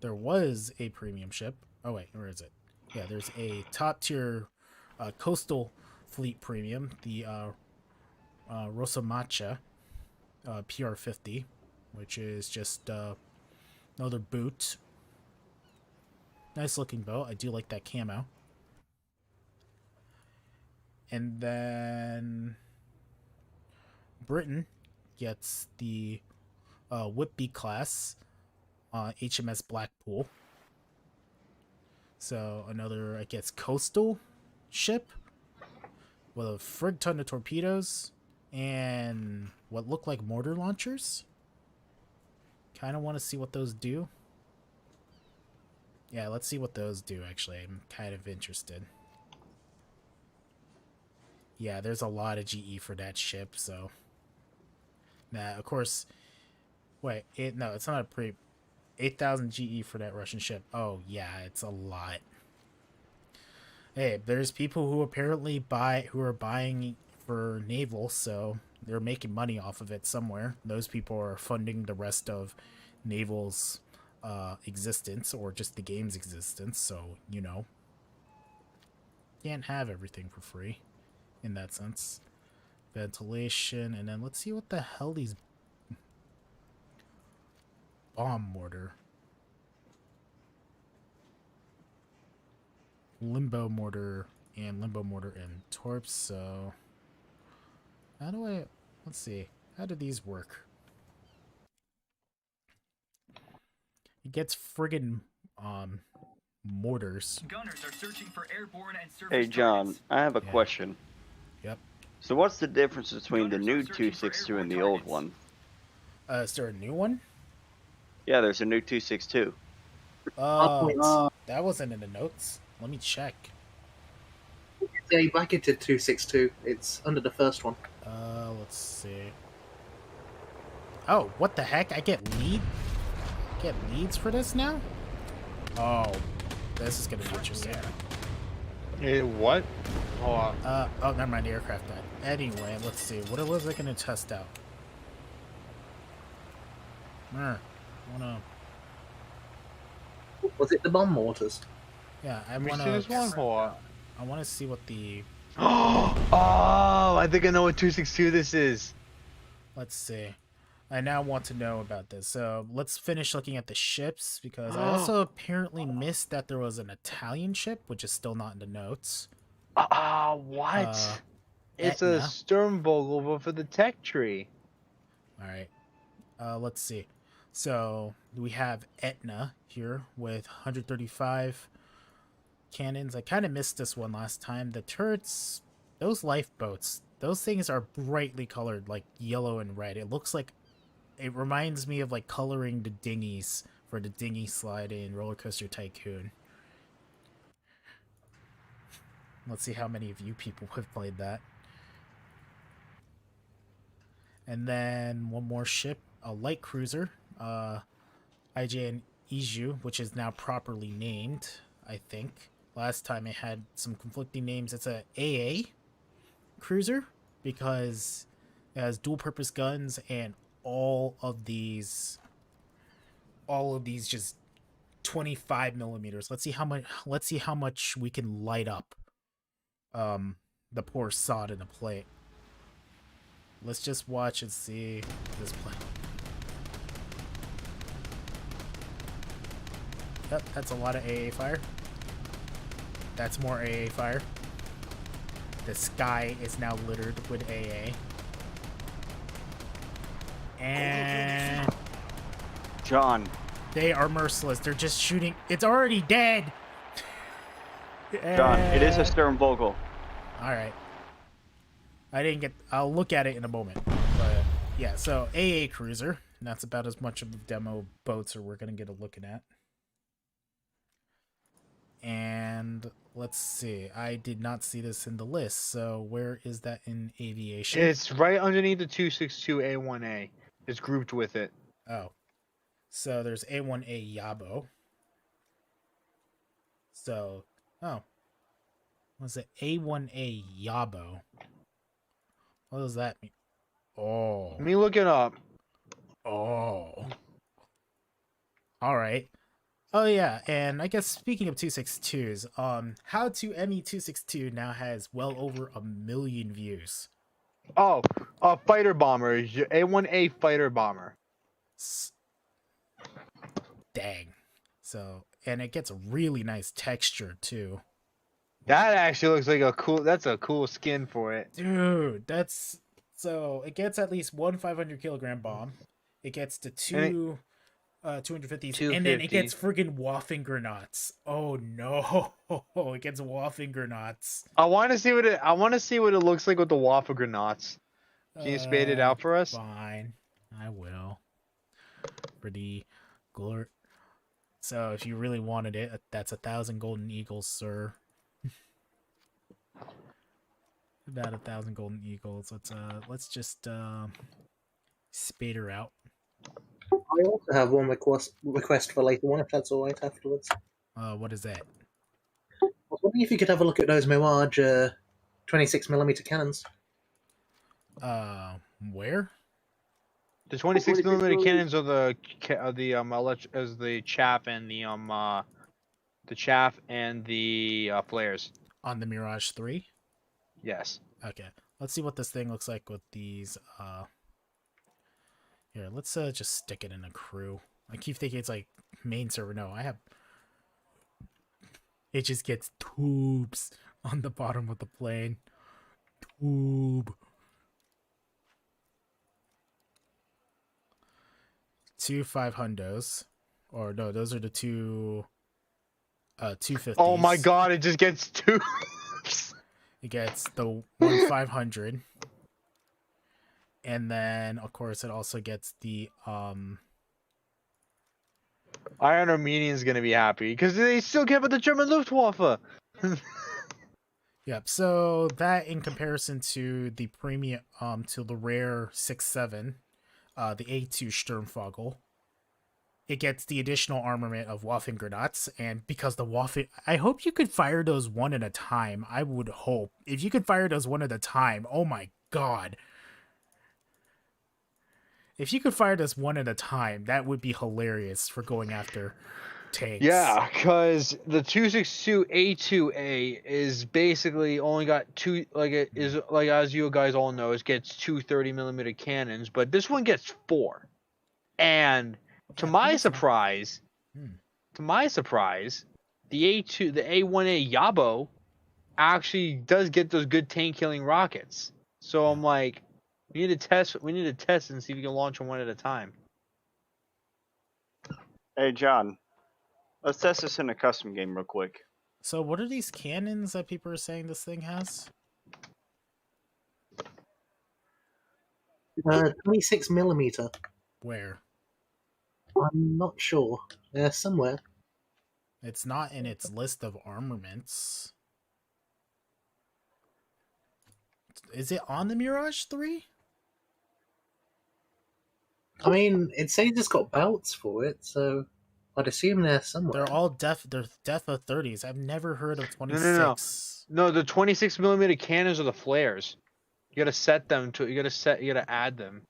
there was a premium ship. Oh wait, where is it? Yeah, there's a top tier coastal fleet premium, the Rosamacha PR50, which is just another boot. Nice looking boat. I do like that camo. And then Britain gets the Whitby class HMS Blackpool. So another, I guess, coastal ship with a frig ton of torpedoes and what look like mortar launchers. Kind of want to see what those do. Yeah, let's see what those do, actually. I'm kind of interested. Yeah, there's a lot of GE for that ship, so... Nah, of course... Wait, no, it's not a pre... 8,000 GE for that Russian ship. Oh, yeah, it's a lot. Hey, there's people who apparently are buying for naval, so they're making money off of it somewhere. Those people are funding the rest of naval's existence, or just the game's existence, so, you know. Can't have everything for free, in that sense. Ventilation, and then let's see what the hell these... Bomb mortar. Limbo mortar and torps, so... How do I... Let's see. How do these work? It gets friggin' mortars. Gunners are searching for airborne and surface Hey John, targets. I have a question. Yep. So what's the difference between the new 262 and the old one? Is there a new one? Yeah, there's a new 262. That wasn't in the notes. Let me check. They bracketed 262. It's under the first one. Let's see. Oh, what the heck? I get leads for this now? Oh, this is gonna be interesting. What? Hold on. Oh, never mind. The aircraft died. Anyway, let's see. What was I gonna test out? Was it the bomb mortars? Yeah, I Let me wanna. see this one. Hold on. I wanna see what the. Oh, I think I know what 262 this is. Let's see. I now want to know about this. So let's finish looking at the ships, because I also apparently missed that there was an Italian ship, which is still not in the notes. What? It's Etna. a Sturmvogel, but for the tech tree. All right. Let's see. So we have Etna here with 135 cannons. I kind of missed this one last time. The turrets, those lifeboats, those things are brightly colored, like yellow and red. It reminds me of like coloring the dinghies for the dinghy slide in Roller Coaster Tycoon. Let's see how many of you people have played that. And then one more ship, a light cruiser, IJ and Iju, which is now properly named, I think. Last time it had some conflicting names. It's a AA cruiser because it has dual purpose guns and all of these just 25 millimeters. Let's see how much we can light up the poor sod in a plate. Let's just watch and see this plane. Yep, that's a lot of AA fire. That's more AA fire. The sky is now littered with AA. And John. they are merciless. They're just shooting. It's already dead. John, it is a Sturmvogel. All right. I'll look at it in a moment. But yeah, so AA cruiser. And that's about as much of the demo boats we're going to get a looking at. And let's see. I did not see this in the list. So where is that in aviation? It's right underneath the 262 A1A. It's grouped with it. Oh. So there's A1A Yabo. So, was it A1A Yabo? What does that mean? Oh. Let me look it up. Oh. All right. Oh yeah, and I guess speaking of 262s, How to ME 262 now has well over 1 million views. Oh, fighter bomber, A1A fighter bomber. Dang. So, and it gets a really nice texture too. That actually looks like a cool. That's a cool skin for it. Dude, that's so it gets at least one 500 kilogram bomb. It gets to two 250s, and then it gets friggin' Waffengranates. Oh no, it gets Waffengranates. I want to see what it looks like with the waffle grenades. Can you spade it out for us? Fine, I will. Pretty glory. So if you really wanted it, that's 1,000 golden eagles, sir. About 1,000 golden eagles. Let's just spade her out. I also have one request for later one, if that's all right afterwards. What is that? I was wondering if you could have a look at those Mirage 26mm cannons. Where? The 26mm cannons are the chaff and the flares. On the Mirage 3? Yes. Okay. Let's see what this thing looks like with these. Here, let's just stick it in a crew. I keep thinking it's like main server. No, it just gets tubes on the bottom of the plane. Tube. 2 500s. Or no, those are the two 250s. Oh my god, it just gets tubes. It gets the 1 500. And then, of course, it also gets the Iron Armenian's gonna be happy because they still kept the German Luftwaffe. Yep. So that, in comparison to the premium, to the rare 6.7, the A2 Sturmvogel, it gets the additional armament of Waffengranates, and because the Waffen, I hope you could fire those one at a time. I would hope if you could fire those one at a time. Oh my god. If you could fire this one at a time, that would be hilarious for going after tanks. Yeah, because the 262 A2A is basically only got two, as you guys all know, it gets two 30mm cannons, but this one gets 4. And to my surprise, the A1A Yabo actually does get those good tank killing rockets. So I'm like, we need to test and see if we can launch them one at a time. Hey, John. Let's test this in a custom game real quick. So what are these cannons that people are saying this thing has? 26mm. Where? I'm not sure. Somewhere. It's not in its list of armaments. Is it on the Mirage 3? I mean, it says it's got belts for it, so I'd assume they're somewhere. They're all they're Defa 30s. I've never heard of 26. No, the 26mm cannons are the flares. You gotta set them to. You gotta add them.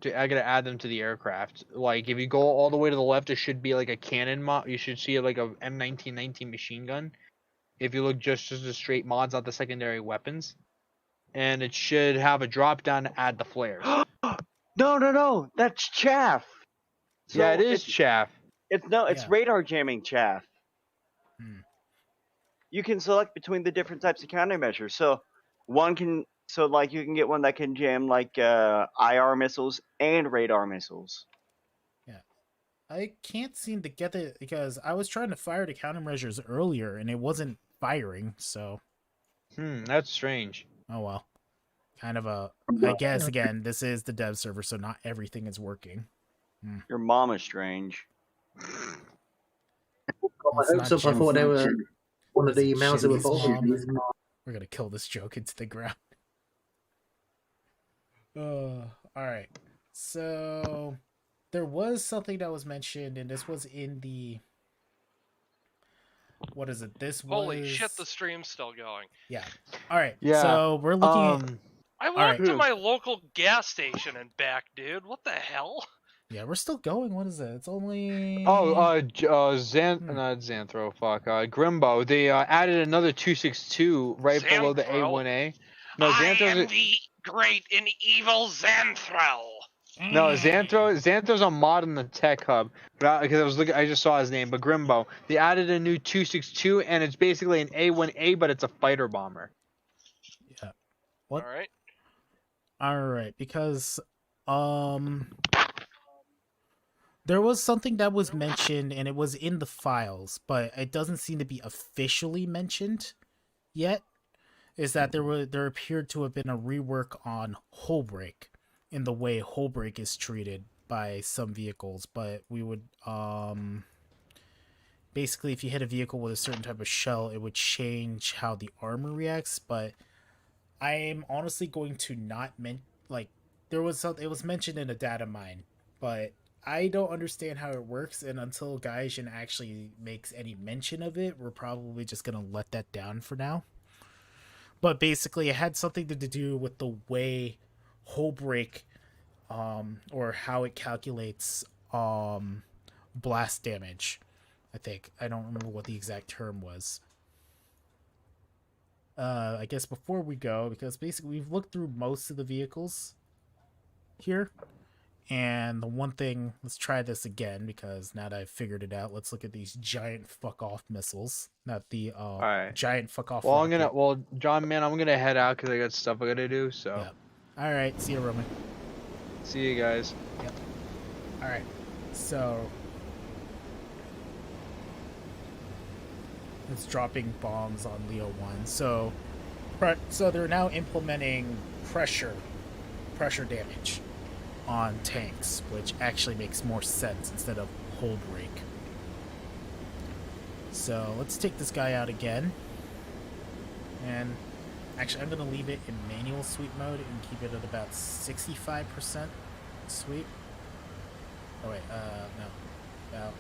I gotta add them to the aircraft. Like if you go all the way to the left, it should be like a cannon mod. You should see like a M1919 machine gun. If you look just the straight mods, not the secondary weapons, and it should have a drop down to add the flares. No, that's chaff. So yeah, it is chaff. It's radar jamming chaff. You can select between the different types of countermeasures. So you can get one that can jam like IR missiles and radar missiles. Yeah, I can't seem to get it because I was trying to fire the countermeasures earlier and it wasn't firing. So, that's strange. Oh well. Kind of I guess, again, this is the dev server, so not everything is working. Your mom is strange. I hope so. I thought they were one of the Mauser revolvers. We're going to kill this joke into the ground. Alright. So, there was something that was mentioned, and this was in the... What is it? This was... Holy shit, the stream's still going. Yeah. Alright, yeah. So we're looking at... I walked to my local gas station and back, dude. What the hell? Yeah, we're still going. What is it? It's only... not Xanthro, fuck, Grimbo. They added another 262 right below the Xanthro? A1A. No, I Xanthro's am the great and evil Xanthrel. no, Xanthro's a mod in the tech hub. But because I was looking, I just saw his name. But Grimbo, they added a new 262, and it's basically an A1A, but it's a fighter bomber. Yeah. What? All right. All right, because there was something that was mentioned and it was in the files, but it doesn't seem to be officially mentioned yet. Is that there appeared to have been a rework on Holbrake in the way Holbrake is treated by some vehicles, but we would basically if you hit a vehicle with a certain type of shell, it would change how the armor reacts, but I am honestly going to not it was mentioned in a data mine, but I don't understand how it works, and until Gaijin actually makes any mention of it, we're probably just gonna let that down for now. But basically, it had something to do with the way Holbrake, or how it calculates blast damage. I think I don't remember what the exact term was. I guess before we go, because basically we've looked through most of the vehicles here, and the one thing, let's try this again, because now that I've figured it out, let's look at these giant fuck off missiles, not the Alright. giant fuck off Well, rocket. John, man, I'm gonna head out because I got stuff I gotta do. So. Yeah. All right. See you, Roman. See you guys. Yep. All right. So it's dropping bombs on Leo 1. So they're now implementing pressure damage on tanks, which actually makes more sense instead of Holbrake. So let's take this guy out again. And actually, I'm going to leave it in manual sweep mode and keep it at about 65% sweep. Oh wait, no. About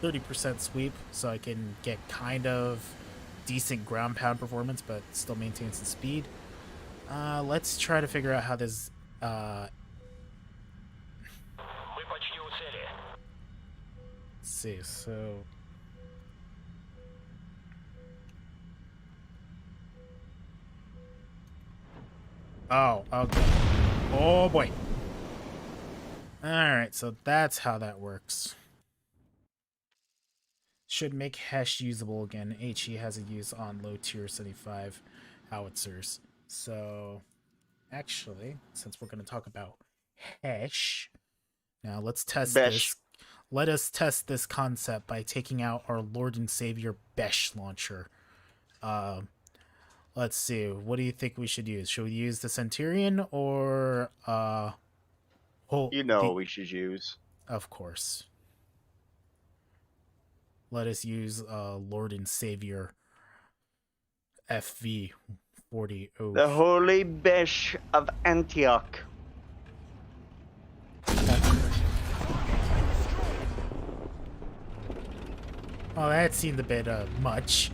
30% sweep, so I can get kind of decent ground pound performance, but still maintain some speed. Let's try to figure out how this... Let's see, so... Oh, okay. Oh boy. Alright, so that's how that works. Should make Hesh usable again. HE has a use on low tier 75 howitzers. So, actually, since we're going to talk about Hesh, now let's test this. Let us test this concept by taking out our Lord and Savior Besh launcher. Let's see. What do you think we should use? Should we use the Centurion or what we should use? Of course. Let us use Lord and Savior FV40. The Holy Besh of Antioch. Oh, that seemed a bit much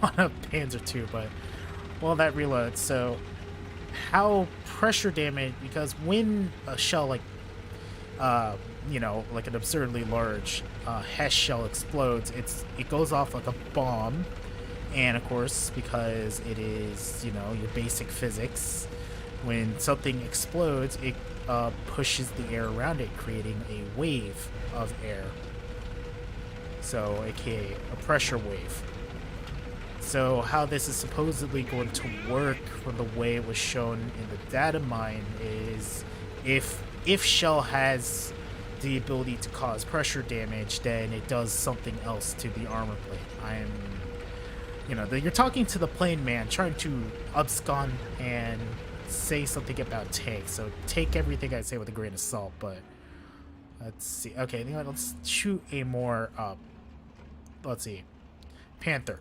on a Panzer II, but well, that reloads. So, how pressure damage? Because when a shell like like an absurdly large Hesh shell explodes, it goes off like a bomb, and of course, because it is your basic physics, when something explodes, it pushes the air around it, creating a wave of air. So, aka a pressure wave. So how this is supposedly going to work from the way it was shown in the data mine is if shell has the ability to cause pressure damage, then it does something else to the armor plate. You're talking to the plane man, trying to abscond and say something about tanks, so take everything I say with a grain of salt, but let's see. Okay, let's shoot a more, let's see, Panther.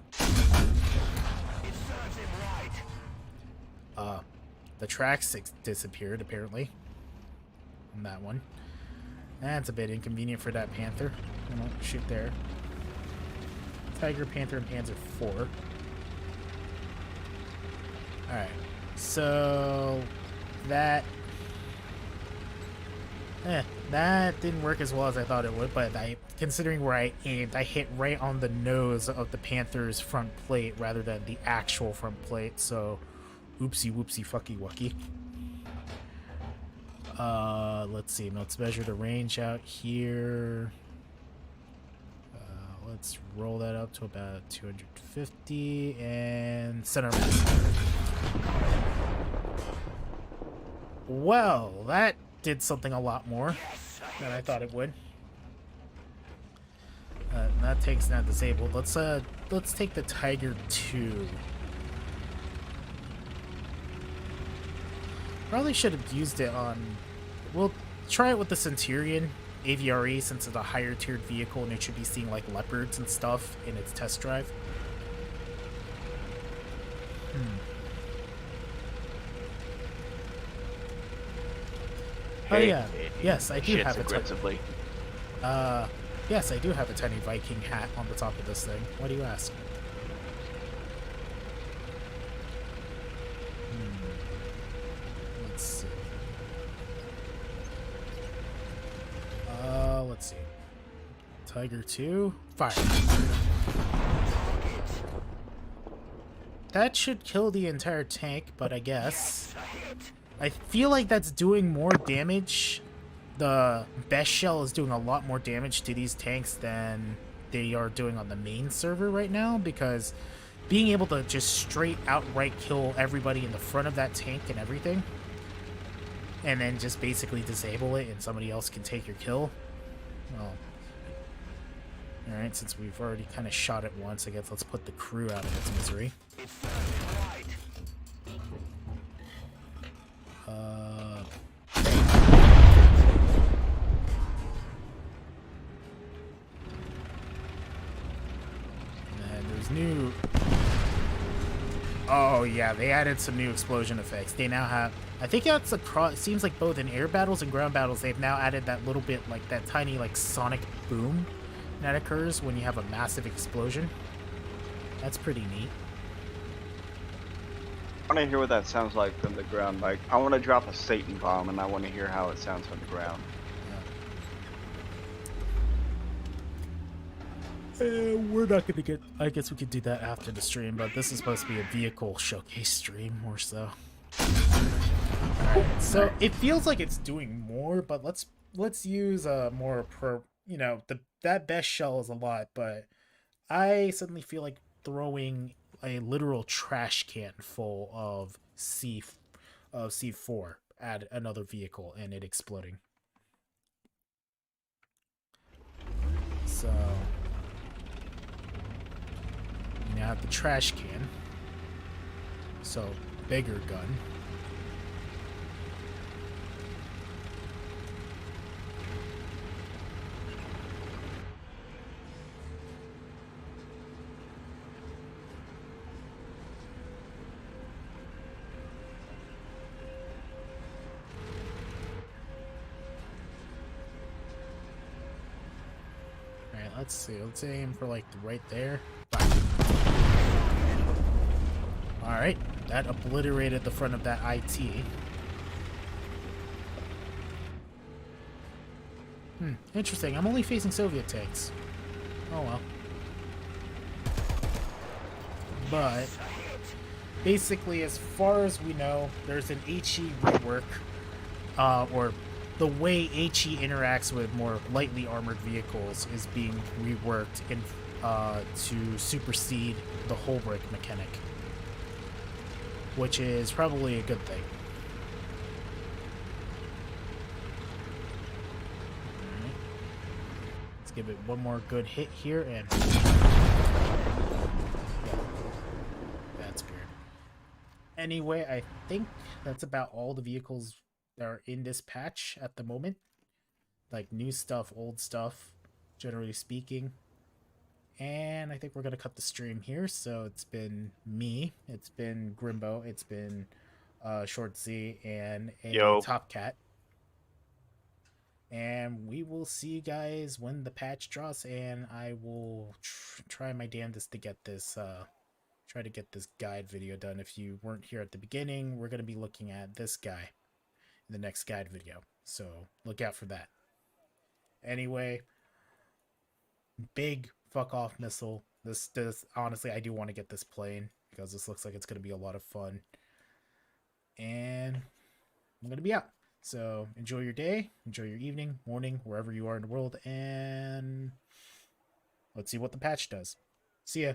The tracks disappeared, apparently, on that one. That's a bit inconvenient for that Panther. Shoot there. Tiger, Panther, and Panzer IV. Alright, so that... That didn't work as well as I thought it would, but considering where I aimed, I hit right on the nose of the Panther's front plate rather than the actual front plate, so oopsie whoopsie fucky wucky. Let's see, let's measure the range out here. Let's roll that up to about 250 and center mass. Well, that did something a lot more than I thought it would. That tank's not disabled. Let's take the Tiger II. Probably should have used it on. We'll try it with the Centurion AVRE since it's a higher tiered vehicle and it should be seeing like leopards and stuff in its test drive. Oh yeah, yes, I do have aggressively. Yes, I do have a tiny Viking hat on the top of this thing. Why do you ask? Let's see. Let's see. Tiger 2, fire. That should kill the entire tank, but I guess I feel like that's doing more damage. The best shell is doing a lot more damage to these tanks than they are doing on the main server right now, because being able to just straight outright kill everybody in the front of that tank and everything, and then just basically disable it and somebody else can take your kill. Well, alright, since we've already kind of shot it once, I guess let's put the crew out of its misery. New. Oh yeah, they added some new explosion effects. They now have, I think that's across, it seems like both in air battles and ground battles, they've now added that little bit, like that tiny like sonic boom that occurs when you have a massive explosion. That's pretty neat. I want to hear what that sounds like from the ground. Like, I want to drop a Satan bomb and I want to hear how it sounds on the ground. We're not gonna get. I guess we could do that after the stream, but this is supposed to be a vehicle showcase stream more so. Alright, so it feels like it's doing more, but let's use more per. You know, that best shell is a lot, but I suddenly feel like throwing a literal trash can full of C4 at another vehicle and it exploding. So. You now have the trash can. So, bigger gun. Alright, let's see. Let's aim for like right there. Fire. Alright, that obliterated the front of that IT. Interesting. I'm only facing Soviet tanks. Oh well. But, basically, as far as we know, there's an HE rework, or the way HE interacts with more lightly armored vehicles is being reworked in, to supersede the Holbrake mechanic, which is probably a good thing. Alright. Let's give it one more good hit here, and that's weird. Anyway, I think that's about all the vehicles that are in this patch at the moment. Like new stuff, old stuff, generally speaking. And I think we're going to cut the stream here. So it's been me, it's been Grimbo, it's been Short Z, and a Top Cat. And we will see you guys when the patch drops, and I will try my damnedest to get this, try to get this guide video done. If you weren't here at the beginning, we're going to be looking at this guy in the next guide video. So look out for that. anyway, big fuck off missile. This honestly, I do want to get this plane because this looks like it's going to be a lot of fun. And I'm going to be out. So enjoy your day, enjoy your evening, morning, wherever you are in the world, and let's see what the patch does. See ya.